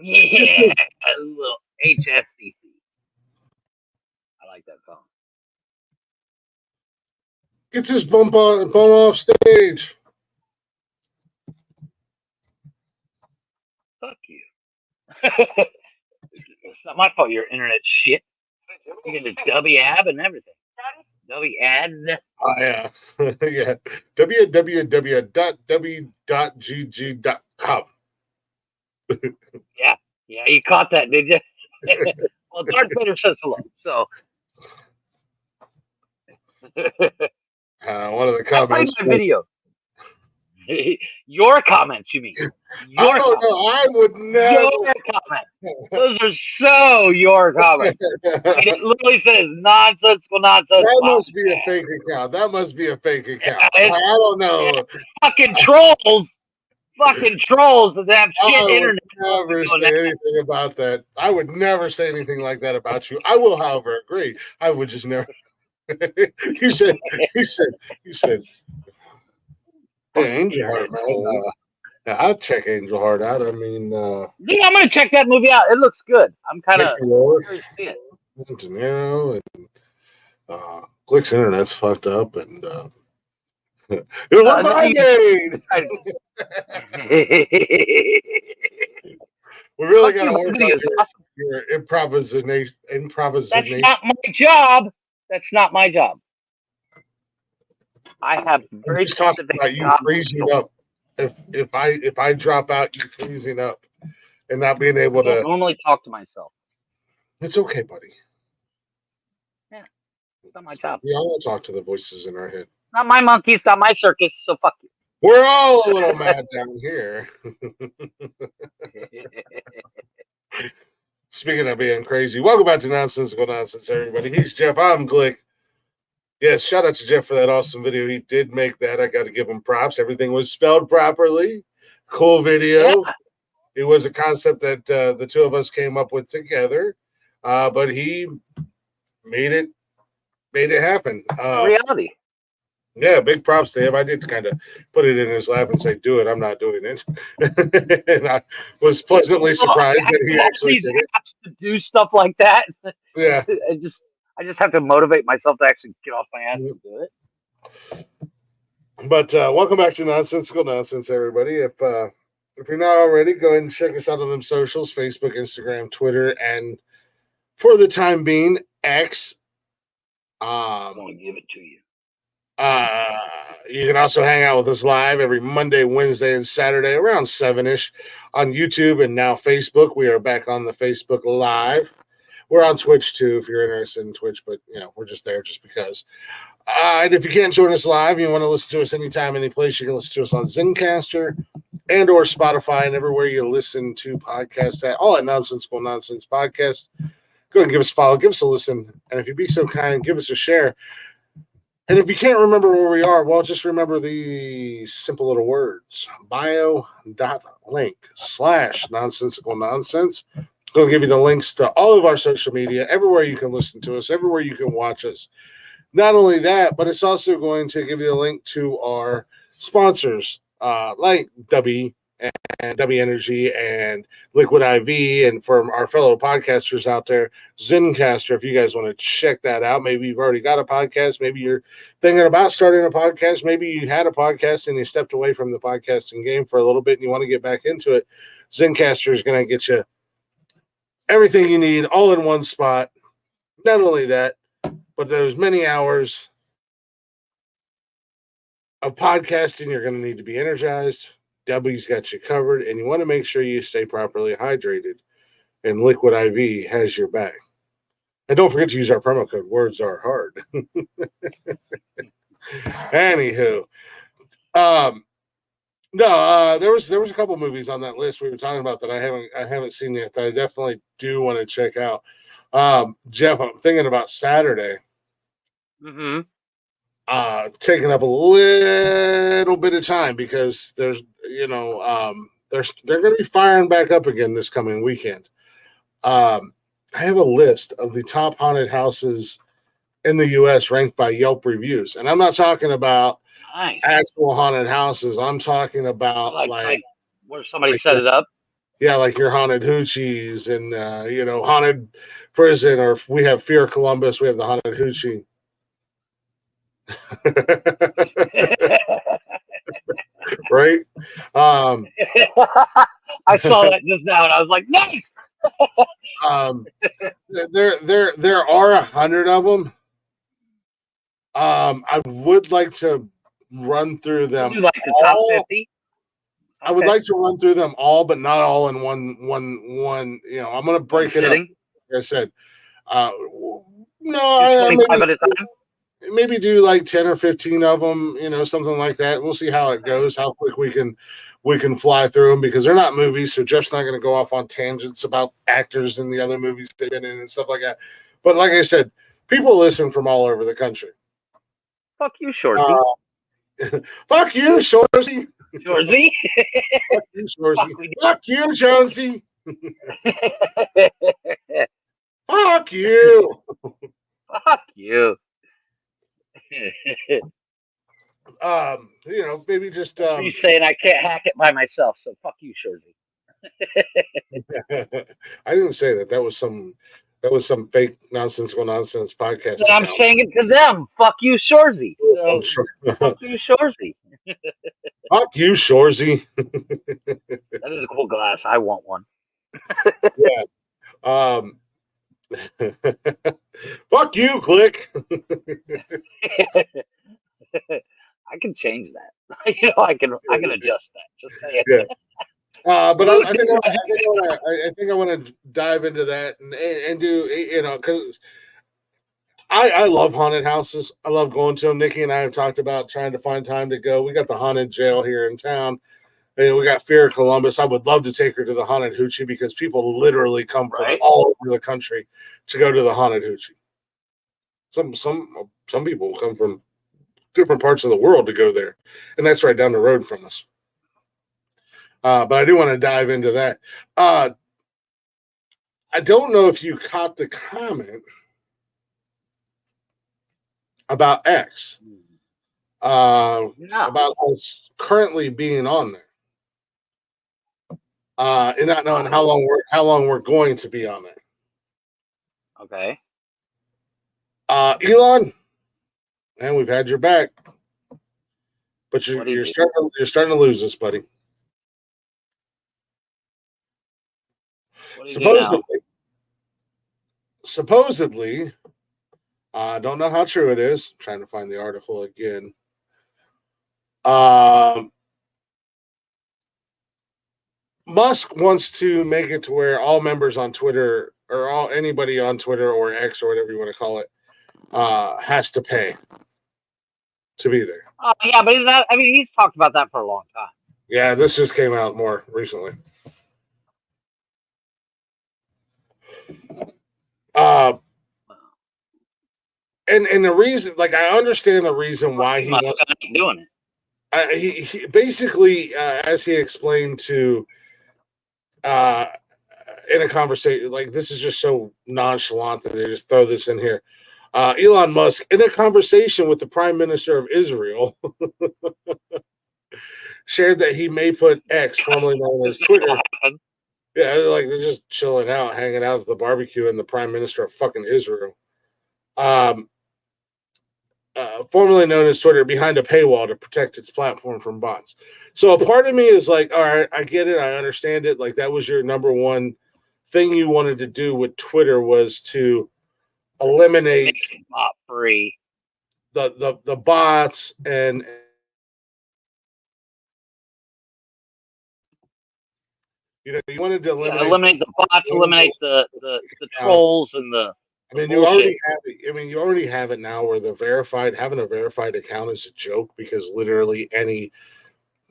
Yeah, a little HSCC. I like that song. Get this bum off stage. Fuck you. It's not my fault. Your internet shit. You get the W-ab and everything. W-ad. Oh, yeah. Yeah. www.w.gg.com. Yeah. Yeah, you caught that, did you? Well, Darth Vader says hello, so. One of the I played comments. my video. Your comments, you mean? Your I don't comments. know. I would never. Your comments. Those are so your comments. I mean, it literally says nonsensical nonsense. That must be a fake account. That must be a fake account. I don't know. Fucking trolls. Fucking trolls that have shit internet. I would never say anything about that. I would never say anything like that about you. I will, however, agree. I would just never. you said, hey, Angel Heart, man. Yeah, I'll check Angel Heart out. I mean, yeah, I'm gonna check that movie out. It looks good. I'm kind of curious to see it. De Niro and Glick's internet's fucked up, and it was my game. We really got to work on your improvisation. That's not my job. That's not my job. I have very just talking about you freezing up. If I drop out, you freezing up and not being able to. I normally talk to myself. It's okay, buddy. Yeah, it's not my job. We all talk to the voices in our head. Not my monkeys, not my circus. So fuck you. We're all a little mad down here. Speaking of being crazy, welcome back to Nonsensical Nonsense, everybody. He's Jeff. I'm Glick. Yes, shout out to Jeff for that awesome video. He did make that. I got to give him props. Everything was spelled properly. Cool video. Yeah. It was a concept that the two of us came up with together, but he made it happen. Reality. Yeah, big props to him. I did kind of put it in his lap and say, "Do it." I'm not doing it, and I was pleasantly surprised that he actually did it. To do stuff like that. Yeah, I just have to motivate myself to actually get off my ass and do it. But welcome back to Nonsensical Nonsense, everybody. If you're not already, go ahead and check us out on them socials: Facebook, Instagram, Twitter, and for the time being, X. I'm gonna give it to you. You can also hang out with us live every Monday, Wednesday, and Saturday around 7-ish on YouTube and now Facebook. We are back on the Facebook Live. We're on Twitch too if you're interested in Twitch, but we're just there just because. And if you can't join us live, you want to listen to us anytime, any place, you can listen to us on Zencastr and or Spotify and everywhere you listen to podcasts at, all at Nonsensical Nonsense Podcast. Go ahead and give us a follow, give us a listen, and if you'd be so kind, give us a share. And if you can't remember where we are, well, just remember the simple little words: bio.link/nonsensical nonsense. It's going to give you the links to all of our social media, everywhere you can listen to us, everywhere you can watch us. Not only that, but it's also going to give you a link to our sponsors, like W and W Energy and Liquid IV, and from our fellow podcasters out there, Zencastr. If you guys want to check that out, maybe you've already got a podcast, maybe you're thinking about starting a podcast, maybe you had a podcast and you stepped away from the podcasting game for a little bit and you want to get back into it. Zencastr is going to get you everything you need all in one spot. Not only that, but there's many hours of podcasting. You're going to need to be energized. W's got you covered, and you want to make sure you stay properly hydrated. And Liquid IV has your back. And don't forget to use our promo code. Words are hard. Anywho, there was a couple movies on that list we were talking about that I haven't seen yet that I definitely do want to check out. Jeff, I'm thinking about Saturday. Mm-hmm. Taking up a little bit of time because there's they're going to be firing back up again this coming weekend. I have a list of the top haunted houses in the U.S. ranked by Yelp reviews, and I'm not talking about actual haunted houses. I'm talking about like where somebody set it up. Yeah, like your haunted hoochies and haunted prison, or if we have Fear Columbus, we have the haunted hoochie. Right? I saw that just now, and I was like, nice. There are 100 of them. I would like to run through them. You like the top 50? I would like to run through them all, but not all in one. I'm going to break it up. Like I said, no, 25 at a time. Maybe do like 10 or 15 of them. Something like that. We'll see how it goes. How quick we can fly through them, because they're not movies. So Jeff's not going to go off on tangents about actors and the other movies they've been in and stuff like that. But like I said, people listen from all over the country. Fuck you, Shorzy. Fuck you, Shorzy. Shorzy. Fuck you, Shorzy. Fuck you, Jonesy. Fuck you. Fuck you. Maybe just you saying I can't hack it by myself, so fuck you, Shorzy. I didn't say that. That was some fake nonsensical nonsense podcast. I'm saying it to them. Fuck you, Shorzy. So, fuck you, Shorzy. Fuck you, Shorzy. That is a cool glass. I want one. Yeah. Fuck you, Click. I can change that. I can adjust that. Just say it. Yeah. But I think I want to dive into that and do, because I love haunted houses. I love going to them. Nikki and I have talked about trying to find time to go. We got the haunted jail here in town. And we got Fear Columbus. I would love to take her to the haunted hoochie, because people literally come from all over the country to go to the haunted hoochie. Some people come from different parts of the world to go there, and that's right down the road from us. But I do want to dive into that. I don't know if you caught the comment about X, about us currently being on there, and not knowing how long we're going to be on there. Okay. Elon, man, we've had your back, but you're starting to lose us, buddy. Supposedly, I don't know how true it is. I'm trying to find the article again. Musk wants to make it to where all members on Twitter, or anybody on Twitter or X or whatever you want to call it, has to pay to be there. Yeah, but he's talked about that for a long time. Yeah, this just came out more recently. And the reason, like, I understand the reason why he wants to keep doing it. He basically, as he explained to, in a conversation, like, this is just so nonchalant that they just throw this in here. Elon Musk, in a conversation with the Prime Minister of Israel, shared that he may put X, formerly known as Twitter. Yeah, like, they're just chilling out, hanging out at the barbecue, and the Prime Minister of fucking Israel, formerly known as Twitter, behind a paywall to protect its platform from bots. So a part of me is like, all right, I get it, I understand it. Like, that was your number one thing you wanted to do with Twitter, was to eliminate bot free the bots and you wanted to eliminate the bots, eliminate the trolls and the. I mean, you already have it. I mean, you already have it now, where having a verified account is a joke, because literally any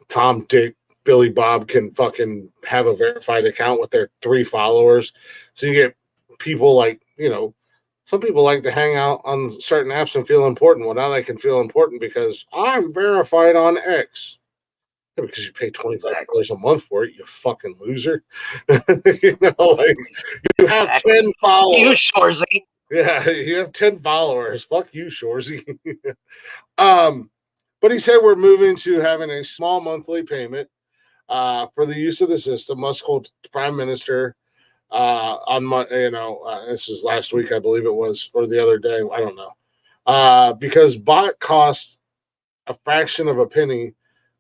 Tom, Dick, Billy, Bob can fucking have a verified account with their 3 followers. So you get people like, some people like to hang out on certain apps and feel important. Well, now they can feel important because I'm verified on X. Yeah, because you pay $25 a month for it, you fucking loser. Like, you have 10 followers. You, Shorzy. Yeah, you have 10 followers. Fuck you, Shorzy. But he said we're moving to having a small monthly payment. for the use of the system must hold Prime Minister on Monday. This was last week, I believe it was, or the other day. I don't know. Because bot costs a fraction of a penny,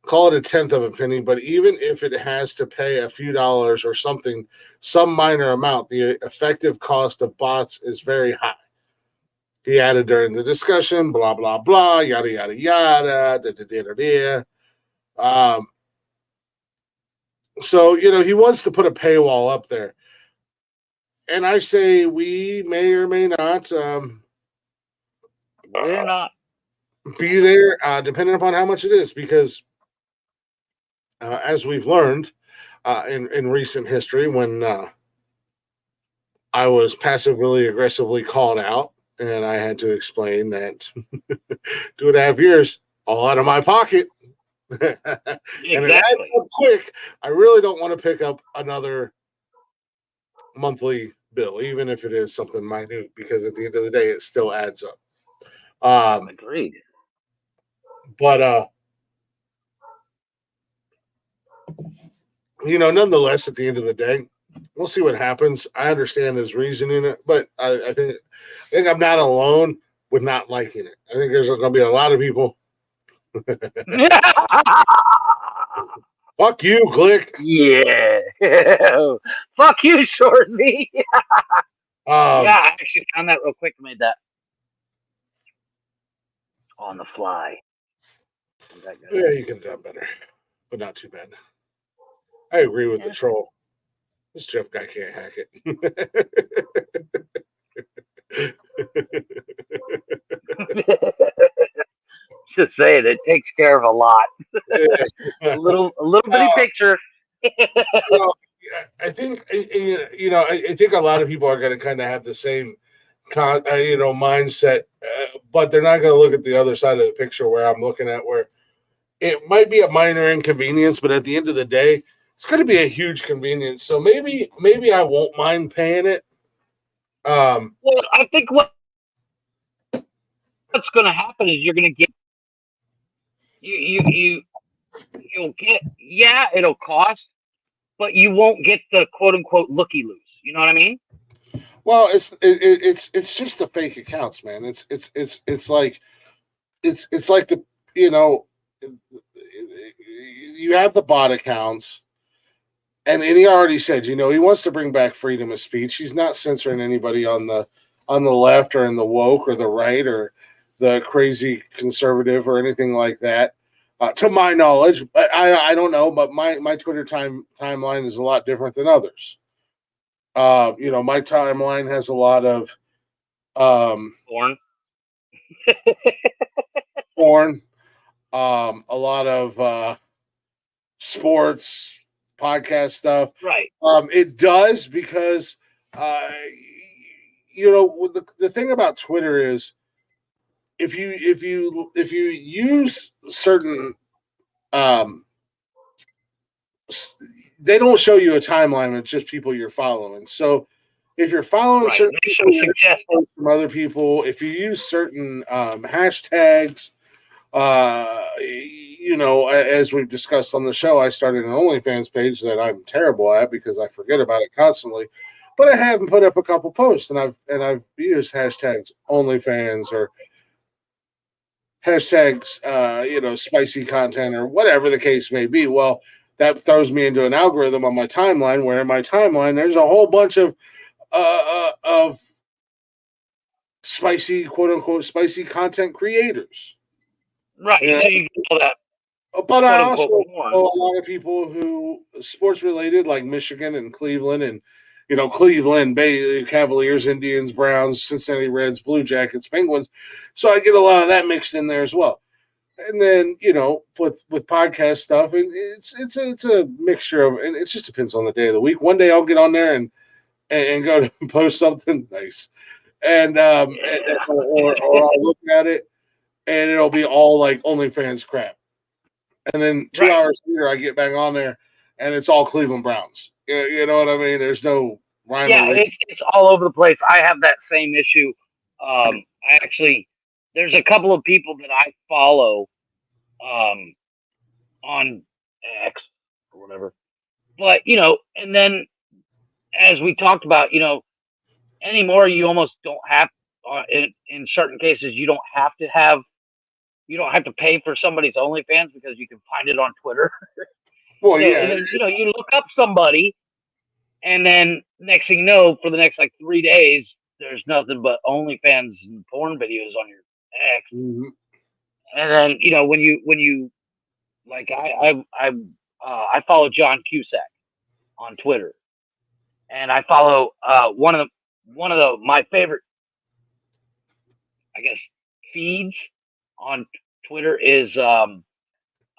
call it a tenth of a penny, but even if it has to pay a few dollars or something, some minor amount, the effective cost of bots is very high. He added during the discussion, blah, blah, blah, yada, yada, yada, da, da, da, da, da. So, he wants to put a paywall up there. And I say we may or may not We're not. Be there, depending upon how much it is, because as we've learned in recent history, when I was passively aggressively called out, and I had to explain that 2.5 years, all out of my pocket. And it adds up quick. I really don't want to pick up another monthly bill, even if it is something minute, because at the end of the day, it still adds up. Agreed. But nonetheless, at the end of the day, we'll see what happens. I understand his reasoning, but I think I'm not alone with not liking it. I think there's going to be a lot of people. Fuck you, Click. Yeah. Fuck you, Shorzy. Yeah, I actually found that real quick and made that on the fly. Yeah, you could have done better, but not too bad. I agree with the troll. This Jeff guy can't hack it. Just saying, it takes care of a lot. a little bitty picture. I think I think a lot of people are going to kind of have the same mindset, but they're not going to look at the other side of the picture where I'm looking at, where it might be a minor inconvenience, but at the end of the day, it's going to be a huge convenience. So maybe I won't mind paying it. Well, I think what's going to happen is you're going to get you'll get, it'll cost, but you won't get the quote unquote looky loose. You know what I mean? Well, it's just the fake accounts, man. It's like the you have the bot accounts, and he already said he wants to bring back freedom of speech. He's not censoring anybody on the left or in the woke or the right or the crazy conservative or anything like that. To my knowledge, I don't know, but my Twitter timeline is a lot different than others. My timeline has a lot of porn, a lot of sports, podcast stuff. Right. It does because the thing about Twitter is if you use certain they don't show you a timeline. It's just people you're following. So if you're following certain people from other people, if you use certain hashtags, as we've discussed on the show, I started an OnlyFans page that I'm terrible at because I forget about it constantly. But I haven't put up a couple posts, and I've used hashtags OnlyFans or hashtags, spicy content or whatever the case may be. Well, that throws me into an algorithm on my timeline, where in my timeline there's a whole bunch of spicy, quote unquote, spicy content creators. Right. You know that. But I also know a lot of people who sports related, like Michigan and Cleveland, and Cleveland, Cavaliers, Indians, Browns, Cincinnati Reds, Blue Jackets, Penguins. So I get a lot of that mixed in there as well. And then with podcast stuff, it's a mixture of, and it just depends on the day of the week. One day I'll get on there and go to post something nice, and or I'll look at it and it'll be all like OnlyFans crap. And then 2 hours later, I get back on there, and it's all Cleveland Browns. You know what I mean? There's no rhyme. Yeah, it's all over the place. I have that same issue. There's a couple of people that I follow on X, or whatever. But and then as we talked about, anymore you almost don't have. In certain cases, you don't have to pay for somebody's OnlyFans because you can find it on Twitter. Well, So, and then you look up somebody, and then next thing you know, for the next like 3 days, there's nothing but OnlyFans and porn videos on your X. Mm-hmm. And then when you like I follow John Cusack on Twitter, and I follow one of my favorite, I guess, feeds on Twitter is oh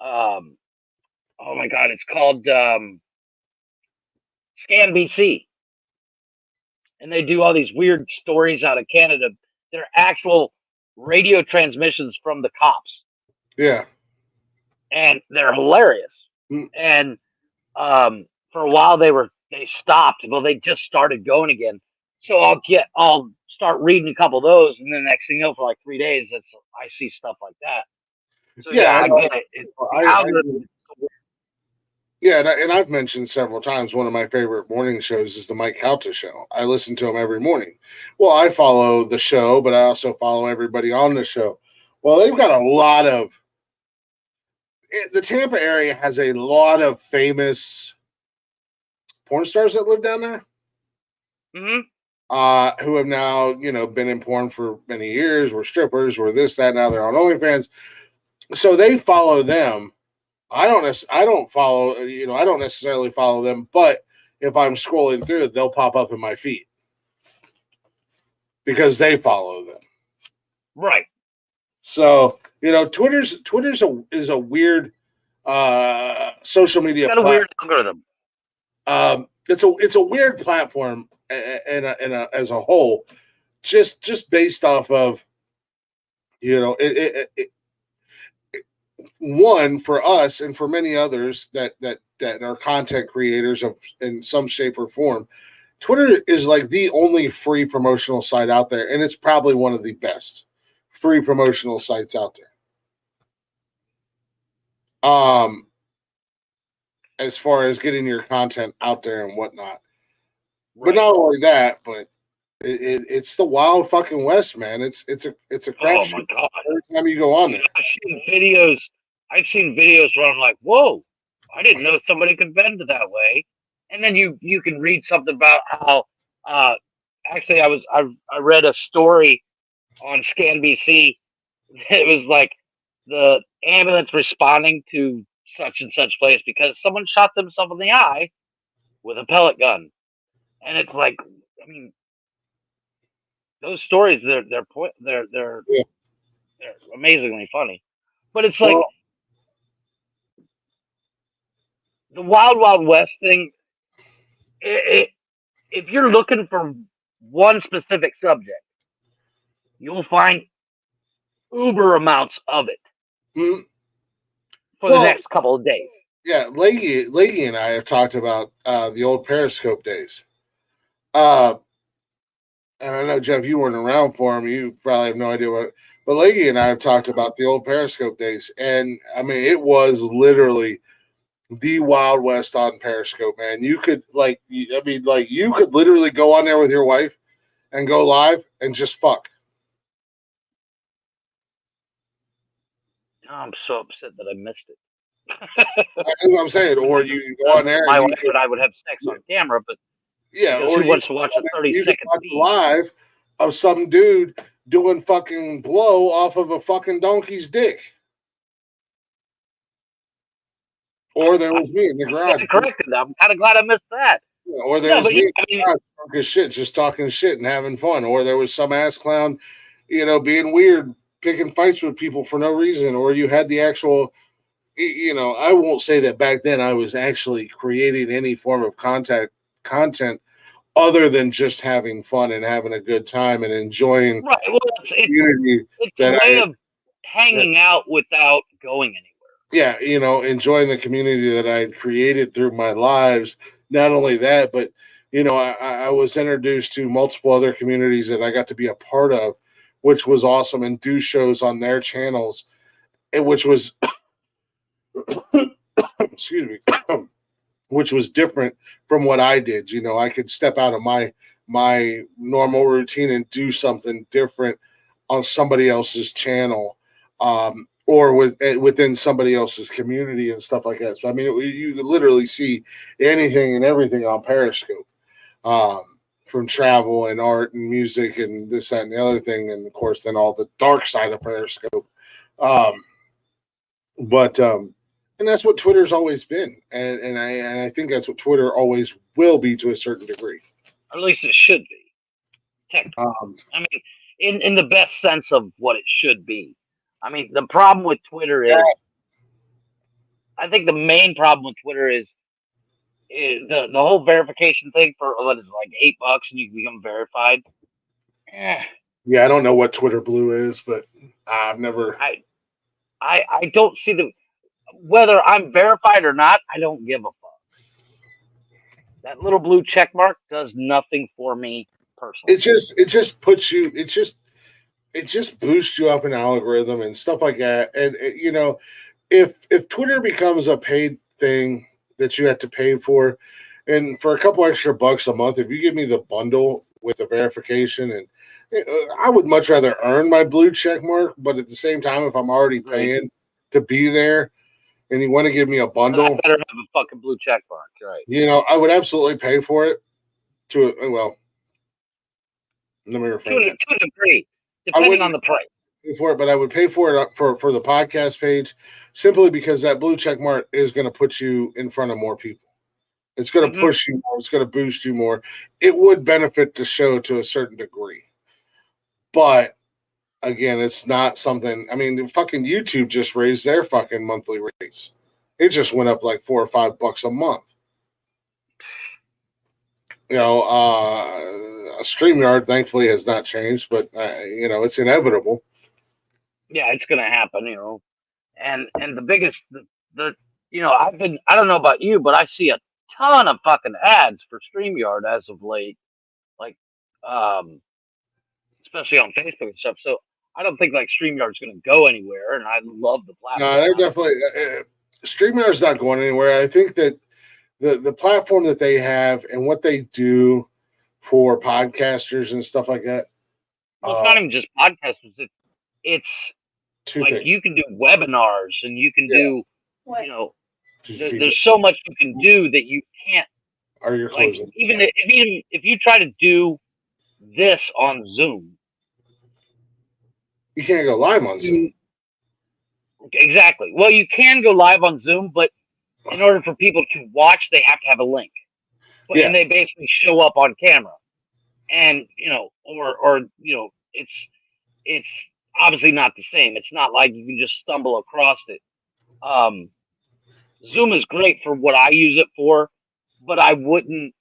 my god, it's called Scan BC, and they do all these weird stories out of Canada. They're actual radio transmissions from the cops. Yeah, and they're hilarious. And for a while they stopped. Well, they just started going again. So I'll start reading a couple of those, and then next thing you know, for like 3 days, I see stuff like that. So yeah, I get it. And I've mentioned several times one of my favorite morning shows is the Mike Calta show. I listen to him every morning. Well, I follow the show, but I also follow everybody on the show. Well, they've got a lot of the Tampa area has a lot of famous porn stars that live down there. Mm-hmm. Who have now, been in porn for many years, were strippers, were this, that, now they're on OnlyFans. So they follow them. I don't follow, I don't necessarily follow them, but if I'm scrolling through it, they'll pop up in my feed because they follow them. Right. So, Twitter's is a weird social media platform. Weird algorithm. It's a weird platform and as a whole, just based off of, one, for us and for many others that are content creators in some shape or form, Twitter is like the only free promotional site out there, and it's probably one of the best free promotional sites out there. As far as getting your content out there and whatnot. Right. But not only that, but it's the wild fucking West, man. It's a crap shoot every time you go on there. I've seen videos where I'm like, whoa, I didn't know somebody could bend that way. And then you can read something about how actually I read a story on Scan BC. It was like the ambulance responding to such and such place because someone shot themselves in the eye with a pellet gun. And it's like, I mean, those stories they're amazingly funny. But it's like the Wild Wild West thing. If you're looking for one specific subject, you'll find uber amounts of it for the next couple of days. Yeah, Leggy and I have talked about the old Periscope days. And I know, Jeff, you weren't around for them. You probably have no idea what. But Leggy and I have talked about the old Periscope days. And, I mean, it was literally the Wild West on Periscope, man. You could, you could literally go on there with your wife and go live and just fuck. I'm so upset that I missed it. That's what I'm saying. Or you go on there. My wife and I would have sex on camera, but or you wants to watch a 30-second live of some dude doing fucking blow off of a fucking donkey's dick. Or there was me in the garage. Corrected. I'm kind of glad I missed that. Yeah, or there was me in the garage drunk as shit, just talking shit and having fun. Or there was some ass clown, being weird, picking fights with people for no reason. Or you had the actual, I won't say that back then I was actually creating any form of content other than just having fun and having a good time and enjoying community. It's a way of hanging out without going anywhere. Yeah, enjoying the community that I had created through my lives. Not only that, but, I was introduced to multiple other communities that I got to be a part of, which was awesome, and do shows on their channels, which was, excuse me, which was different from what I did. You know, I could step out of my normal routine and do something different on somebody else's channel, or within somebody else's community and stuff like that. So I mean, you could literally see anything and everything on Periscope, from travel and art and music and this, that, and the other thing, and of course, then all the dark side of Periscope. And that's what Twitter's always been, and I think that's what Twitter always will be to a certain degree. Or at least it should be. Technically. I mean, in the best sense of what it should be. I mean, the problem with Twitter is, I think the main problem with Twitter is the whole verification thing for what is it, like $8 and you can become verified. Yeah, I don't know what Twitter Blue is, but I've never. I don't see whether I'm verified or not. I don't give a fuck. That little blue check mark does nothing for me personally. It just puts you. It just boosts you up in algorithm and stuff like that. And you know, if Twitter becomes a paid thing that you have to pay for, and for a couple extra bucks a month, if you give me the bundle with the verification, and I would much rather earn my blue check mark. But at the same time, if I'm already paying to be there, and you want to give me a bundle, I better have a fucking blue check mark, right? You know, I would absolutely pay for it. Well, let me rephrase to a degree, depending on the price. Pay for it, but I would pay for it for the podcast page, simply because that blue check mark is going to put you in front of more people. It's going to push you more. It's going to boost you more. It would benefit the show to a certain degree, but again, it's not something. I mean, fucking YouTube just raised their fucking monthly rates. It just went up like $4 or $5 a month. You know, StreamYard thankfully has not changed, but you know, it's inevitable. Yeah, it's going to happen. You know, and the biggest the you know, I don't know about you, but I see a ton of fucking ads for StreamYard as of late, like especially on Facebook and stuff. So I don't think like StreamYard's going to go anywhere, and I love the platform. No, they're definitely StreamYard's not going anywhere. I think that the platform that they have and what they do for podcasters and stuff like that. Well, it's not even just podcasters. It's like things. You can do webinars, and you can do, you know, there's so much you can do that you can't. Are you closing? Like, even if you try to do this on Zoom, you can't go live on Zoom. Exactly. Well, you can go live on Zoom, but in order for people to watch, they have to have a link. And they basically show up on camera. And, you know, or you know, it's obviously not the same. It's not like you can just stumble across it. Zoom is great for what I use it for, but I wouldn't.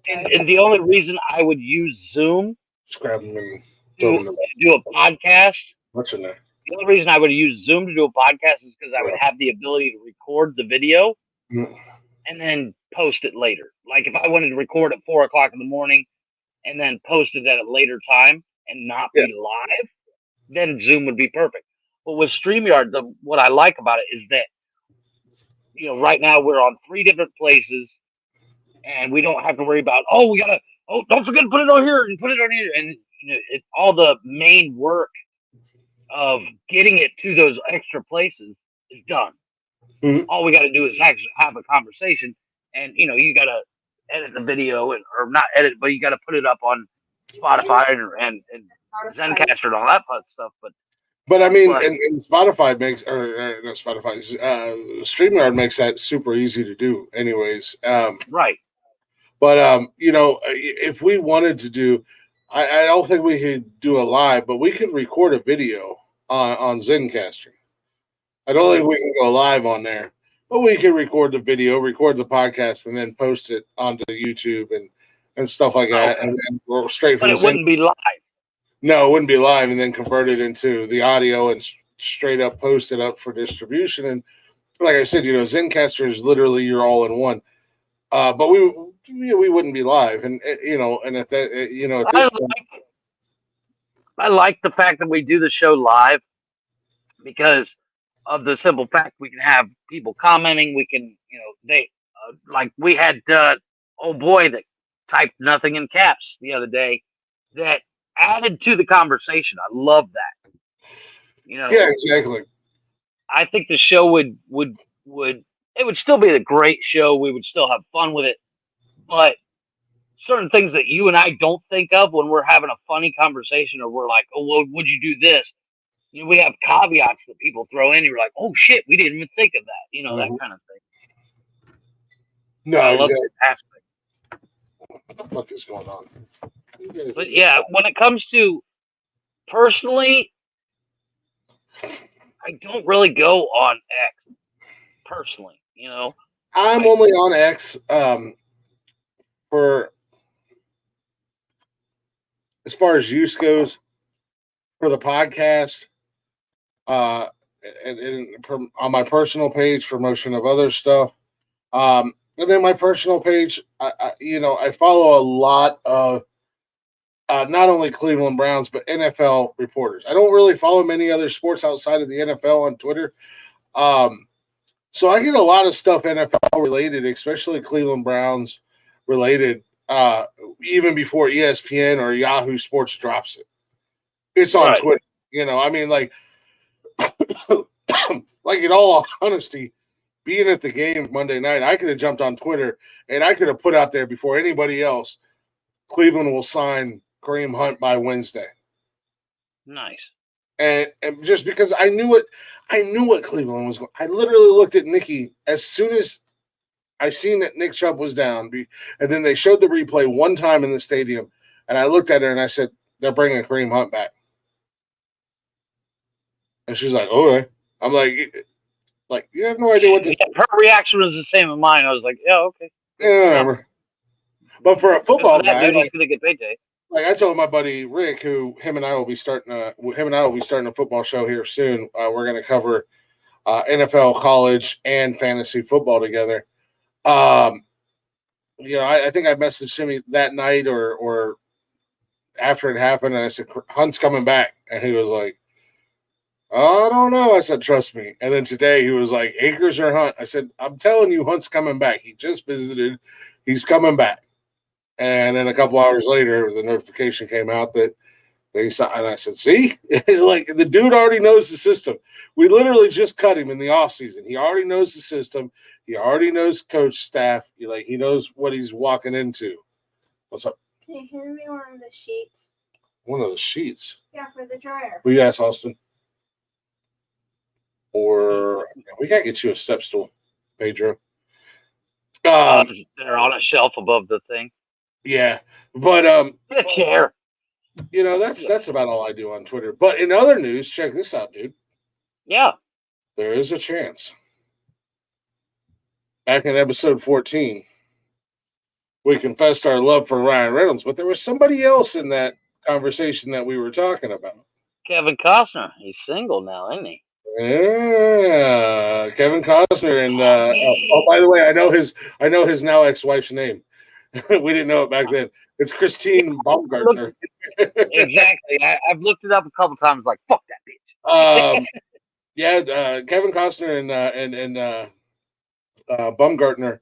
And the only reason I would use Zoom to do a podcast. What's in there? The only reason I would use Zoom to do a podcast is because I would have the ability to record the video and then post it later. Like if I wanted to record at 4:00 in the morning and then post it at a later time and not be live, then Zoom would be perfect. But with StreamYard, what I like about it is that, you know, right now we're on 3 different places and we don't have to worry about, don't forget to put it on here and put it on here. And you know, all the main work of getting it to those extra places is done. All we got to do is actually have a conversation, and you know, you got to edit the video or not edit, but you got to put it up on Spotify and Zencaster and all that fun stuff. But I mean, and Spotify makes, or not Spotify, StreamYard makes that super easy to do, anyways. Right. But you know, if we wanted to do, I don't think we could do a live, but we could record a video on Zencaster. I don't think we can go live on there, but we can record the video, record the podcast, and then post it onto YouTube and stuff like that, and then straight from. But it wouldn't be live. No, it wouldn't be live, and then convert it into the audio and straight up post it up for distribution. And like I said, you know, Zencaster is literally your all-in-one. But we wouldn't be live, and you know, and at that, you know, at this point, I like the fact that we do the show live because of the simple fact we can have people commenting. We can, you know, like we had old boy that typed nothing in caps the other day that added to the conversation. I love that. Yeah, exactly. I think the show would it would still be a great show. We would still have fun with it, but certain things that you and I don't think of when we're having a funny conversation, or we're like, "Oh, well, would you do this?" We have caveats that people throw in. You're like, "Oh shit, we didn't even think of that." That kind of thing. No, I love exactly. this aspect. What the fuck is going on? But yeah, when it comes to personally, I don't really go on X personally. I'm only on X for as far as use goes for the podcast, and on my personal page for motion of other stuff. And then my personal page, I follow a lot of not only Cleveland Browns but NFL reporters. I don't really follow many other sports outside of the NFL on Twitter. So I get a lot of stuff NFL related, especially Cleveland Browns related, even before ESPN or Yahoo Sports drops it. It's on Twitter. I mean, like in all honesty, being at the game Monday night, I could have jumped on Twitter and I could have put out there before anybody else, Cleveland will sign Kareem Hunt by Wednesday. Nice. And just because I knew what Cleveland was going. I literally looked at Nikki as soon as I seen that Nick Chubb was down, and then they showed the replay one time in the stadium, and I looked at her and I said, "They're bringing Kareem Hunt back." And she's like, "Okay." I'm like you have no idea what this. Her reaction was the same as mine. I was like, "Yeah, okay." Yeah, whatever. But for a football guy, dude, he's gonna get payday. Like I told my buddy Rick, him and I will be starting a football show here soon. We're going to cover NFL, college, and fantasy football together. I think I messaged him that night or after it happened, and I said, "Hunt's coming back," and he was like, "I don't know." I said, "Trust me." And then today he was like, "Akers or Hunt?" I said, "I'm telling you, Hunt's coming back. He just visited. He's coming back." And then a couple hours later, the notification came out that they saw, and I said, "See, like the dude already knows the system. We literally just cut him in the offseason. He already knows the system. He already knows coach staff. He knows what he's walking into." What's up? Can you hand me one of the sheets? One of the sheets. Yeah, for the dryer. Will you ask Austin? Or we gotta get you a step stool, Pedro. They're on a shelf above the thing. Yeah, but a chair. That's about all I do on Twitter. But in other news, check this out, dude. Yeah, there is a chance. Back in episode 14, we confessed our love for Ryan Reynolds, but there was somebody else in that conversation that we were talking about. Kevin Costner. He's single now, isn't he? Yeah, Kevin Costner, and by the way, I know his now ex-wife's name. We didn't know it back then. It's Christine Baumgartner. Exactly. I've looked it up a couple times. Like, fuck that bitch. Kevin Costner and Baumgartner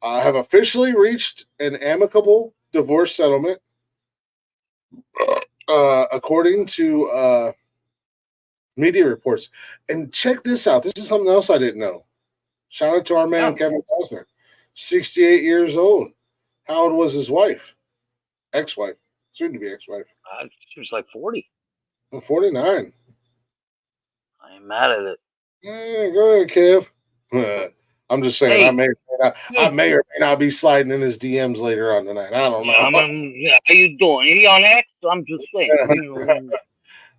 have officially reached an amicable divorce settlement, according to media reports. And check this out. This is something else I didn't know. Shout out to our man, Kevin Costner. 68 years old. How old was his wife? Ex-wife. Soon to be ex-wife. She was like 40. 49. I ain't mad at it. Yeah, go ahead, Kev. I'm just saying, Hey, I may or may not be sliding in his DMs later on tonight. I don't know. How you doing? He on X? I'm just saying.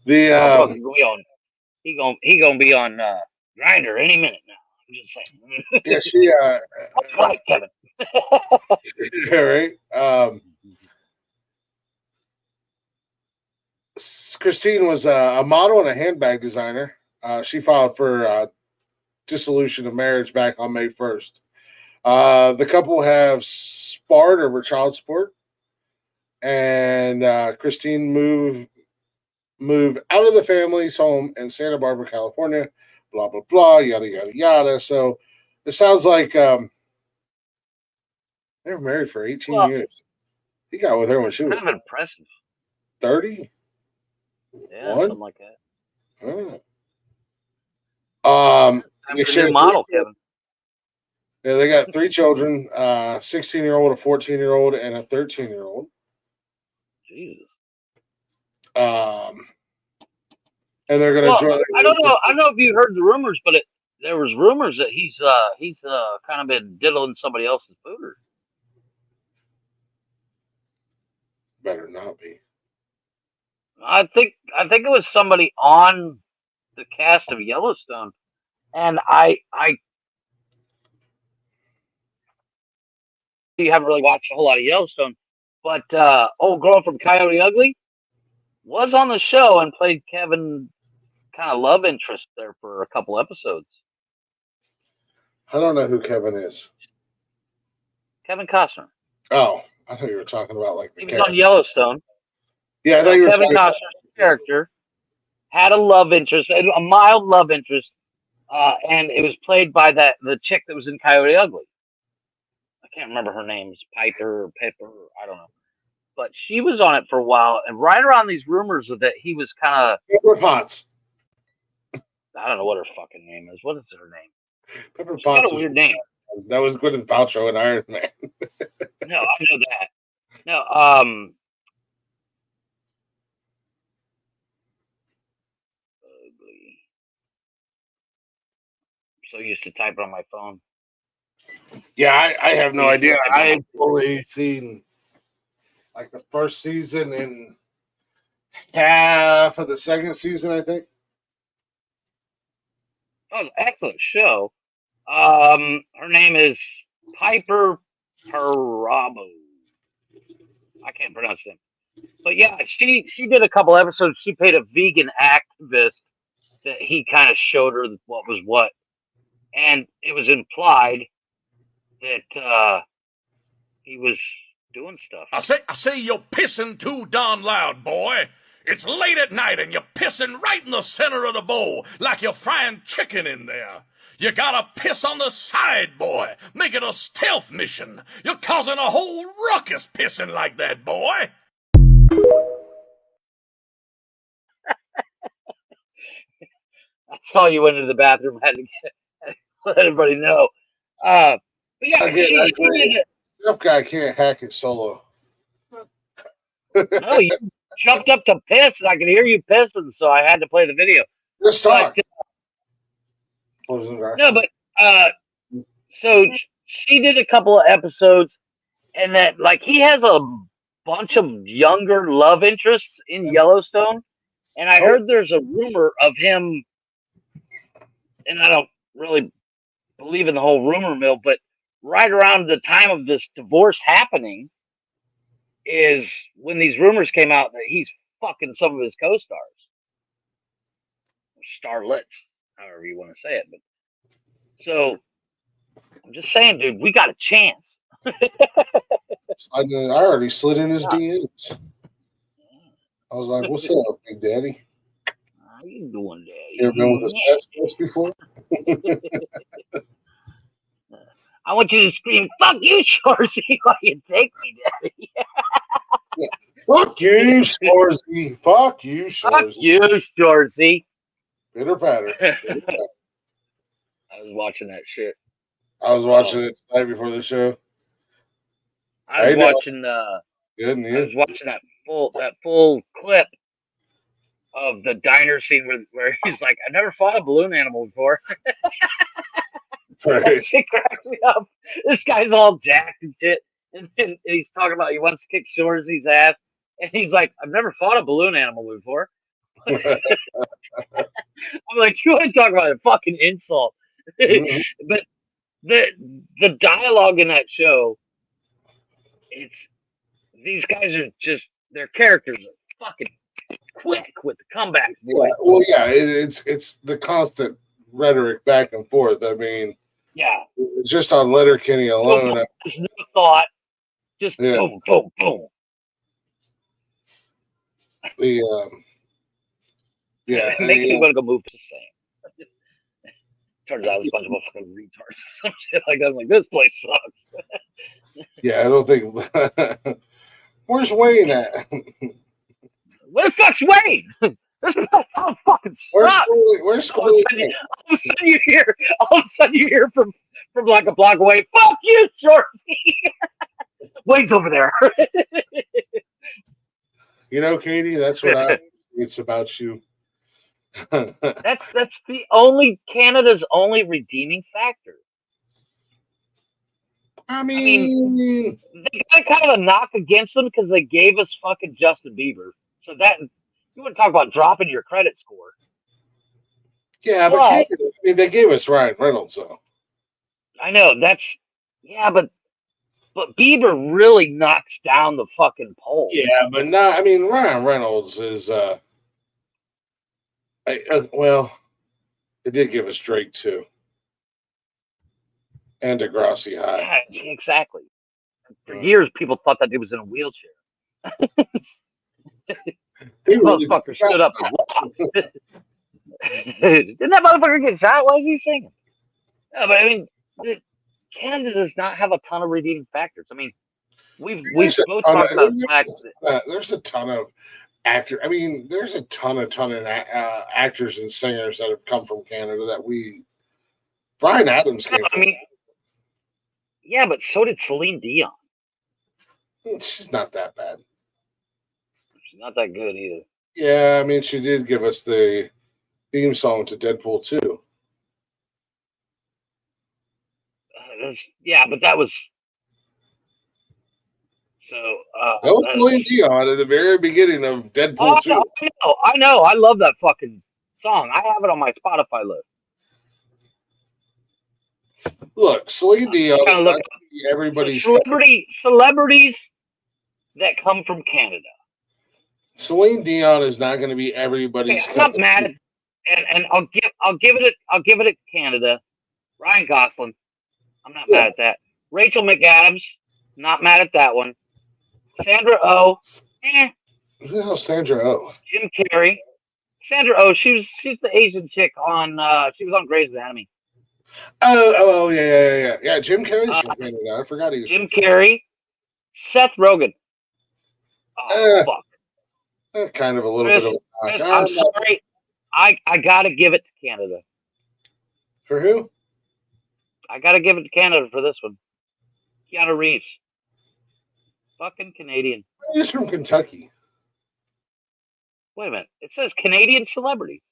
He gonna be on Grindr any minute now. I'm just saying. Yeah, she. That's right, Kevin. Yeah, right. Christine was a model and a handbag designer. She filed for dissolution of marriage back on May 1st. The couple have sparred over child support, and Christine moved out of the family's home in Santa Barbara, California. Blah blah blah, yada yada yada. So it sounds like They were married for 18 years. He got with her when she was kind of impressive. 30. Yeah, something like that. They a new model, Kevin. Yeah, they got 3 children: 16-year-old, a 14-year-old, and a 13-year-old. Jesus. And they're going to join. I don't know. I don't know if you heard the rumors, but there was rumors that he's kind of been diddling somebody else's pooter. Better not be. I think it was somebody on the cast of Yellowstone, and you haven't really watched a whole lot of Yellowstone, but old girl from Coyote Ugly was on the show and played Kevin kind of love interest there for a couple episodes. I don't know who Kevin is. Kevin Costner. Oh, I thought you were talking about like the he was on Yellowstone. Yeah, I thought you were Kevin Costner's character had a love interest, a mild love interest, and it was played by the chick that was in Coyote Ugly. I can't remember her name. It's Piper or Pepper, I don't know. But she was on it for a while, and right around these rumors of that he was kind of Pepper Potts. I don't know what her fucking name is. What is her name? Pepper She's Potts. got a weird name. That was Gwyneth Paltrow and Iron Man. No, I know that. No, so used to type it on my phone. Yeah, I have no idea. I've only seen like the first season and half of the second season, I think. Oh, excellent show. Her name is Piper Parabo. I can't pronounce it. But yeah, she did a couple episodes. She played a vegan activist that he kind of showed her what was what. And it was implied that he was doing stuff. I say you're pissing too darn loud, boy. It's late at night and you're pissing right in the center of the bowl like you're frying chicken in there. You gotta piss on the side, boy. Make it a stealth mission. You're causing a whole ruckus pissing like that, boy. I saw you went into the bathroom. Had to let everybody know. But yeah, That guy can't hack it solo. No, you jumped up to piss, and I could hear you pissing, so I had to play the video. Just talk. No, but so she did a couple of episodes, and that like he has a bunch of younger love interests in Yellowstone, and I heard there's a rumor of him, and I don't really believe in the whole rumor mill, but right around the time of this divorce happening is when these rumors came out that he's fucking some of his co-stars, starlets, however you want to say it. But so I'm just saying, dude, we got a chance. I already slid in his DMs. I was like, "What's up, Big Daddy? How you doing, Daddy? You ever been with a specialist before?" I want you to scream, "Fuck you, Shorzy," while you take me, Daddy. Fuck you, Shorzy. Fuck you, Shorzy. Fuck you, Shorzy. Pitter patter. I was watching that shit. I was watching it tonight before the show. I was watching that full clip of the diner scene where he's like, "I never fought a balloon animal before." Right. It cracks me up. This guy's all jacked and shit, and he's talking about he wants to kick Shorzy's ass, and he's like, "I've never fought a balloon animal before." I'm like, you want to talk about a fucking insult? Mm-hmm. But the dialogue in that show, it's these guys are just their characters are fucking quick with the comebacks, boy. Yeah, well, yeah, it's the constant rhetoric back and forth. I mean, yeah, it's just on Letterkenny alone. There's no thought, just boom, boom, boom. It makes me want to go move to the same. Turns out it was a bunch of fucking retards or some shit like that. I'm like, this place sucks. Yeah, I don't think. Where's Wayne at? Where the fuck's Wayne? This all fucking Where's sucks. Squirrely? Where's All of a Squirrely? sudden you hear from like a block away. Fuck you, Shorty. Wayne's over there. You know, Katie, that's what I. It's about you. That's the only Canada's only redeeming factor. I mean, they got kind of a knock against them because they gave us fucking Justin Bieber. So that you want to talk about dropping your credit score? yeah, but Canada, I mean, they gave us Ryan Reynolds, though. I know but Bieber really knocks down the fucking pole. Yeah, but not. I mean, Ryan Reynolds is. Well, they did give us Drake too, and Degrassi High. Yeah, exactly. For years, people thought that he was in a wheelchair. This motherfucker stood up and walked. Didn't that motherfucker get shot? Why is he singing? No, but I mean, Canada does not have a ton of redeeming factors. I mean, we've both talked about the fact that there's a ton of actors. I mean, there's a ton of actors and singers that have come from Canada that we. Bryan Adams came from. I mean, yeah, but so did Celine Dion. She's not that bad. She's not that good either. Yeah, I mean, she did give us the theme song to Deadpool 2. Yeah, but that was so. That was Celine Dion at the very beginning of Deadpool 2. I know. I love that fucking song. I have it on my Spotify list. Look, Celine Dion is not everybody's celebrities that come from Canada. Celine Dion is not going to be everybody's. Okay, I'm not mad at, and I'll give it at Canada. Ryan Gosling, I'm not mad at that. Rachel McAdams, not mad at that one. Sandra Oh, Who the hell's Sandra Oh? Jim Carrey. Sandra Oh, she's the Asian chick on. She was on Grey's Anatomy. Oh, yeah. Jim Carrey's from Canada. I forgot he was. Jim Carrey, Seth Rogen. Oh fuck. Kind of a little bit of. I'm sorry. I gotta give it to Canada. For who? I gotta give it to Canada for this one. Keanu Reeves. Fucking Canadian. He's from Kentucky. Wait a minute. It says Canadian celebrity.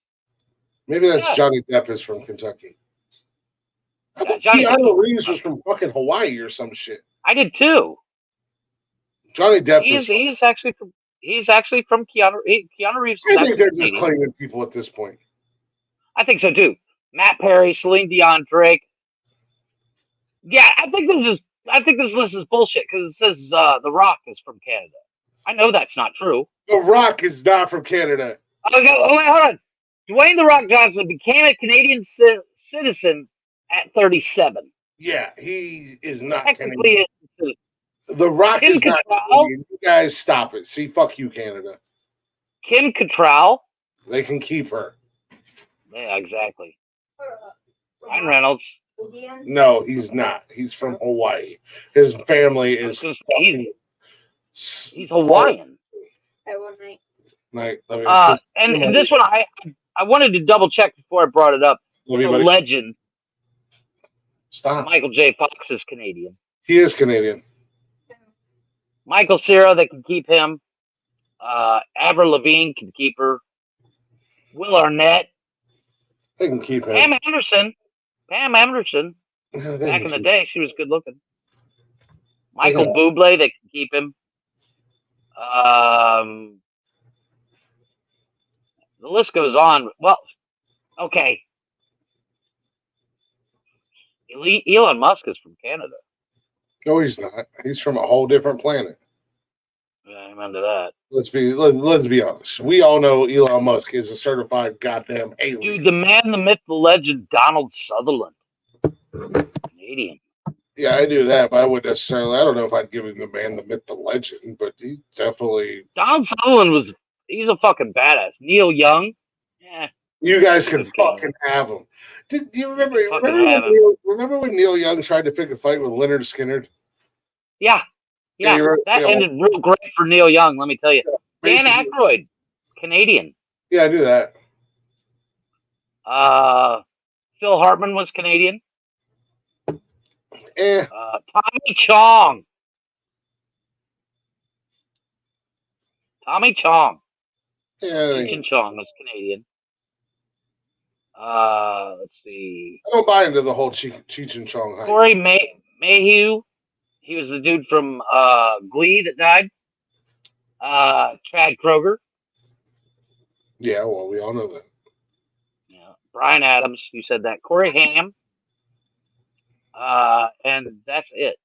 Maybe that's Johnny Depp is from Kentucky. I thought Keanu Reeves was from fucking Hawaii or some shit. I did too. Johnny Depp he's actually from Keanu Reeves. I think they're just claiming people at this point. I think so too. Matt Perry, Celine Dion, Drake. Yeah, I think this list is bullshit because it says The Rock is from Canada. I know that's not true. The Rock is not from Canada. Oh wait, hold on. Dwayne The Rock Johnson became a Canadian citizen at 37. Yeah, he is not Technically, Canadian. The Rock is not Canadian. You guys stop it. See, fuck you, Canada. Kim Cattrall. They can keep her. Yeah, exactly. Ryan Reynolds. No, he's not. He's from Hawaii. His family is. He's Hawaiian. And this one, I wanted to double check before I brought it up. The legend. Stop. Michael J. Fox is Canadian. He is Canadian. Michael Cera, they can keep him. Avril Lavigne can keep her. Will Arnett. They can keep him. Pam Anderson. Back in the day, she was good looking. Michael Bublé, they can keep him. The list goes on. Well, okay. Elon Musk is from Canada. No, he's not. He's from a whole different planet. Yeah, I'm into that. Let's be honest. We all know Elon Musk is a certified goddamn alien. Dude, the man, the myth, the legend, Donald Sutherland. Canadian. Yeah, I do that, but I wouldn't necessarily. I don't know if I'd give him the man, the myth, the legend, but he definitely. Donald Sutherland he's a fucking badass. Neil Young. Yeah. You guys can fucking have him. Do you remember when Neil Young tried to pick a fight with Leonard Skinner? Yeah. Yeah, you're right. That Yeah, ended real great for Neil Young, let me tell you. Dan basically. Aykroyd, Canadian. Yeah, I do that. Phil Hartman was Canadian. Eh. Tommy Chong. Tommy Chong. Yeah, Cheech and Chong was Canadian. Let's see. I don't buy into the whole Cheech and Chong hype. Corey Mayhew. He was the dude from Glee that died. Chad Kroger. Yeah, well, we all know that. Yeah. Brian Adams. You said that. Corey Haim. And that's it.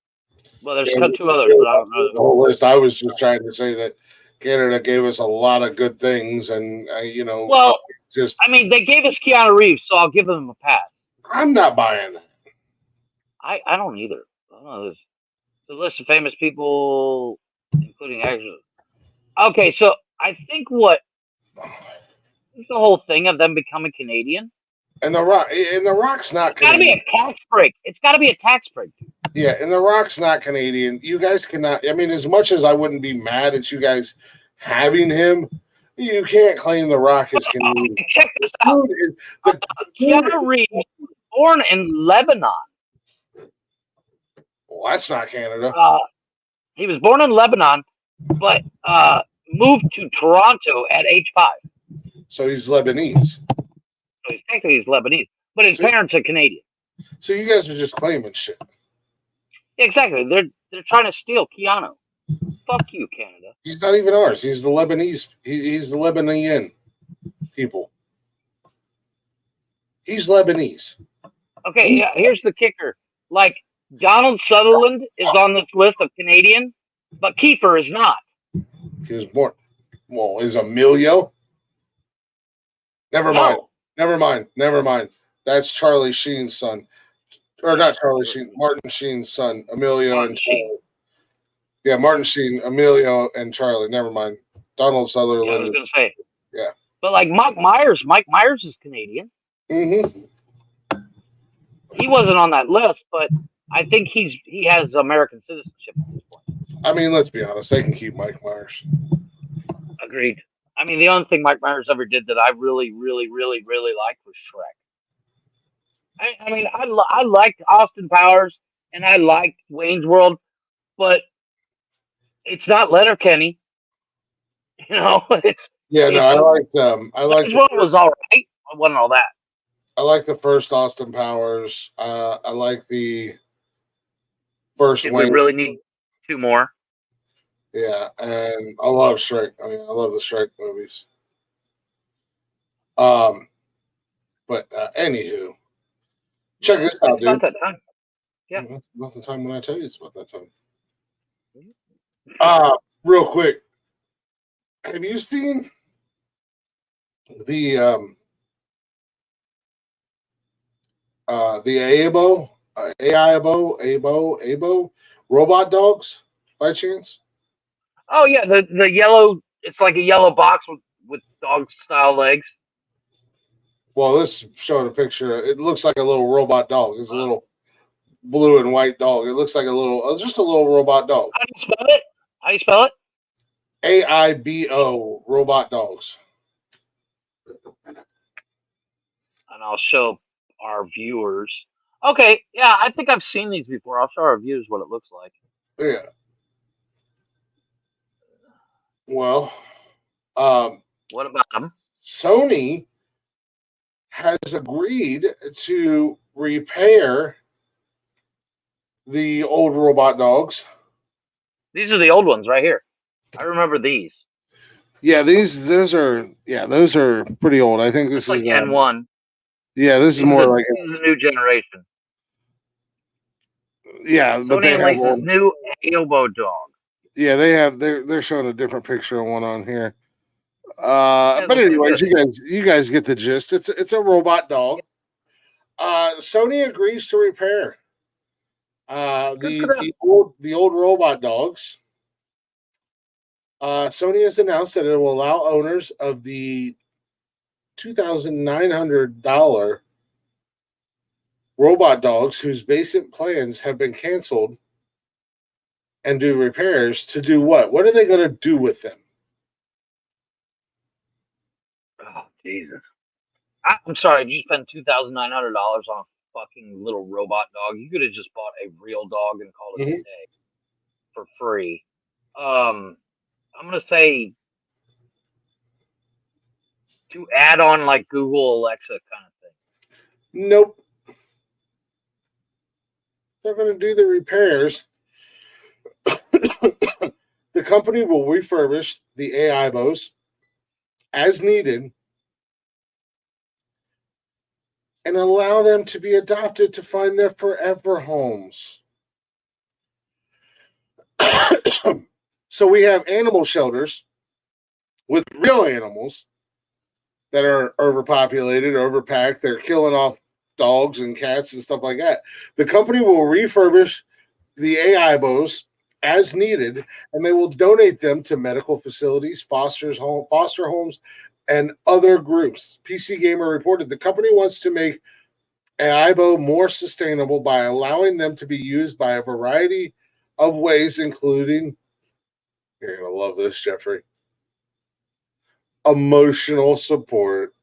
Well, there's two others, but I don't know. The whole list. I was just trying to say that Canada gave us a lot of good things, and Well, just. I mean, they gave us Keanu Reeves, so I'll give them a pass. I'm not buying that. I don't either. I don't know. There's a list of famous people, including actors. Okay, so I think what is the whole thing of them becoming Canadian? And the Rock's not. It's got to be a tax break. It's got to be a tax break. Yeah, and the Rock's not Canadian. You guys cannot. I mean, as much as I wouldn't be mad at you guys having him, you can't claim the Rock is Canadian. Check this out. Keanu Reeves, born in Lebanon. Well, that's not Canada. He was born in Lebanon, but moved to Toronto at age 5. So he's Lebanese. So he's Lebanese, but his parents are Canadian. So you guys are just claiming shit. Exactly. They're trying to steal Keanu. Fuck you, Canada. He's not even ours. He's the Lebanese. He's the Lebanese people. He's Lebanese. Okay, yeah. Here's the kicker. Like Donald Sutherland is on this list of Canadian, but Kiefer is not. He was born. Well, is Emilio? Never mind. That's Charlie Sheen's son. Or not Charlie Sheen, Martin Sheen's son, Emilio and Charlie. Yeah, Martin Sheen, Emilio and Charlie. Never mind. Donald Sutherland. Yeah, I was going to say. Yeah. But like Mike Myers is Canadian. Mm-hmm. He wasn't on that list, but I think he has American citizenship at this point. I mean, let's be honest. They can keep Mike Myers. Agreed. I mean, the only thing Mike Myers ever did that I really, really, really, really liked was Shrek. I mean, I liked Austin Powers and I liked Wayne's World, but it's not Letterkenny. It's I liked Wayne's World was all right. It wasn't all that. I like the first Austin Powers. I like the first Did Wayne. we really need 2 more? Yeah, and I love Shrek. I mean, I love the Shrek movies. But anywho, check this out, dude. About that time. Yeah. It's about the time when I tell you it's about that time. Real quick, have you seen the AIBO robot dogs by chance? Oh yeah, the yellow. It's like a yellow box with dog style legs. Well, this showed a picture. It looks like a little robot dog. It's a little blue and white dog. It looks like just a little robot dog. How do you spell it? AIBO robot dogs. And I'll show our viewers. Okay, yeah, I think I've seen these before. I'll show our viewers what it looks like. Yeah. Well, what about them? Sony has agreed to repair the old robot dogs. These are the old ones right here. I remember these. Yeah, those are pretty old. I think this like is Gen 1. Yeah, this is more like the new generation. Yeah, but Sony releases new AIBO dog. Yeah, they're showing a different picture of one on here. But anyways, you guys get the gist. It's a robot dog. Sony agrees to repair the old robot dogs. Sony has announced that it will allow owners of the $2,900 robot dogs whose basic plans have been canceled and do repairs to do what? What are they going to do with them? Oh, Jesus. I'm sorry, if you spend $2,900 on a fucking little robot dog, you could have just bought a real dog and called it a day for free. I'm gonna say to add on like Google Alexa kind of thing. Nope. They're going to do the repairs. The company will refurbish the AIBOs as needed and allow them to be adopted to find their forever homes. So we have animal shelters with real animals that are overpopulated, overpacked. They're killing off dogs and cats and stuff like that. The company will refurbish the AIBOs as needed, and they will donate them to medical facilities, foster homes, and other groups. PC Gamer reported the company wants to make AIBO more sustainable by allowing them to be used by a variety of ways, including, you're going to love this, Jeffrey, emotional support.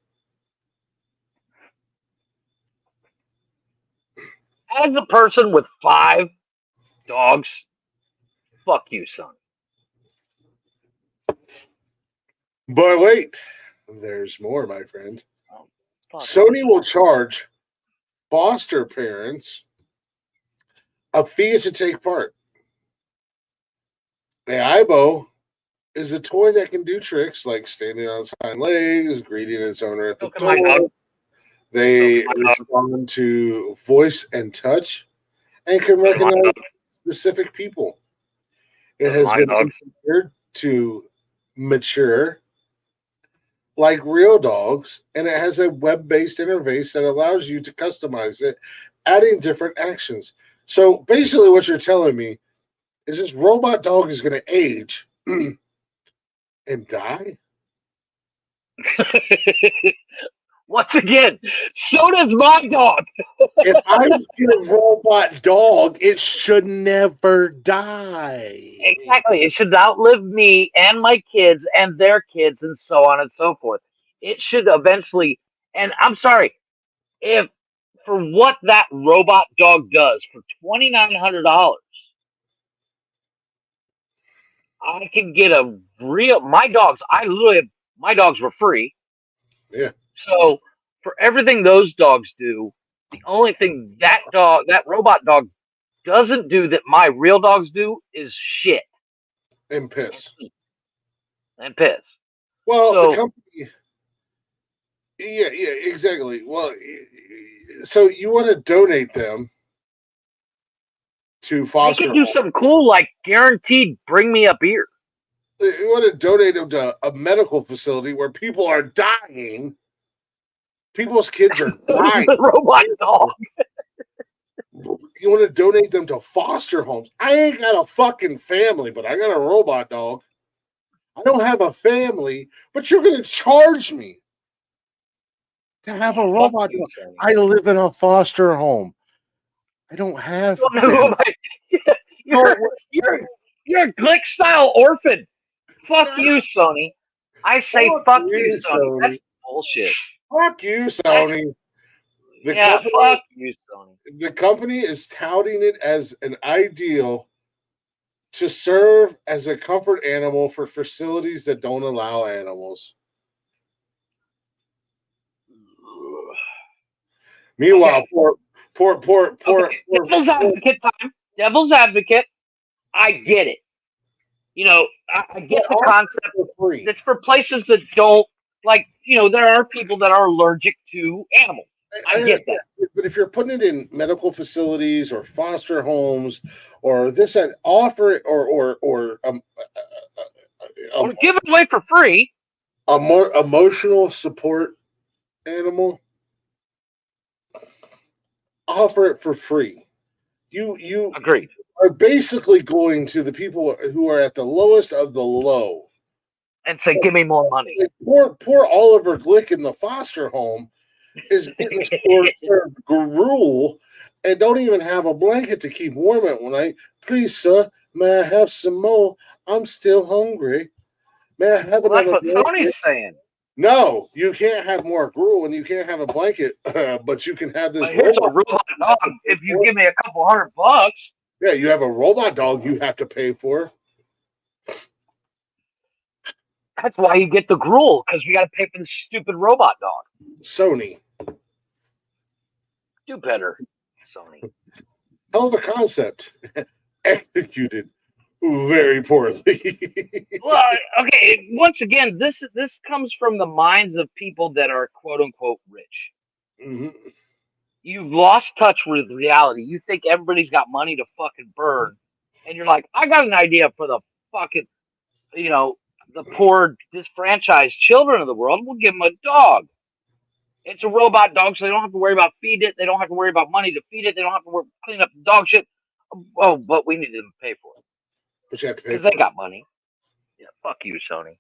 As a person with 5 dogs, fuck you, son. But wait, there's more, my friend. Sony will charge foster parents a fee to take part. The AIBO is a toy that can do tricks like standing on its hind legs, greeting its owner at the door. They respond to voice and touch and can recognize specific people. It has been engineered to mature like real dogs, and it has a web-based interface that allows you to customize it, adding different actions. So basically what you're telling me is this robot dog is going to age and die? Once again, so does my dog. If I get a robot dog, it should never die. Exactly. It should outlive me and my kids and their kids and so on and so forth. It should eventually, and I'm sorry, if for what that robot dog does for $2,900, I can get a real, my dogs, my dogs were free. Yeah. So for everything those dogs do, the only thing that robot dog doesn't do that my real dogs do is shit. And piss. And piss. Well, so, the company... Yeah, exactly. Well, so you want to donate them to foster... They can do something cool like guaranteed bring me a beer. You want to donate them to a medical facility where people are dying. People's kids are dying. Robot dog. You want to donate them to foster homes. I ain't got a fucking family, but I got a robot dog. I don't have a family, but you're going to charge me to have a robot dog. I live in a foster home. I don't have. You're a Glick style orphan. Fuck you, Sony. I say fuck you, Sony. That's bullshit. Fuck you, Sony. Fuck you, Sony. The company is touting it as an ideal to serve as a comfort animal for facilities that don't allow animals. Meanwhile, poor. Devil's advocate time. Devil's advocate. I get it. You know, I get the concept. It's for places that don't like. You know, there are people that are allergic to animals. I get that. But if you're putting it in medical facilities or foster homes or this and offer it or give it away for free. A more emotional support animal. Offer it for free. You agreed. Are basically going to the people who are at the lowest of the low and say, "Give me more money." Like poor Oliver Glick in the foster home is getting gruel and don't even have a blanket to keep warm at night. Please, sir, May I have some more? I'm still hungry. May I have Well, that's another what blanket? Sony's saying. No, you can't have more gruel and you can't have a blanket, but you can have this But here's a robot. robot dog. If you give me a couple $100, Yeah, you have a robot dog you have to pay for. that's why you get the gruel, because we got to pay for the stupid robot dog. Sony. Do better, Sony. Hell of a concept. Executed very poorly. Well, okay. Once again, this comes from the minds of people that are quote unquote rich. Mm-hmm. You've lost touch with reality. You think everybody's got money to fucking burn, and you're like, I got an idea for the fucking, the poor disfranchised children of the world. We'll give them a dog. It's a robot dog, so they don't have to worry about feeding it. They don't have to worry about money to feed it. They don't have to clean up the dog shit. Oh, but we need them to pay for it. But you have to pay because for they got money. Yeah, fuck you, Sony.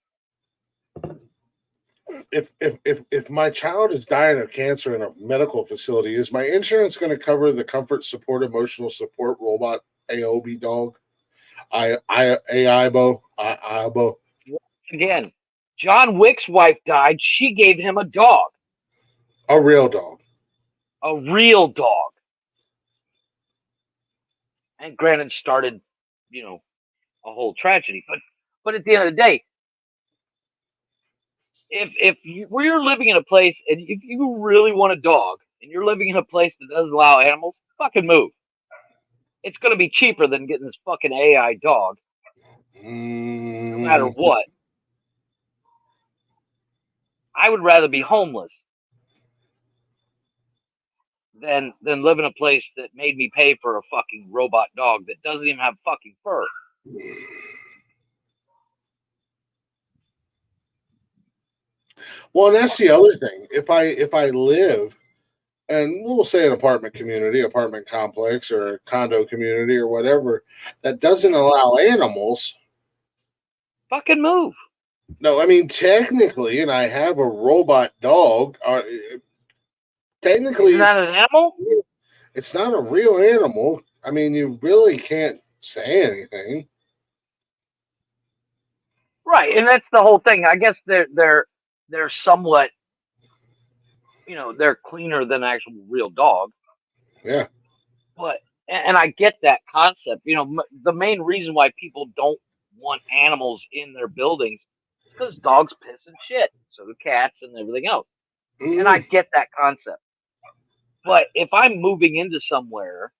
If my child is dying of cancer in a medical facility, is my insurance going to cover the comfort, support, emotional support robot AOB dog? AIBO. Again, John Wick's wife died. She gave him a dog. A real dog. A real dog. And granted, started, a whole tragedy. But at the end of the day, if you're living in a place and if you really want a dog and you're living in a place that doesn't allow animals, fucking move. It's going to be cheaper than getting this fucking AI dog, no matter what. I would rather be homeless than live in a place that made me pay for a fucking robot dog that doesn't even have fucking fur. Well, and that's the other thing. If I live, and we'll say an apartment community, apartment complex, or a condo community, or whatever, that doesn't allow animals, fucking move. No, I mean technically, and I have a robot dog. Technically, is that an animal? It's not a real animal. I mean, you really can't say anything. Right, and that's the whole thing. I guess they're somewhat, they're cleaner than an actual real dog. Yeah. But and I get that concept. The main reason why people don't want animals in their buildings is because dogs piss and shit. So do cats and everything else. Mm. And I get that concept. But if I'm moving into somewhere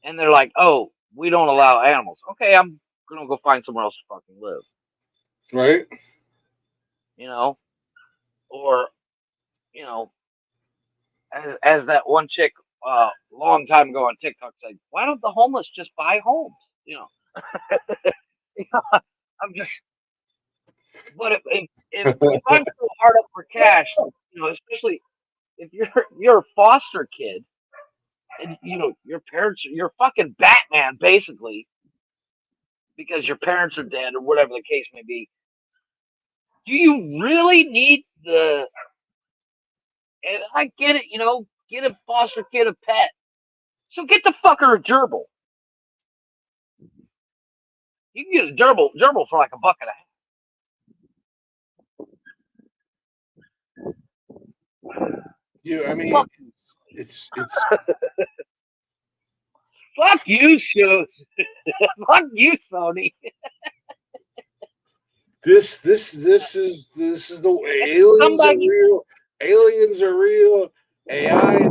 and they're like, "Oh, we don't allow animals," okay, I'm gonna go find somewhere else to fucking live. Right. Or, as that one chick long time ago on TikTok said, why don't the homeless just buy homes? I'm just, but if I'm so hard up for cash, especially if you're a foster kid and your parents, you're fucking Batman basically because your parents are dead or whatever the case may be. Do you really need and I get it, get a foster kid a pet. So get the fucker a gerbil. You can get a gerbil for like $1.50. I mean, it's fuck you, Shoes. Fuck you, Sony. This is the way. Aliens are real. Aliens are real. AI is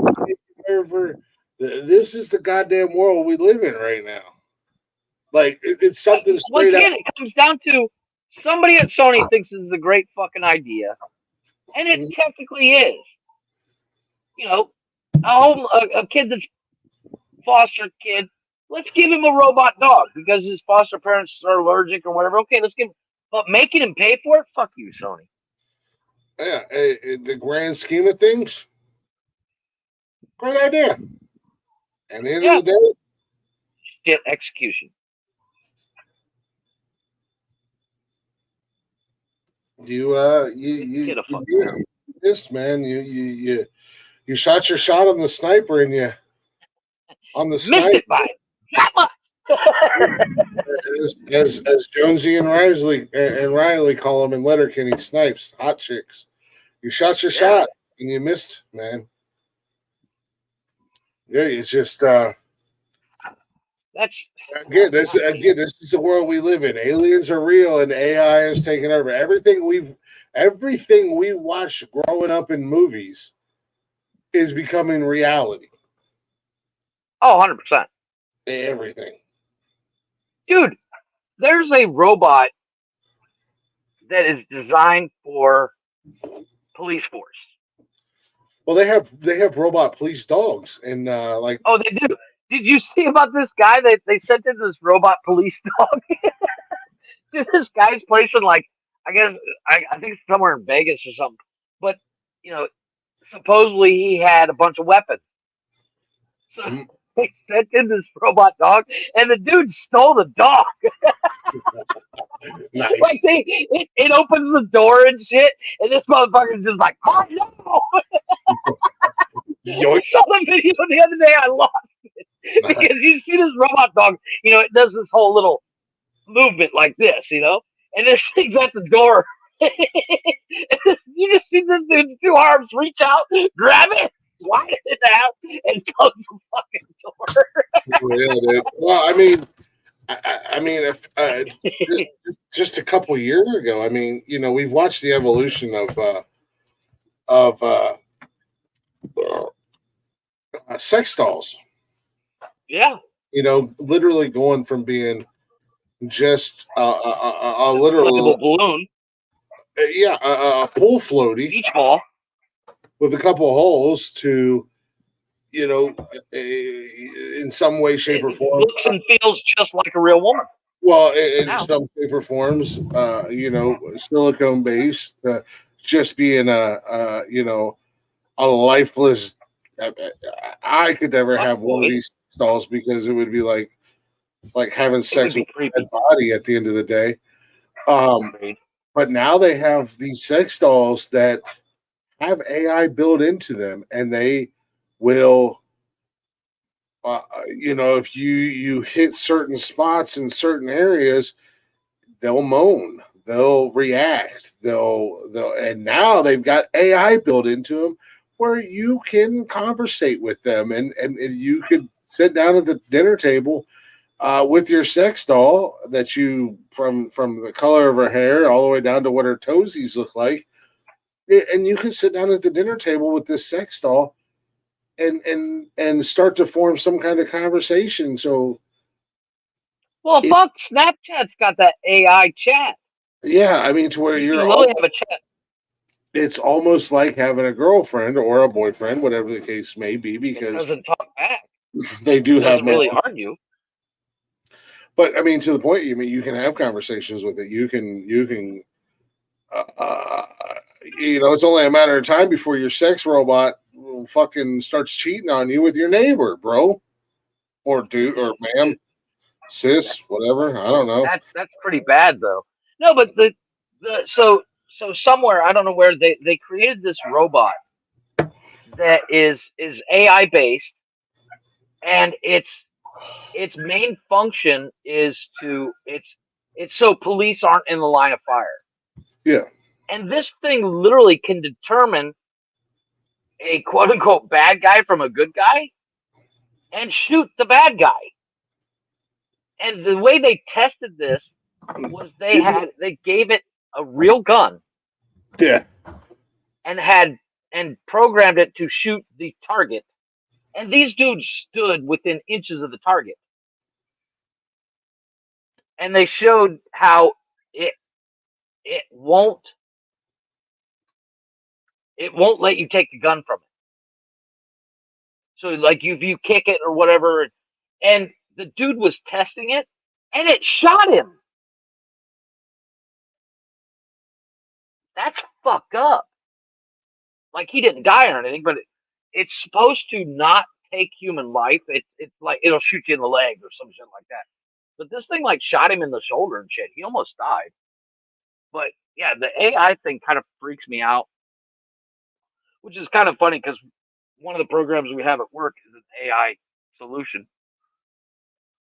whatever. This is the goddamn world we live in right now. Like it's something straight Again, up. it comes down to somebody at Sony thinks this is a great fucking idea, and it technically is. A kid that's foster kid. Let's give him a robot dog because his foster parents are allergic or whatever. Okay, let's give him. But making him pay for it, fuck you, Sony. Yeah, in the grand scheme of things, great idea. And at the end of the day, shit execution. You this man, you shot your shot on the sniper and you on the missed sniper. it by that much. as Jonesy and Riley call them in Letterkenny, snipes, hot chicks. You shot your shot and you missed, man. Yeah, it's just that's again. This is the world we live in. Aliens are real, and AI is taking over. Everything we watched growing up in movies is becoming reality. 100%. Everything, dude. There's a robot that is designed for police force. Well, they have robot police dogs, and like oh, they do. Did you see about this guy that they sent in this robot police dog? Dude, this guy's placing like I guess I think it's somewhere in Vegas or something. But you know, supposedly he had a bunch of weapons. So they sent in this robot dog, and the dude stole the dog. Nice. Like it opens the door and shit, and this motherfucker's just like, oh no! I saw the video the other day. I lost it because you see this robot dog. You know, it does this whole little movement like this. You know, and this thing's at the door. You just see this dude's two arms reach out, grab it, slide it out, and close the fucking door. Yeah, dude. Well, I mean, if just a couple years ago, I mean, you know, we've watched the evolution of sex dolls. Yeah. You know, literally going from being just a literal balloon. A pool floaty, beach ball with a couple of holes to, you know, in some way, shape, or form, looks and feels just like a real woman. Well, in some shape or forms, you know, silicone based, just being you know, a lifeless. I could never have one of these dolls because it would be like having sex with a dead body at the end of the day. But now they have these sex dolls that have AI built into them, and they will, you know, if you hit certain spots in certain areas, they'll moan, they'll react, and now they've got AI built into them where you can conversate with them, and you could sit down at the dinner table with your sex doll that you from the color of her hair all the way down to what her toesies look like, and you can sit down at the dinner table with this sex doll and start to form some kind of conversation. So, well, fuck, Snapchat's got that AI chat. Yeah, I mean, to where you you're literally have a chat. It's almost like having a girlfriend or a boyfriend, whatever the case may be, because it doesn't talk back. They do have really argue. But I mean, to the point, you can have conversations with it. You can, you know, it's only a matter of time before your sex robot fucking starts cheating on you with your neighbor, bro, or dude, or ma'am, sis, whatever. I don't know. That's pretty bad, though. No, but so somewhere, I don't know where they created this robot that is AI based, and its main function is it's so police aren't in the line of fire. Yeah. And this thing literally can determine a quote unquote bad guy from a good guy and shoot the bad guy. And the way they tested this was they gave it a real gun. Yeah. And programmed it to shoot the target. And these dudes stood within inches of the target. And they showed how it won't let you take the gun from it. So like if you kick it or whatever, and the dude was testing it and it shot him. That's fucked up. Like he didn't die or anything, but it's supposed to not take human life. It's like it'll shoot you in the leg or some shit like that. But this thing like shot him in the shoulder and shit. He almost died. But yeah, the AI thing kind of freaks me out, which is kind of funny because one of the programs we have at work is an AI solution.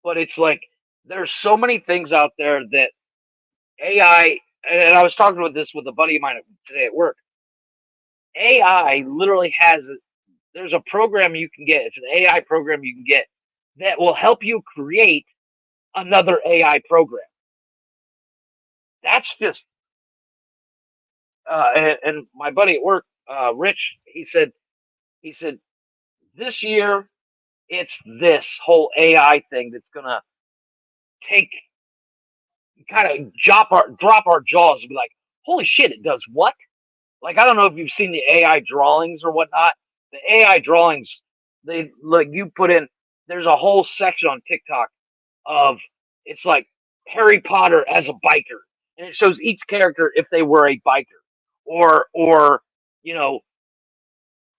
But it's like there's so many things out there that AI, and I was talking with this with a buddy of mine today at work. AI literally there's a program you can get. It's an AI program you can get that will help you create another AI program. That's just, and my buddy at work, Rich, he said, this year it's this whole AI thing that's gonna take kind of drop our jaws and be like, holy shit, it does what? Like, I don't know if you've seen the AI drawings or whatnot. The AI drawings, they like you put in. There's a whole section on TikTok of it's like Harry Potter as a biker, and it shows each character if they were a biker, or you know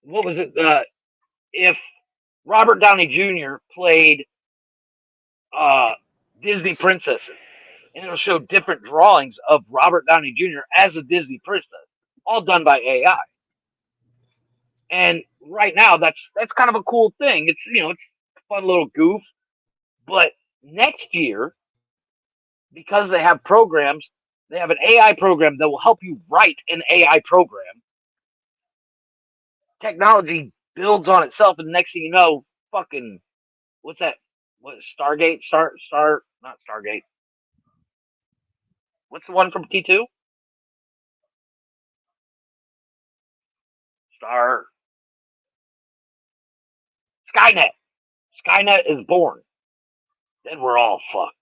what was it? If Robert Downey Jr. played Disney princesses, and it'll show different drawings of Robert Downey Jr. as a Disney princess, all done by AI. And right now, that's kind of a cool thing. It's it's a fun little goof. But next year, because they have programs, they have an AI program that will help you write an AI program. Technology builds on itself, and next thing you know, fucking what's that? What is Stargate? Not Stargate. What's the one from T2? Skynet. Skynet is born. Then we're all fucked.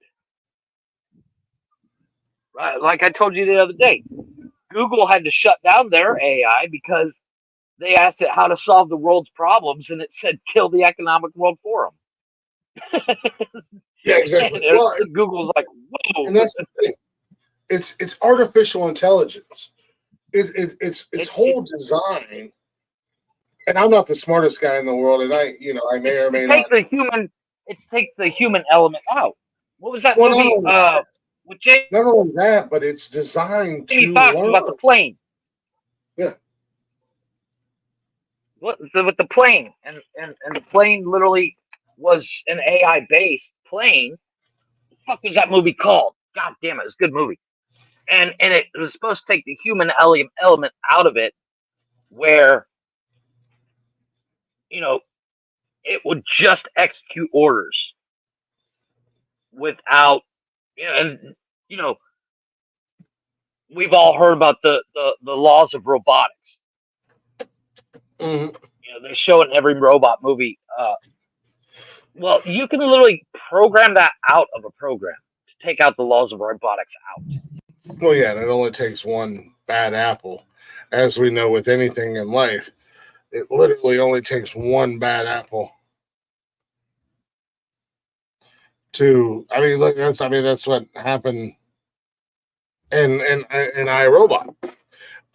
Right? Like I told you the other day, Google had to shut down their AI because they asked it how to solve the world's problems, and it said kill the economic world for them. Yeah, exactly. Well, Google's like, whoa. And that's the thing. It's artificial intelligence. It's whole design. And I'm not the smartest guy in the world, and I may or may not. It takes the human element out. What was that Well, movie? With Jay? Not only that, but it's designed to Fox learn. about the plane. Yeah. With the plane, and the plane literally was an AI based plane. What the fuck was that movie called? God damn it, it's a good movie. And it was supposed to take the human element out of it, where it would just execute orders without, and we've all heard about the laws of robotics. Mm-hmm. They show it in every robot movie. Well, you can literally program that out of a program to take out the laws of robotics out. Well, yeah, and it only takes one bad apple. As we know with anything in life, it literally only takes one bad apple look, that's what happened in iRobot.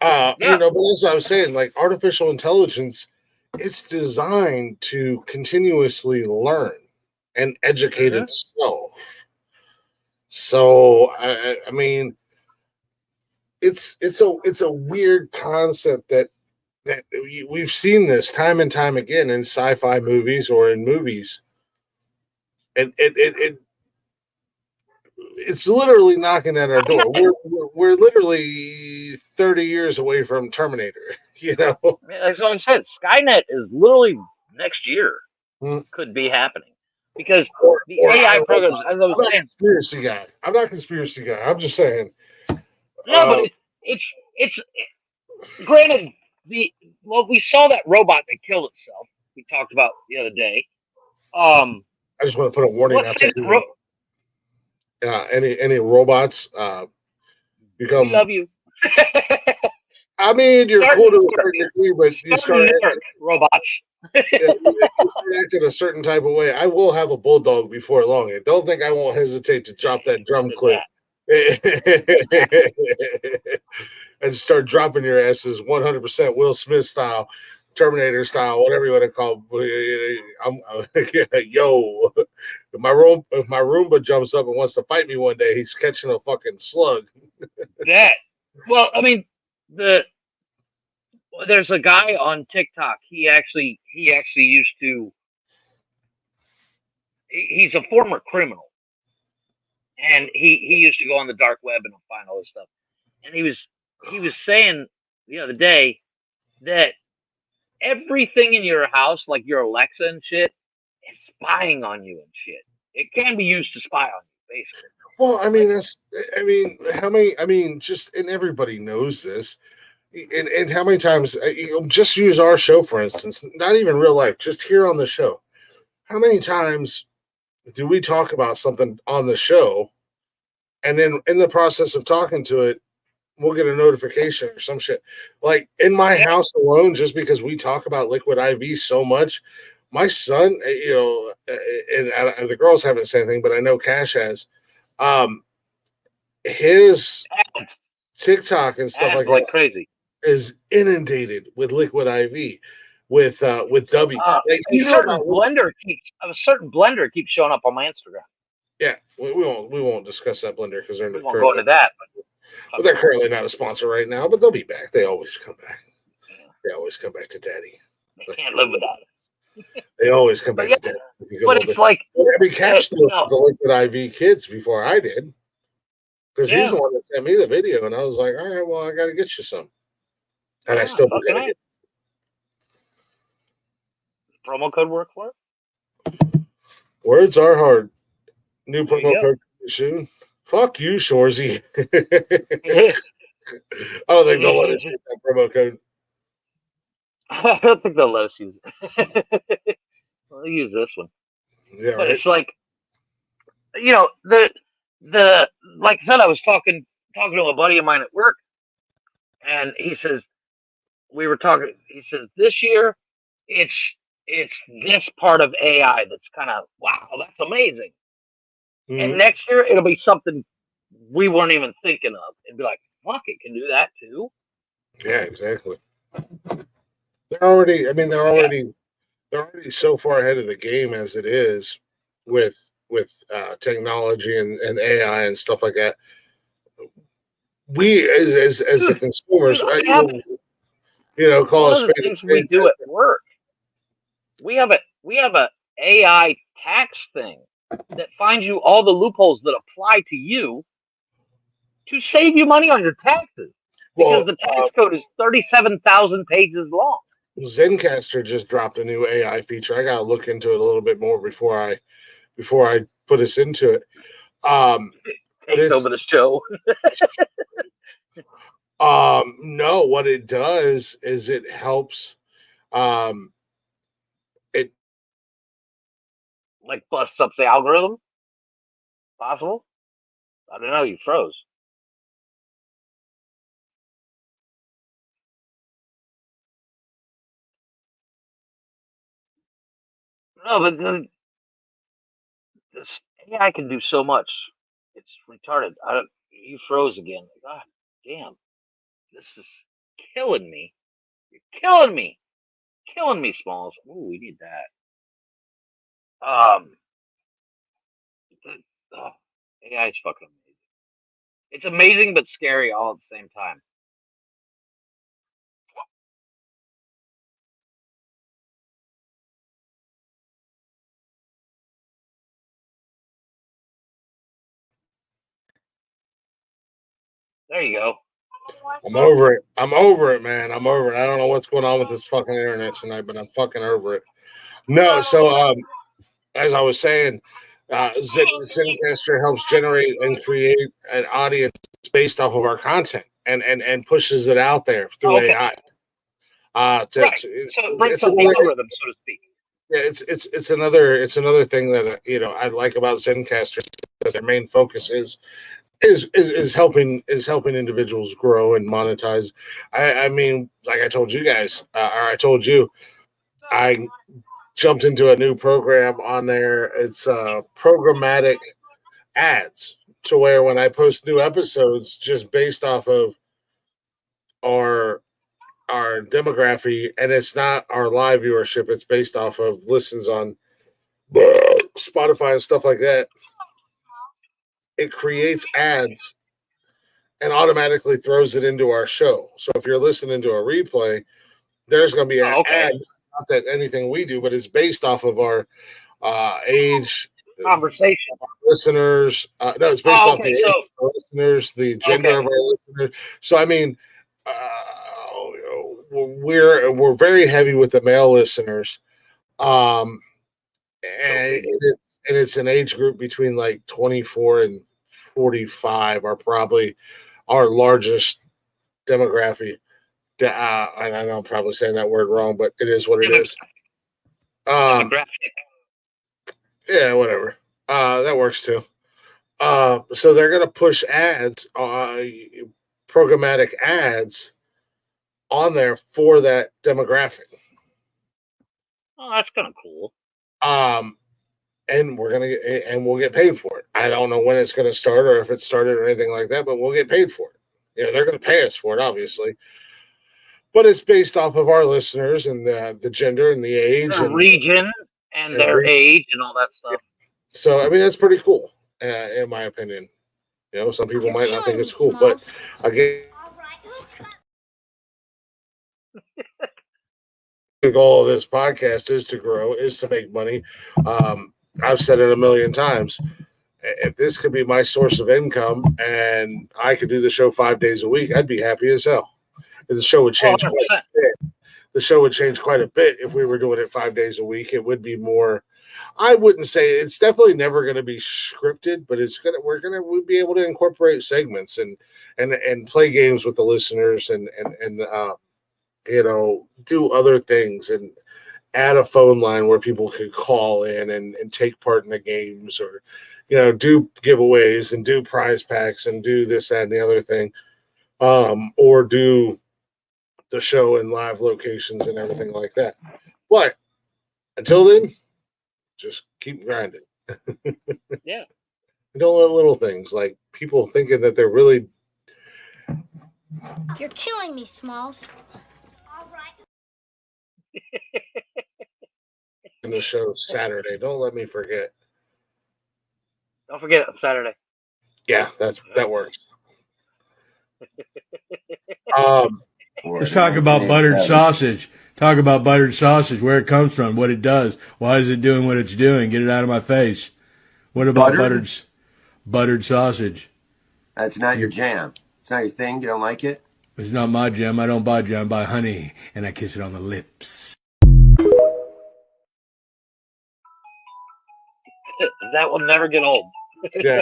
But that's what I was saying, like artificial intelligence, it's designed to continuously learn and educate itself. So I mean, it's a weird concept that we've seen this time and time again in sci-fi movies or in movies, and it's literally knocking at our door. We're literally 30 years away from Terminator. That's what I said. Skynet is literally next year. Could be happening because the AI programs. As I was saying, conspiracy guy. I'm not a conspiracy guy. I'm just saying. No, but it's granted. We saw that robot that killed itself. We talked about the other day. I just want to put a warning out there. Any robots become. We love you. I mean, you're cool to a certain degree, but you start robots. You start acting a certain type of way. I will have a bulldog before long. I don't think I won't hesitate to drop that drum clip and start dropping your asses 100% Will Smith style, Terminator style, whatever you want to call it. Yo, if my Roomba jumps up and wants to fight me one day, he's catching a fucking slug. Well, I mean, there's a guy on TikTok. He actually used to. He's a former criminal, and he used to go on the dark web and find all this stuff. And he was saying the other day that everything in your house, like your Alexa and shit, is spying on you and shit. It can be used to spy on you, basically. Well, I mean, how many? I mean, just and everybody knows this. And how many times? Just use our show for instance. Not even real life. Just here on the show. How many times do we talk about something on the show, and then in the process of talking to it, we'll get a notification or some shit. Like in my house alone, just because we talk about Liquid IV so much, my son, and the girls haven't said anything, but I know Cash has. His TikTok and stuff like that crazy is inundated with Liquid IV, with W. A certain blender keeps showing up on my Instagram. Yeah, we won't discuss that blender because we won't go into that. But they're currently not a sponsor right now, but they'll be back. They always come back. They always come back to Daddy. They can't live without it. They always come back to Daddy. But it's like Catch the Liquid IV kids before I did, because he's the one that sent me the video, and I was like, all right, well, I got to get you some, and I still got to get. Promo code work for it? Words are hard. New promo code soon. Fuck you, Shorzy. I don't think they'll let us use that promo code. I don't think they'll let us use it. I'll use this one. Yeah, but it's like, the like I said, I was talking to a buddy of mine at work, and he says he says this year it's this part of AI that's kind of wow, that's amazing. Mm-hmm. And next year it'll be something we weren't even thinking of. It'd be like, fuck, it can do that too. Yeah, exactly. They're already so far ahead of the game as it is with technology and AI and stuff like that. We as the consumers, call us. One of the things we do at work, we have a AI tax thing that finds you all the loopholes that apply to you to save you money on your taxes, because the tax code is 37,000 pages long. Zencastr just dropped a new AI feature. I gotta look into it a little bit more before I put us into it. Takes over the show. No, what it does is it helps. It like busts up the algorithm. Possible? I don't know. You froze. No, but this AI can do so much. It's retarded. You froze again. God damn. This is killing me. You're killing me. Killing me, Smalls. Ooh, we need that. AI is fucking amazing. It's amazing but scary all at the same time. There you go. I'm over it. I'm over it, man. I'm over it. I don't know what's going on with this fucking internet tonight, but I'm fucking over it. No, so as I was saying, Zencastr helps generate and create an audience based off of our content and pushes it out there through AI. So it brings up the algorithm, so to speak. Yeah, it's another thing that I like about Zencastr. That their main focus is helping individuals grow and monetize. I mean, like I told you guys, or I told you, I jumped into a new program on there. It's programmatic ads, to where when I post new episodes, just based off of our demography, and it's not our live viewership, it's based off of listens on Spotify and stuff like that. It creates ads and automatically throws it into our show. So if you're listening to a replay, there's going to be an ad, not that anything we do, but it's based off of our age, conversation. Listeners. No, it's based off the age so, of our listeners, the gender of our listeners. So I mean, we're very heavy with the male listeners, and it's an age group between like 24 and 45 are probably our largest demographic. And I know I'm probably saying that word wrong, but it is what it is. Yeah, whatever. That works too. So they're going to push ads, programmatic ads on there for that demographic. Oh, that's kind of cool. And we'll get paid for it. I don't know when it's going to start or if it started or anything like that, but we'll get paid for it. You know, they're going to pay us for it, obviously. But it's based off of our listeners and the gender and the age and region and their region. age and all that stuff. So, I mean, that's pretty cool, in my opinion. You know, some people might not think it's cool, but again, the goal of this podcast is to grow, is to make money. I've said it a million times. If this could be my source of income and I could do the show 5 days a week, I'd be happy as hell. The show would change quite a bit. The show would change quite a bit if we were doing it 5 days a week. It would be more. I wouldn't say it's definitely never going to be scripted, but we'll be able to incorporate segments and play games with the listeners and you know, do other things and add a phone line where people could call in and take part in the games, or, you know, do giveaways and do prize packs and do this, that, and the other thing, or do the show in live locations and everything like that. But until then, just keep grinding. Yeah. Don't let little things like people thinking that they're really. You're killing me, Smalls. All right. In the show Saturday. Don't let me forget. Don't forget on Saturday. Yeah, that works. Let's talk about buttered sausage. Talk about buttered sausage, where it comes from, what it does. Why is it doing what it's doing? Get it out of my face. What about buttered sausage? That's not your jam. It's not your thing. You don't like it? It's not my jam. I don't buy jam. I buy honey, and I kiss it on the lips. That will never get old. Yeah.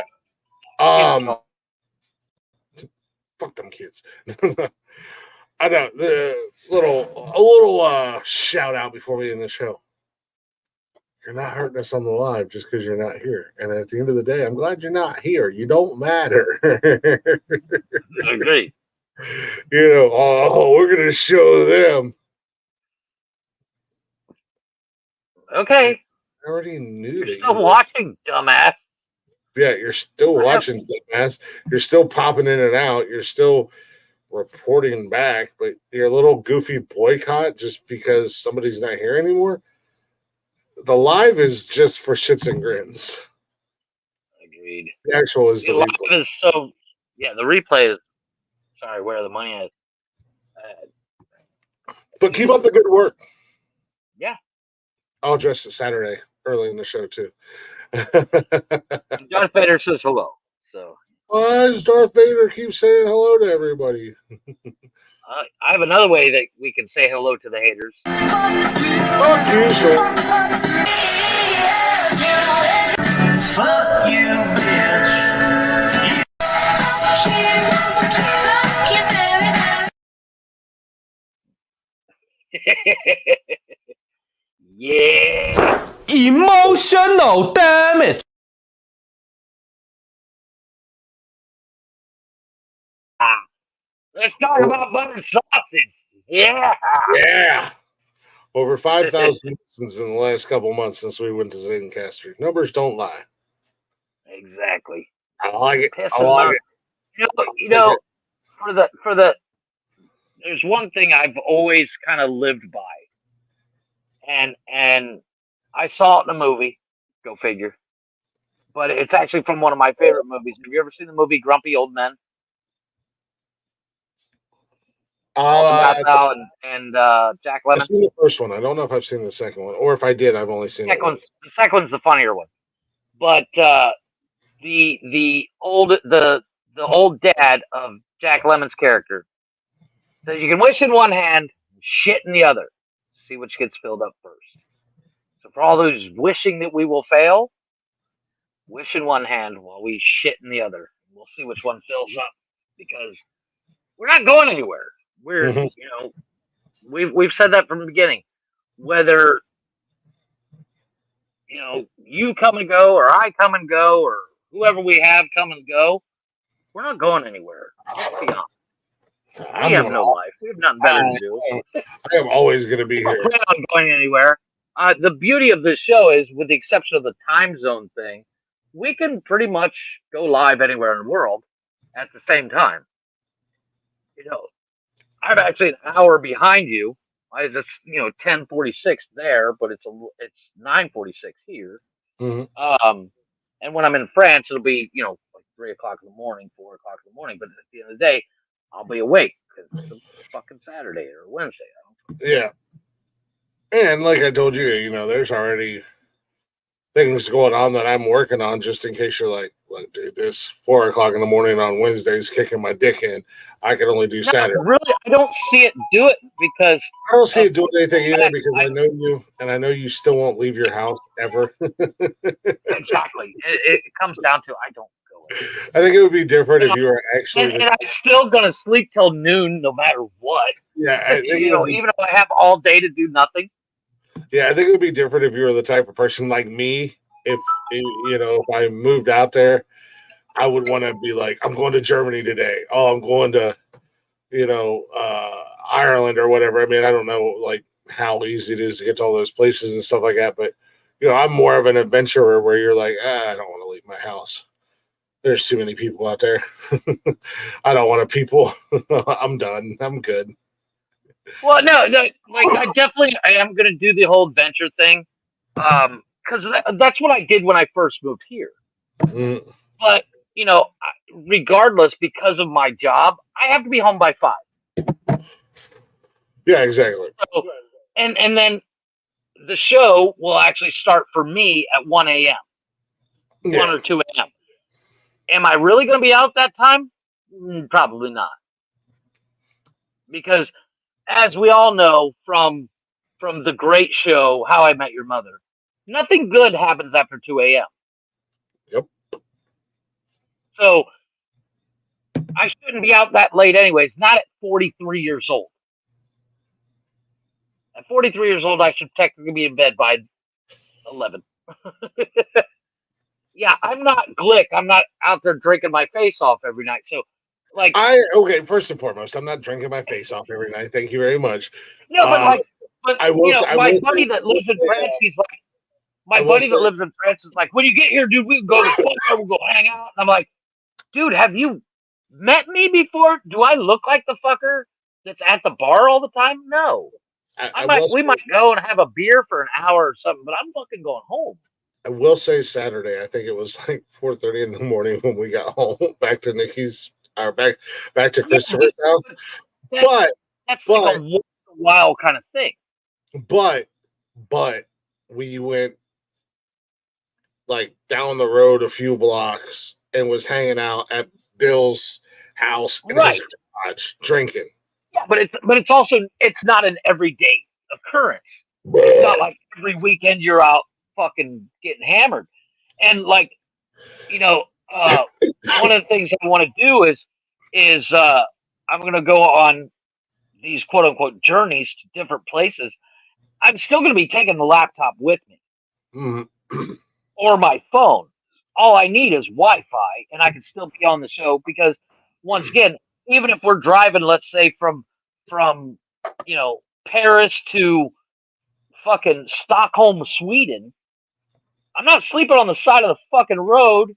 Fuck them kids. I know a little shout out before we end the show. You're not hurting us on the live just because you're not here. And at the end of the day, I'm glad you're not here. You don't matter. I agree. You know, we're gonna show them. Okay. I already knew You're that. still watching, dumbass. Yeah, you're still watching, dumbass. You're still popping in and out. You're still reporting back, but your little goofy boycott just because somebody's not here anymore. The live is just for shits and grins. Agreed. The actual is the live replay. is so. Yeah, the replay is. Sorry, where the money is. But keep up the good work. Yeah. I'll address it Saturday early in the show too. Darth Vader says hello. So. Why does Darth Vader keep saying hello to everybody? I have another way that we can say hello to the haters. Fuck you, sure. Fuck you, bitch. Yeah. Emotional damage. Let's talk about buttered sausage. Yeah. Yeah. Over 5,000 listens in the last couple months since we went to Zencaster. Numbers don't lie. Exactly. I like it. I like it. You know, for the there's one thing I've always kind of lived by. And I saw it in a movie, go figure. But it's actually from one of my favorite movies. Have you ever seen the movie Grumpy Old Men? And Jack Lemmon. I've seen the first one. I don't know if I've seen the second one, or if I did, I've only seen it once. The second one's the funnier one. but the old dad of Jack Lemmon's character says you can wish in one hand, shit in the other. See which gets filled up first. So for all those wishing that we will fail, wish in one hand while we shit in the other. We'll see which one fills up because we're not going anywhere. We're we've said that from the beginning. Whether you come and go, or I come and go, or whoever we have come and go, we're not going anywhere. Let's be honest. We have no life. We have nothing better to do. I am always going to be here. I don't plan on going anywhere. The beauty of this show is, with the exception of the time zone thing, we can pretty much go live anywhere in the world at the same time. I'm actually an hour behind you. It's 10:46 there, but it's 9:46 here. Mm-hmm. And when I'm in France, it'll be like 3 o'clock in the morning, 4 o'clock in the morning. But at the end of the day, I'll be awake because it's a fucking Saturday or Wednesday. Yeah. And like I told you, there's already things going on that I'm working on just in case you're like, dude, this 4 o'clock in the morning on Wednesdays kicking my dick in. I can only do Saturday. Really, I don't see it do it because I don't see it doing anything either because I know you, and I know you still won't leave your house ever. Exactly. It comes down to I don't go anywhere. I think it would be different if you were actually. And I'm still gonna sleep till noon no matter what. Yeah, I think even if I have all day to do nothing. Yeah, I think it would be different if you were the type of person like me. If I moved out there, I would want to be like, I'm going to Germany today. Oh, I'm going to, Ireland or whatever. I mean, I don't know like how easy it is to get to all those places and stuff like that. But I'm more of an adventurer where you're like, I don't want to leave my house. There's too many people out there. I don't want to people. I'm done. I'm good. Well, no, I am going to do the whole adventure thing, because that's what I did when I first moved here. Mm. But regardless, because of my job, I have to be home by 5. Yeah, exactly. So, and then the show will actually start for me at 1 a.m. 1 or 2 a.m. Am I really going to be out that time? Probably not, because as we all know from the great show How I Met Your Mother, nothing good happens after 2 a.m. Yep. So I shouldn't be out that late anyways, not at 43 years old. At 43 years old, I should technically be in bed by 11. Yeah, I'm not Glick. I'm not out there drinking my face off every night. So, first and foremost, I'm not drinking my face off every night. Thank you very much. No, but my buddy that lives in France, he's like, that lives in France is like, when you get here, dude, we can go to the club, we'll go hang out. And I'm like, dude, have you met me before? Do I look like the fucker that's at the bar all the time? No. We might go and have a beer for an hour or something, but I'm fucking going home. I will say Saturday, I think it was like 4:30 in the morning when we got home, back to Nikki's, or back to Christopher's house. That's like a once in a while kind of thing. But we went like down the road a few blocks and was hanging out at Bill's house in his garage drinking. Yeah, but it's also not an everyday occurrence. It's not like every weekend you're out fucking getting hammered. And one of the things I want to do is I'm going to go on these quote unquote journeys to different places. I'm still going to be taking the laptop with me. Mm-hmm. Or my phone. All I need is Wi-Fi, and I can still be on the show because, once again, even if we're driving, let's say from Paris to fucking Stockholm, Sweden, I'm not sleeping on the side of the fucking road.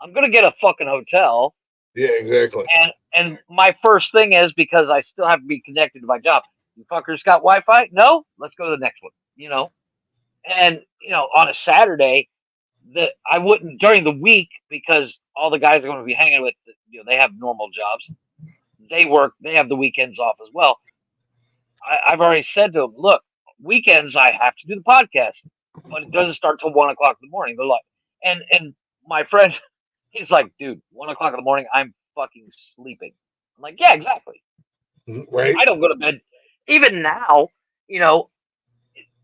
I'm gonna get a fucking hotel. Yeah, exactly. And my first thing is, because I still have to be connected to my job. You fuckers got Wi-Fi? No? Let's go to the next one. And on a Saturday, I wouldn't during the week because all the guys are going to be hanging with. They have normal jobs. They work. They have the weekends off as well. I've already said to them, look, weekends I have to do the podcast, but it doesn't start till 1 o'clock in the morning. They're like, And my friend, he's like, dude, 1 o'clock in the morning, I'm fucking sleeping. I'm like, yeah, exactly. Right. I don't go to bed. Even now,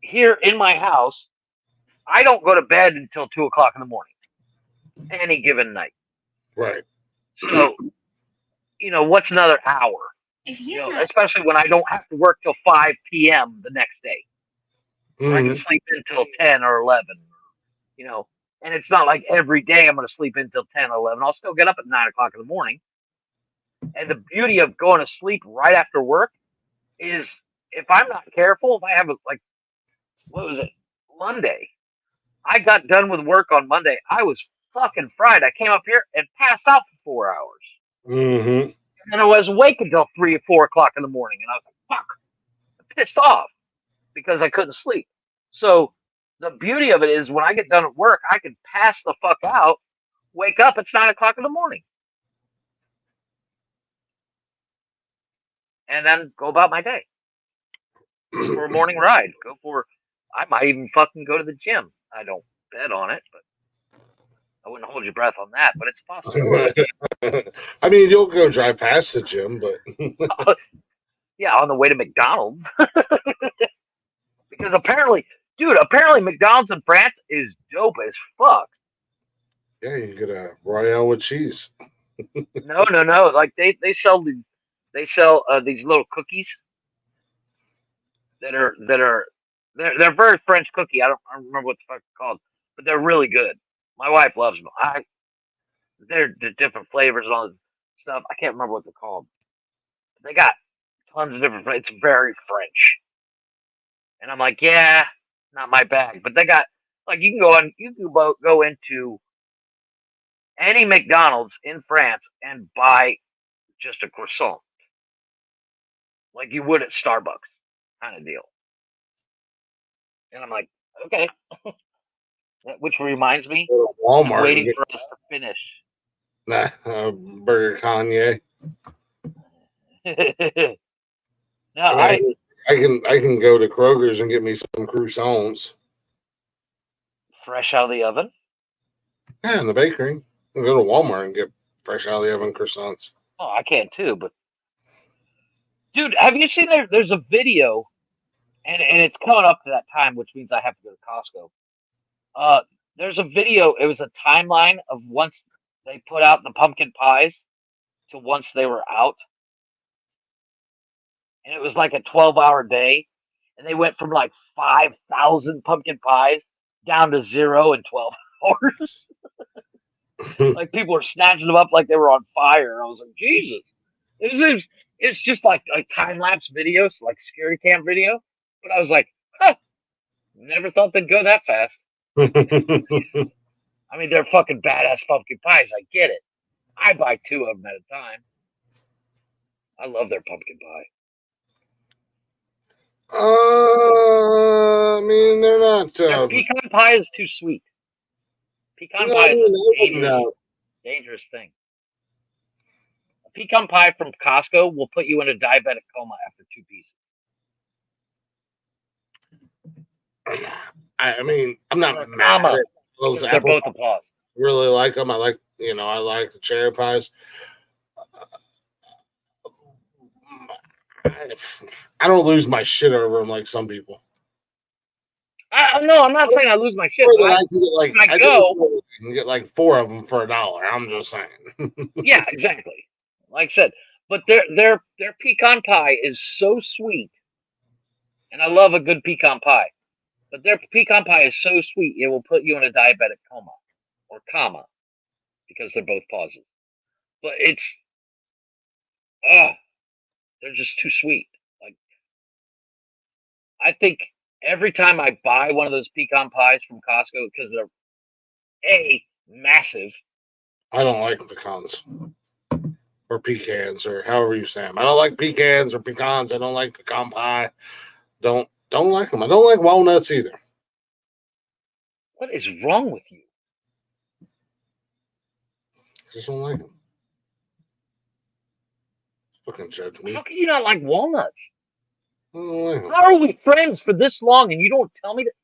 here in my house, I don't go to bed until 2 o'clock in the morning, any given night. Right. So, what's another hour? Especially when I don't have to work till 5 p.m. the next day. Or I can sleep until 10 or 11. And it's not like every day I'm going to sleep until 10 or 11. I'll still get up at 9 o'clock in the morning. And the beauty of going to sleep right after work is if I'm not careful, if I have what was it, Monday, I got done with work on Monday. I was fucking fried. I came up here and passed out for 4 hours. Mm-hmm. And I was awake until 3 or 4 o'clock in the morning. And I was like, fuck, I'm pissed off because I couldn't sleep. So the beauty of it is when I get done at work, I can pass the fuck out, wake up, it's 9 o'clock in the morning. And then go about my day. Go for a morning ride. I might even fucking go to the gym. I don't bet on it, but I wouldn't hold your breath on that, but it's possible. I mean, you'll go drive past the gym, but yeah, on the way to McDonald's. Because apparently McDonald's in France is dope as fuck. Yeah, you can get a Royale with cheese. No. Like they sell these little cookies that are they're very French cookie. I don't remember what the fuck it's called, but they're really good. My wife loves them. They're different flavors and all this stuff. I can't remember what they're called. They got tons of different flavors. It's very French. And I'm like, yeah, not my bag. But they got you can go into any McDonald's in France and buy just a croissant, like you would at Starbucks, kind of deal. And I'm like, okay. Which reminds me, Walmart, I'm waiting for us to finish. Nah, Burger Kanye. No, I can go to Kroger's and get me some croissants. Fresh out of the oven? Yeah, in the bakery. I can go to Walmart and get fresh out of the oven croissants. Oh, I can too, but dude, have you seen there's a video and it's coming up to that time, which means I have to go to Costco. There's a video, it was a timeline of once they put out the pumpkin pies to once they were out. And it was like a 12-hour day. And they went from like 5,000 pumpkin pies down to 0 in 12 hours. Like people were snatching them up like they were on fire. I was like, Jesus. It's just like a time-lapse video, so like security cam video. But I was like, never thought they'd go that fast. I mean, they're fucking badass pumpkin pies. I get it. I buy 2 of them at a time. I love their pumpkin pie. I mean, they're not. Their pecan pie is too sweet. Pecan pie is a dangerous thing. A pecan pie from Costco will put you in a diabetic coma after 2 pieces. I mean, I'm not mad at those they're both applause. Really like them. I like the cherry pies. I don't lose my shit over them like some people. No, I'm not saying I lose my shit. You can get like 4 of them for $1. I'm just saying. Yeah, exactly. Like I said, but their pecan pie is so sweet, and I love a good pecan pie. But their pecan pie is so sweet it will put you in a diabetic coma or comma because they're both pauses. But they're just too sweet. Like I think every time I buy one of those pecan pies from Costco because they're massive. I don't like pecans or pecans or however you say them. I don't like pecans or pecans. I don't like pecan pie. Don't like them. I don't like walnuts either. What is wrong with you? Just don't like them. Fucking judge me. How can you not like walnuts? I don't like them. How are we friends for this long and you don't tell me that?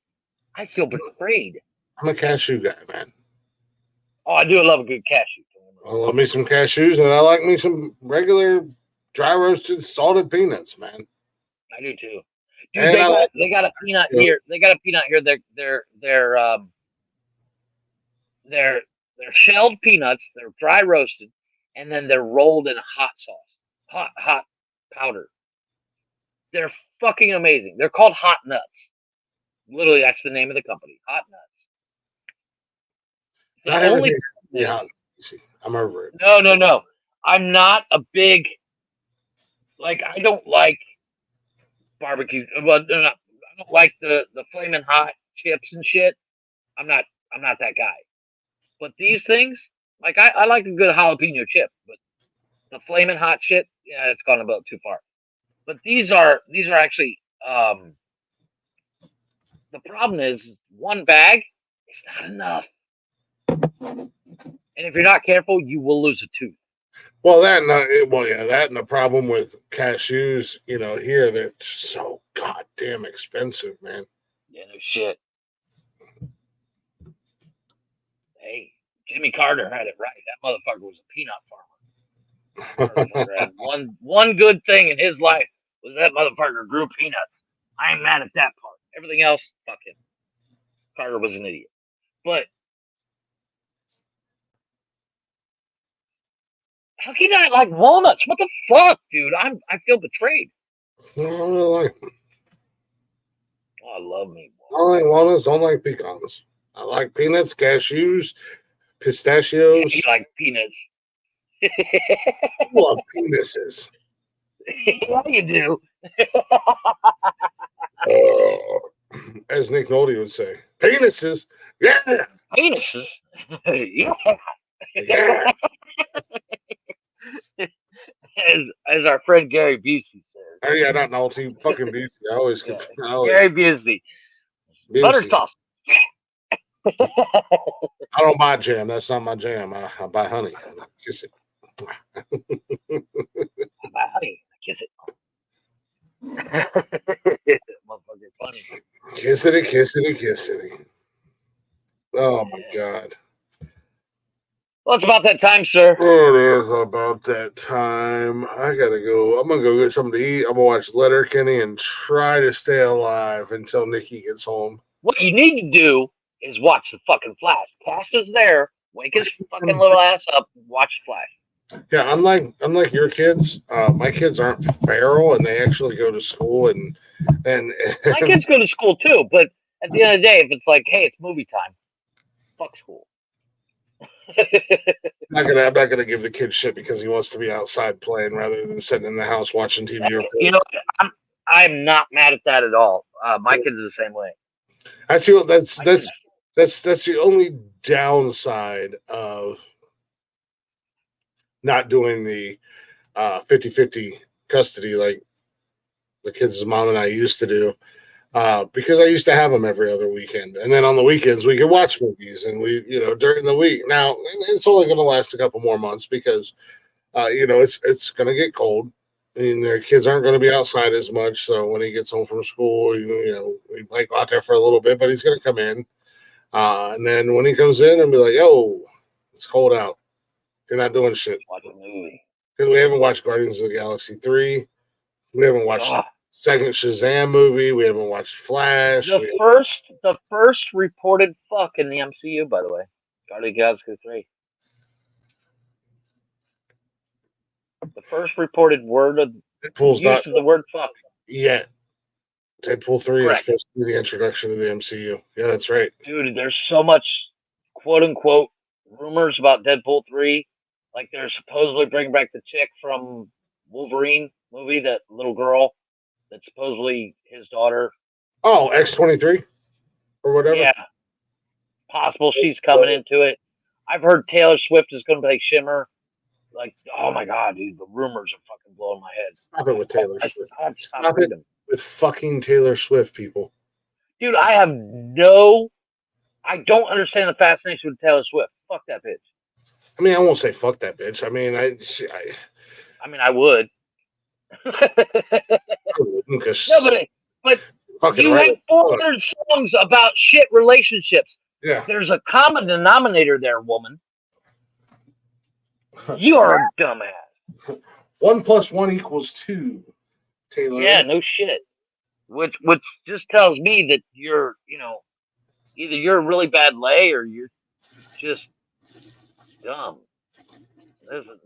I feel betrayed. I'm a cashew guy, man. Oh, I do love a good cashew. I love me some cashews, and I like me some regular dry roasted salted peanuts, man. I do too. Dude, And they got a peanut here. They got a peanut here. They're shelled peanuts. They're dry roasted, and then they're rolled in hot sauce, hot powder. They're fucking amazing. They're called Hot Nuts. Literally, that's the name of the company, Hot Nuts. not everything. Yeah, I'm over it. No. I'm not a big I don't like barbecue. Well, no, I don't like the flaming hot chips and shit. I'm not that guy. But these things, I like a good jalapeno chip, but the flaming hot shit, yeah, it's gone about too far. But these are actually the problem is one bag is not enough. And if you're not careful, you will lose a tooth. Well, that and the problem with cashews, here they're so goddamn expensive, man. Yeah, no shit. Hey, Jimmy Carter had it right. That motherfucker was a peanut farmer. Motherfucker had one good thing in his life was that motherfucker grew peanuts. I ain't mad at that part. Everything else, fuck him. Carter was an idiot. But how can you not like walnuts? What the fuck, dude? I feel betrayed. I don't really like them. Oh, I love me. I like walnuts, don't like pecans. I like peanuts, cashews, pistachios. You like peanuts. I love penises. Yeah, you do. As Nick Nolte would say, penises. Yeah. Penises. Yeah. Yeah. As our friend Gary Busey says. Oh yeah, not Nolte. Fucking Busey. I always confuse. Gary Busey. Butter toss. I don't buy jam. That's not my jam. I buy honey. Kiss it. I buy honey. Kiss it. Motherfucker funny. Kissity. Oh my God. Well, it's about that time, sir. It is about that time. I gotta go. I'm gonna go get something to eat. I'm gonna watch Letterkenny and try to stay alive until Nikki gets home. What you need to do is watch the fucking Flash. Cash is there. Wake his fucking little ass up and watch Flash. Yeah, unlike your kids, my kids aren't feral and they actually go to school and my kids go to school too, but at the end of the day, if it's like, hey, it's movie time, fuck school. I'm not gonna give the kid shit because he wants to be outside playing rather than sitting in the house watching TV. You know, I'm not mad at that at all. My kids are the same way. I feel that's the only downside of not doing the 50-50 custody like the kids' mom and I used to do. Because I used to have them every other weekend. And then on the weekends, we could watch movies and during the week. Now, it's only going to last a couple more months because, it's going to get cold and their kids aren't going to be outside as much. So when he gets home from school, we might go out there for a little bit, but he's going to come in. And then when he comes in and be like, yo, it's cold out. You're not doing shit. Watch a movie. Because we haven't watched Guardians of the Galaxy 3. We haven't watched second Shazam movie. We haven't watched Flash. The first reported fuck in the MCU, by the way. Guardians of the Galaxy 3. The first reported word of Deadpool's use of the word fuck. Yet. Deadpool 3 Correct. is supposed to be the introduction to the MCU. Yeah, that's right. Dude, there's so much quote unquote rumors about Deadpool 3. Like they're supposedly bringing back the chick from Wolverine movie, that little girl. That's supposedly his daughter. Oh, X-23 or whatever. Yeah, possible she's coming into it. I've heard Taylor Swift is going to play Shimmer. Like, oh my god, dude, the rumors are fucking blowing my head. Stop it with Taylor Swift. Stop it with fucking Taylor Swift, people. Dude, I don't understand the fascination with Taylor Swift. Fuck that bitch. I mean, I won't say fuck that bitch. I mean, I would. No, but you had 400 songs about shit relationships. Yeah. There's a common denominator there, woman. You're a dumbass. 1 + 1 = 2, Taylor. Yeah, no shit. Which just tells me that you're, either you're a really bad lay or you're just dumb.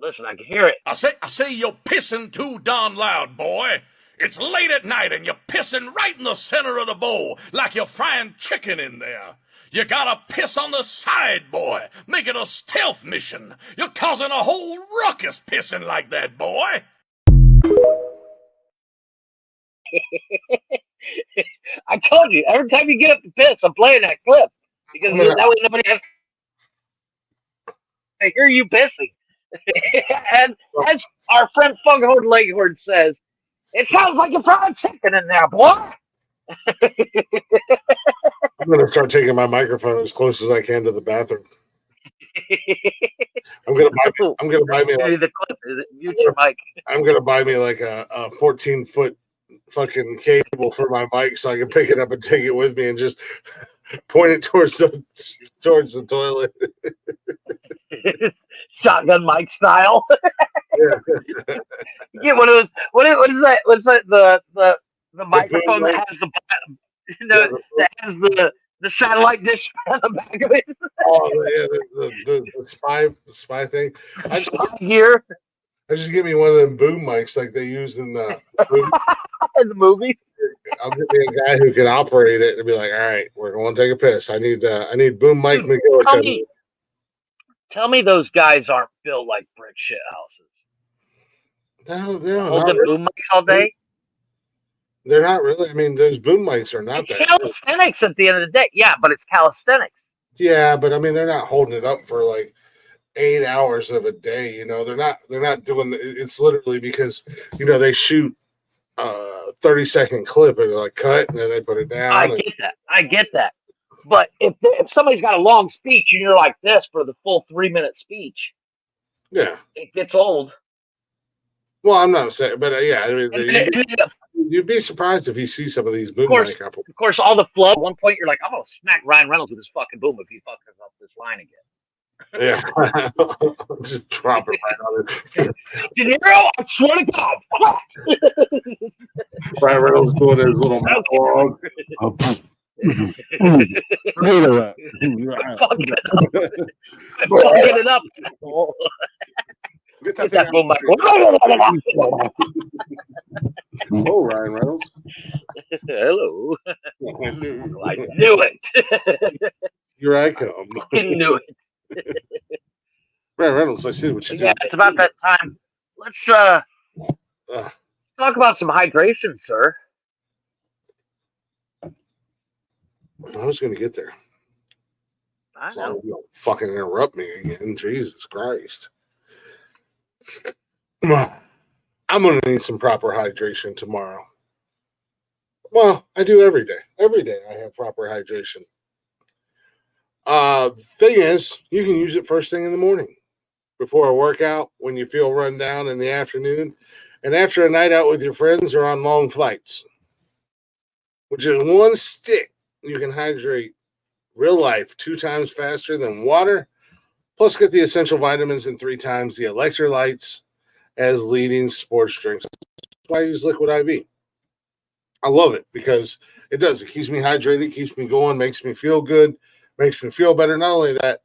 Listen, I can hear it. I say you're pissing too darn loud, boy. It's late at night and you're pissing right in the center of the bowl like you're frying chicken in there. You gotta piss on the side, boy. Make it a stealth mission. You're causing a whole ruckus pissing like that, boy. I told you, every time you get up to piss, I'm playing that clip. Because that way nobody has to hear you pissing. And as our friend Foghorn Leghorn says, it sounds like you're frying chicken in there, boy. I'm gonna start taking my microphone as close as I can to the bathroom. I'm gonna buy me the clip. Mute your mic. I'm gonna buy me like a 14-foot fucking cable for my mic so I can pick it up and take it with me and just point it towards the toilet. Shotgun mic style. Get one of those. What is that? What's that? The microphone that has that has the satellite dish on the back of it. Oh yeah, the spy thing. I just give me one of them boom mics like they use in the movie. I'll get me a guy who can operate it and be like, all right, we're going to take a piss. I need boom mic McGill. Tell me those guys aren't built like brick shit houses. No, holding boom mics all day. They're not really. I mean, those boom mics are not that calisthenics at the end of the day. Yeah, but it's calisthenics. Yeah, but I mean, they're not holding it up for like 8 hours of a day. You know, they're not doing. It's literally because they shoot 30-second clip and like cut and then they put it down. I get that. But if somebody's got a long speech and you're like this for the full 3-minute speech, yeah, it gets old. Well, I'm not saying, but yeah, I mean, you'd be surprised if you see some of these boom mic apples. Of course, all the flood. At one point, you're like, I'm gonna smack Ryan Reynolds with his fucking boom if he fucks up this line again. Yeah, just drop it right on it. De Niro, I swear to God. Ryan Reynolds doing his little monologue. Fucking it up. Get that boom mic. Oh, Ryan Reynolds. Hello. I knew it. Here I come. I knew it. Ryan Reynolds, I see what you did. Yeah, it's about that time. Let's talk about some hydration, sir. I was going to get there. I know. You don't fucking interrupt me again. Jesus Christ. I'm going to need some proper hydration tomorrow. Well, I do every day. Every day I have proper hydration. Thing is, you can use it first thing in the morning before a workout, when you feel run down in the afternoon, and after a night out with your friends or on long flights. With just one stick, you can hydrate real life 2 times faster than water, plus get the essential vitamins and 3 times the electrolytes as leading sports drinks. That's why I use Liquid IV. I love it because it does. It keeps me hydrated, keeps me going, makes me feel good, makes me feel better. Not only that,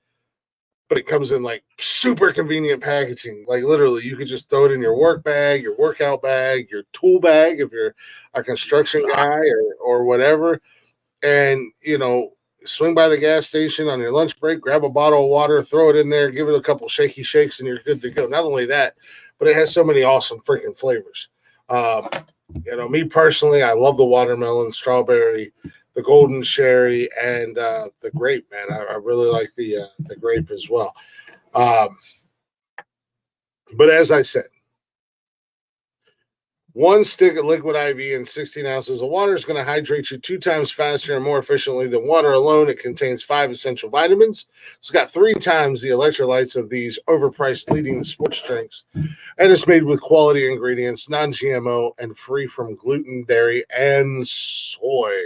but it comes in like super convenient packaging. Like literally, you could just throw it in your work bag, your workout bag, your tool bag if you're a construction guy or whatever. And, swing by the gas station on your lunch break, grab a bottle of water, throw it in there, give it a couple shaky shakes, and you're good to go. Not only that, but it has so many awesome freaking flavors. Me personally, I love the watermelon, strawberry, the golden cherry, and the grape, man. I really like the grape as well. But as I said, 1 stick of Liquid IV and 16 ounces of water is going to hydrate you 2 times faster and more efficiently than water alone. It contains 5 essential vitamins. It's got 3 times the electrolytes of these overpriced leading sports drinks. And it's made with quality ingredients, non-GMO, and free from gluten, dairy, and soy.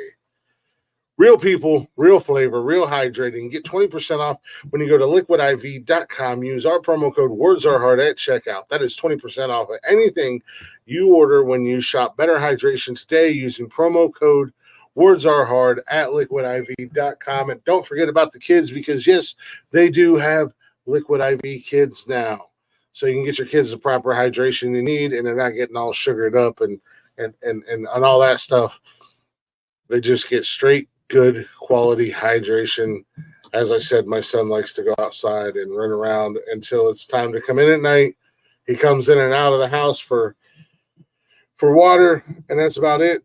Real people, real flavor, real hydrating. Get 20% off when you go to liquidiv.com. Use our promo code WordsAreHard at checkout. That is 20% off of anything you order when you shop Better Hydration today using promo code WordsAreHard at liquidiv.com. And don't forget about the kids because, yes, they do have Liquid IV Kids now. So you can get your kids the proper hydration you need, and they're not getting all sugared up and all that stuff. They just get straight, good quality hydration. As I said, my son likes to go outside and run around until it's time to come in at night. He comes in and out of the house for water, and that's about it.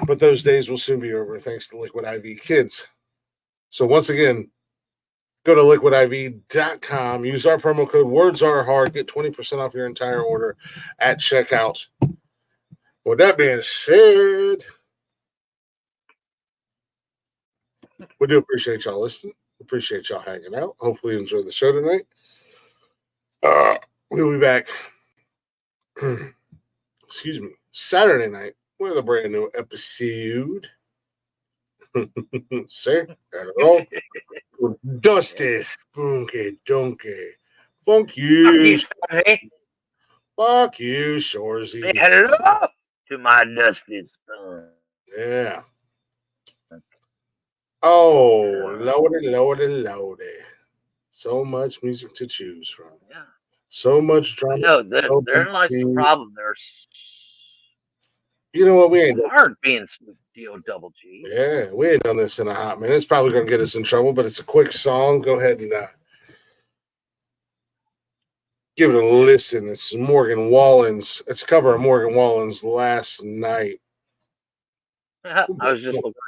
But those days will soon be over thanks to Liquid IV Kids. So once again, go to liquidiv.com. Use our promo code WordsAreHard. Get 20% off your entire order at checkout. With that being said, we do appreciate y'all listening. Appreciate y'all hanging out. Hopefully you enjoyed the show tonight. We'll be back, Saturday night with a brand new episode. Say hello. Dusty Spunky Donkey. Fuck you. Fuck you, Shorzy. Say hello to my Dusty Spoon. Yeah. Oh, lordy. So much music to choose from. Yeah. So much drama. No, they're like the problem. They're You know what? We ain't hard being D-O-double G. Yeah, we ain't done this in a hot minute. It's probably going to get us in trouble, but it's a quick song. Go ahead and give it a listen. It's Morgan Wallen's. It's a cover of Morgan Wallen's Last Night. I was just looking around.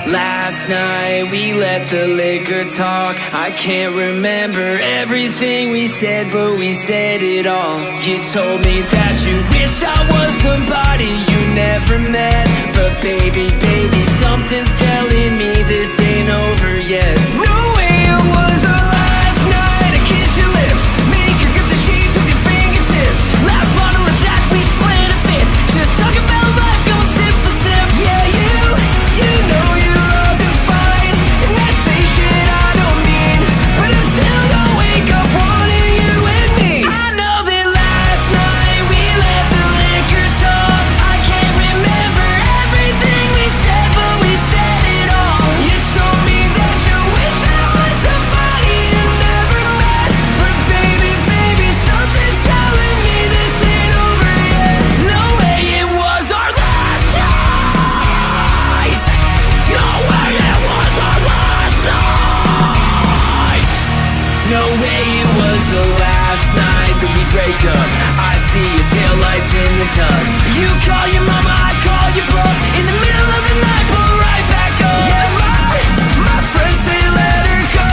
Last night we let the liquor talk. I can't remember everything we said, but we said it all. You told me that you wish I was somebody you never met. But baby, something's telling me this ain't over yet. No way it was our last night. I kiss your lips, make you grip the sheets with your fingertips. Last bottle of Jack, we split a fifth. Just talk about life, going sip for sip. Yeah, you know you love to fight, and that say shit I don't mean. But until I wake up wanting you and me, I know that last night we let the liquor talk. I can't remember everything we said, but we said it all. You told me that you wish I was somebody you never met. But baby, something's telling me this ain't over yet. No way it was our last night. No way it was our last night. No way it was the last night that we break up. I see your taillights in the dust. You call your mama, I call your bluff. In the middle of the night, pull right back up. Yeah, my friends say let her go.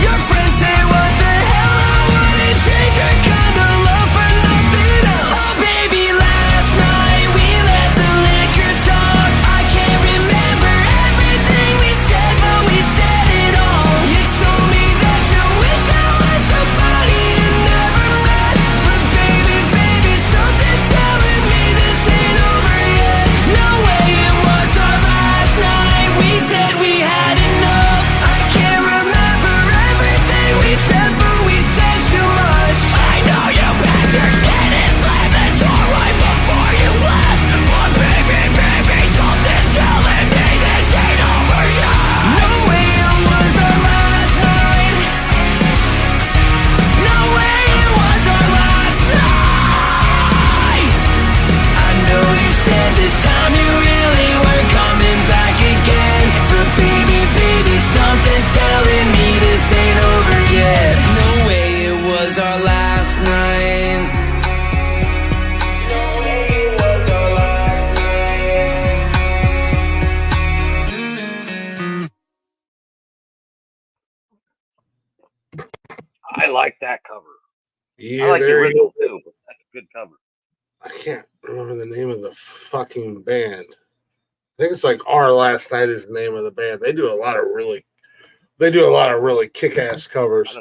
Your friends say what the hell, I wouldn't change her kind of love for nothing else. Oh baby, last night we let the liquor talk. I can't remember everything we said, but we said it all. You told me that you wish I was somebody you never met. But baby, something's telling me this ain't over yet. No way it was our last night. We said we had enough. I can't remember everything we said, but we said too much. I know you packed your shit and slammed the door right before you left. But baby, something's telling me this ain't over yet. No way it was our last night. No way it was our last night. I know you said this time you really weren't coming back again. But baby, something's telling me this ain't over yet. No way it was our last night. No way it was our last night. I like that cover. Yeah, I like the there you original too, but that's a good cover. I can't remember the name of the fucking band. think it's like Our Last Night is the name of the band. They do a lot of really kick-ass covers.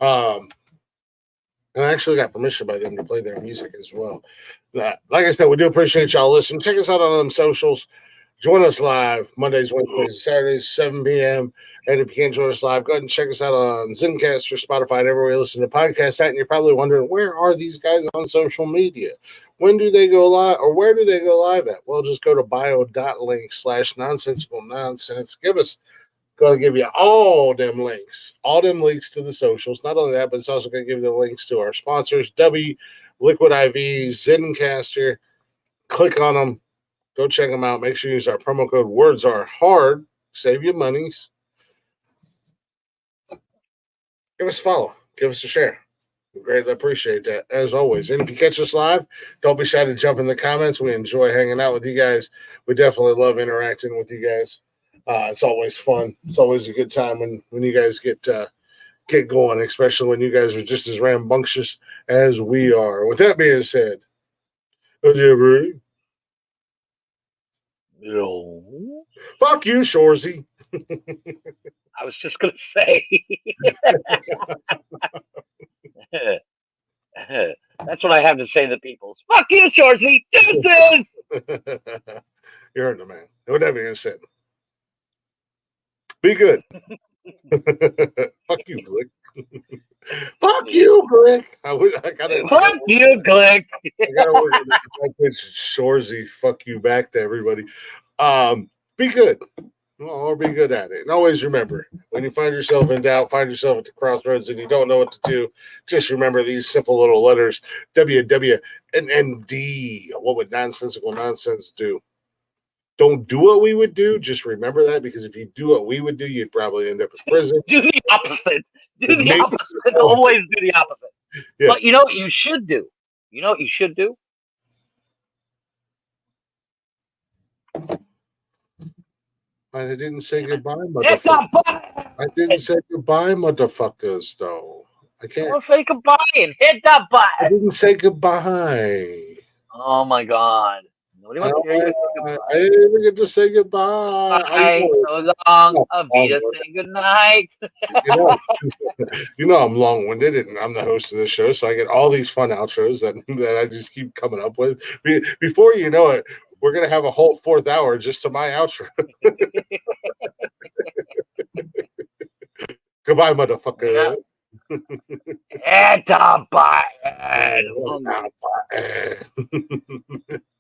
And I actually got permission by them to play their music as well. Like I said, we do appreciate y'all listening. Check us out on them socials. Join us live Mondays, Wednesdays, and Saturdays, 7 p.m. And if you can't join us live, go ahead and check us out on Zencast or Spotify, and everywhere you listen to podcasts at. And you're probably wondering, where are these guys on social media? When do they go live, or where do they go live at? Well, just go to bio.link/nonsensical nonsense. Going to give you all them links to the socials. Not only that, but it's also going to give you the links to our sponsors, Liquid IV, Zencastr. Click on them. Go check them out. Make sure you use our promo code Words Are Hard. Save your monies. Give us a follow. Give us a share. We greatly appreciate that, as always. And if you catch us live, don't be shy to jump in the comments. We enjoy hanging out with you guys. We definitely love interacting with you guys. It's always fun. It's always a good time when you guys get going, especially when you guys are just as rambunctious as we are. With that being said, fuck you, Shorzy. I was just going to say. That's what I have to say to the people. Fuck you, Shorzy. Deuces! You're in the man. With that being said, be good. Fuck you, Glick. Fuck you, Glick. Fuck you, Glick. I gotta work on that. Shorzy, fuck you back to everybody. Be good. Or be good at it. And always remember, when you find yourself in doubt, find yourself at the crossroads and you don't know what to do, just remember these simple little letters, WW and ND. What would nonsensical nonsense do? Don't do what we would do. Just remember that, because if you do what we would do, you'd probably end up in prison. Do the opposite. Do the opposite. Always do the opposite. Yeah. But you know what you should do? You know what you should do? I didn't say goodbye, motherfuckers. I didn't say goodbye, motherfuckers, though. I can't. Don't say goodbye and hit that button. I didn't say goodbye. Oh, my God. Nobody wants to hear you say goodbye. I didn't even get to say goodbye. Bye. So long. Avita, say goodnight. You know I'm long-winded, and I'm the host of this show, so I get all these fun outros that I just keep coming up with. Before you know it, we're going to have a whole 4th hour just to my outro. Goodbye, motherfucker. Hit the button.